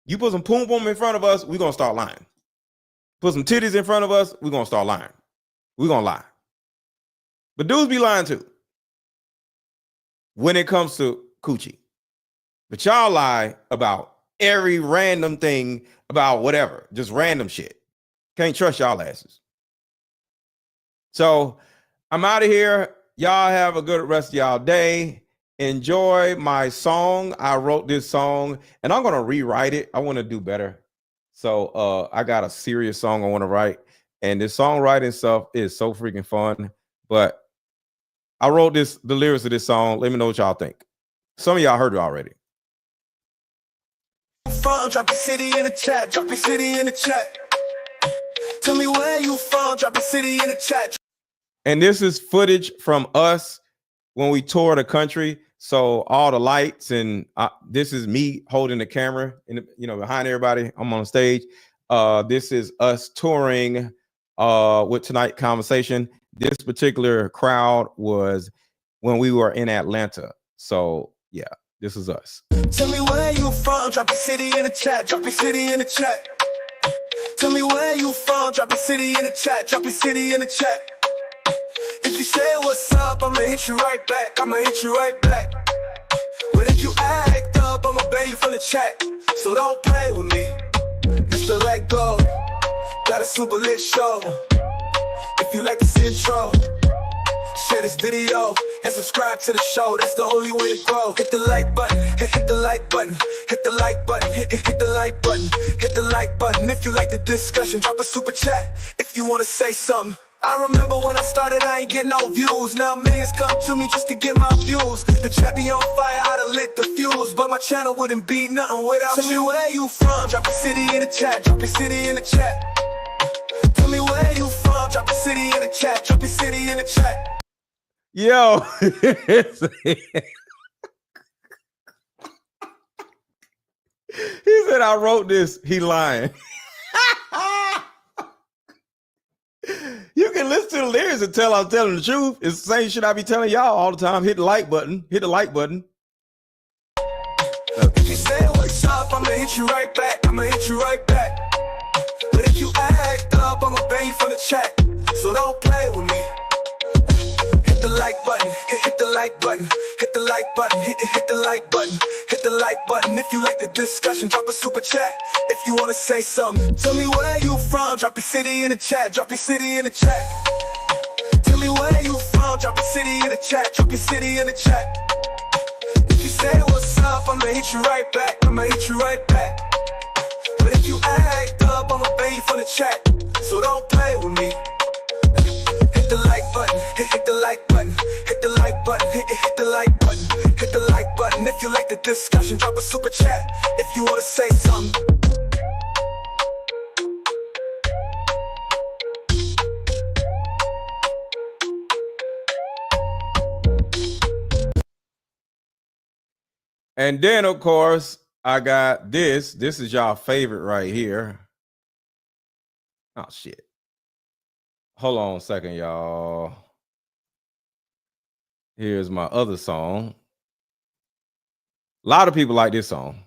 You put some poom poom in front of us, we gonna start lying. Put some titties in front of us, we gonna start lying. We gonna lie. But dudes be lying too when it comes to coochie. But y'all lie about every random thing, about whatever, just random shit. Can't trust y'all asses. So I'm out of here. Y'all have a good rest of y'all day. Enjoy my song. I wrote this song and I'm going to rewrite it. I want to do better. So I got a serious song I want to write. And this songwriting stuff is so freaking fun. But I wrote the lyrics of this song. Let me know what y'all think. Some of y'all heard it already. From, drop your city in the chat. Drop your city in the chat. Tell me where you from. Drop your city in the chat. And this is footage from us when we tour the country. So all the lights and this is me holding the camera and behind everybody. I'm on stage. This is us touring with Tonight Conversation. This particular crowd was when we were in Atlanta. So yeah, this is us. Tell me where you from. Drop your city in the chat. Drop your city in the chat. Tell me where you from. Drop your city in the chat. Drop your city in the chat. If you say what's up, I'ma hit you right back. I'ma hit you right back. But if you act up, I'ma ban you from the chat. So don't play with me. It's the Let Go. Got a super lit show. If you like this intro, share this video, and subscribe to the show. That's the only way to grow. Hit the like button, hit the like button, hit the like button, hit the like button, hit the like button. If you like the discussion, drop a super chat if you wanna say something. I remember when I started, I ain't getting no views. Now millions come to me just to get my views. The chat be on fire, I'd have lit the fuse, but my channel wouldn't be nothing without you. Tell me where you from, drop your city in the chat, drop your city in the chat. Tell me where you from, drop your city in the chat, drop your city in the chat. Yo. He said, I wrote this, he lying. You can listen to the lyrics and tell I'm telling the truth. It's the same shit I be telling y'all all the time. Hit the like button. Hit the like button. If you say what's up, I'ma hit you right back. I'ma hit you right back. But if you act up, I'ma ban you from the chat. So don't play with me. Hit the like button. Hit the like button. Hit the like button. Hit the like button. Hit the like button. If you like the discussion, drop a super chat. If you wanna say something, tell me where you from. Drop your city in the chat. Drop your city in the chat. Tell me where you from. Drop your city in the chat. Drop your city in the chat. If you say what's up, I'ma hit you right back. I'ma hit you right back. But if you act up, I'ma ban you from the chat. So don't play with me. Hit the like button. Hit the like button. Hit the like button. Hit the like button. Hit the like button. If you like the discussion, drop a super chat. If you wanna say something. And then, of course, I got this. This is y'all favorite right here. Oh, shit. Hold on a second, y'all. Here's my other song. A lot of people like this song.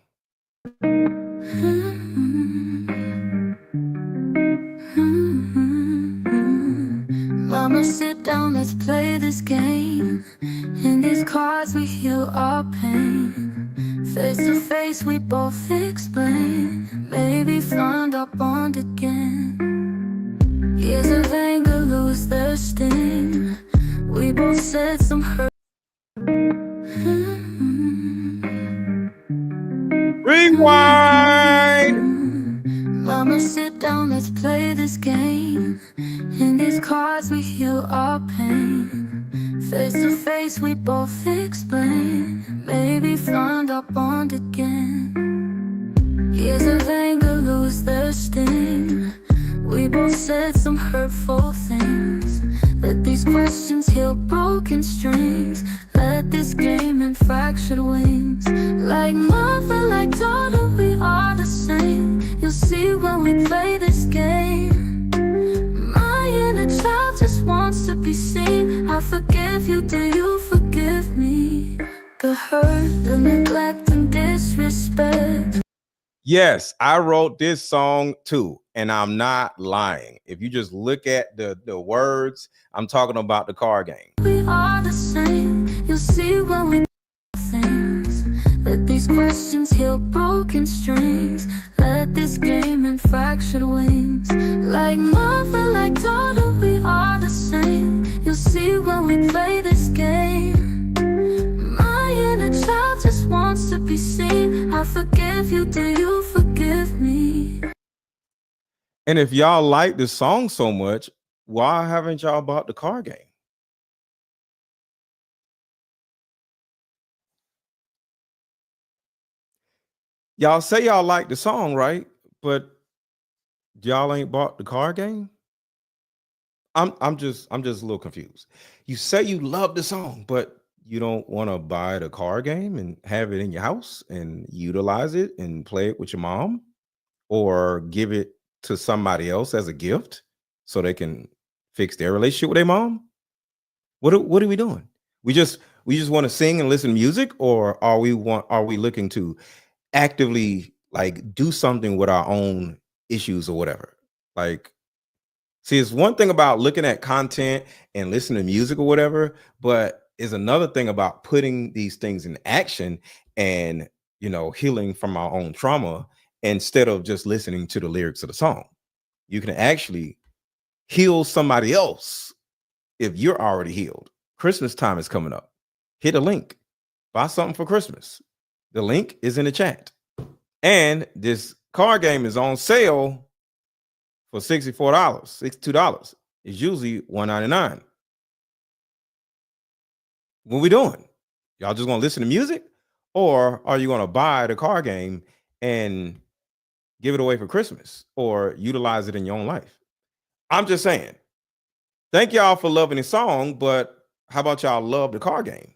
Mama, sit down, let's play this game. In these cards we heal our pain. Face to face we both explain. Maybe find our bond again. Years of anger lose their sting. We both said some hurt. Rewind! Mama, sit down, let's play this game. In these cards we heal our pain. Face to face we both explain. Maybe find our bond again. Years of anger lose their sting. We both said some hurtful things. Let these questions heal broken strings. Let this game and fractured wings. Like mother, like daughter, we are the same. You'll see when we play this game. My inner child just wants to be seen. I forgive you, do you forgive me? The hurt, the neglect and disrespect. Yes, I wrote this song too, and I'm not lying. If you just look at the words, I'm talking about the card game. We are the same. You'll see when we do things. Let these questions heal broken strings. Let this game and fractured wings. Like mother, like daughter, we are the same. You'll see when we play this game. My inner child just wants to be seen. I forgive you, do you forgive me? And if y'all like this song so much, why haven't y'all bought the card game? Y'all say y'all like the song, right? But y'all ain't bought the card game? I'm just a little confused. You say you love the song, but you don't want to buy the card game and have it in your house and utilize it and play it with your mom, or give it to somebody else as a gift so they can fix their relationship with their mom? What are we doing? We just want to sing and listen to music, or are we looking to actively like do something with our own issues or whatever? Like, see, it's one thing about looking at content and listening to music or whatever, but is another thing about putting these things in action and, you know, healing from our own trauma instead of just listening to the lyrics of the song. You can actually heal somebody else if you're already healed. Christmas time is coming up. Hit a link. Buy something for Christmas. The link is in the chat. And this card game is on sale for $64, $62. It's usually $199. What we doing? Y'all just gonna listen to music? Or are you gonna buy the card game and give it away for Christmas or utilize it in your own life? I'm just saying. Thank y'all for loving the song, but how about y'all love the card game?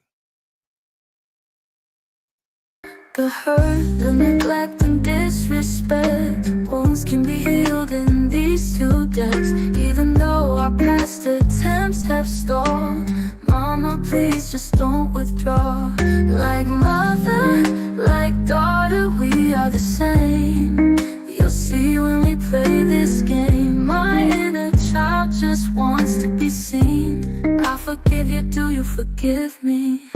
The hurt, the neglect, and disrespect, wounds can be healed in these two decks. Even though our past attempts have stalled, Mama, please just don't withdraw. Like mother, like daughter, we are the same. You'll see when we play this game. My inner child just wants to be seen. I forgive you, do you forgive me?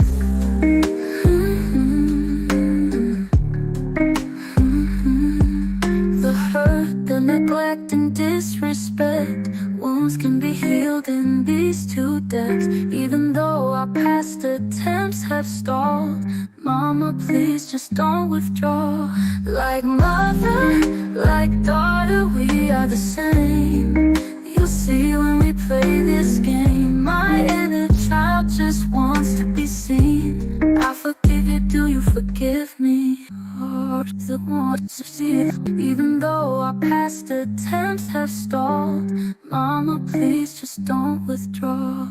The hurt, the neglect, and disrespect, wounds can be healed in these two decks. Even though our past attempts have stalled, Mama, please just don't withdraw. Like mother, like daughter, we are the same. You'll see when we play this game. My inner child just wants to be seen. I forgive you, do you forgive me? Even though our past attempts have stalled, Mama, please just don't withdraw.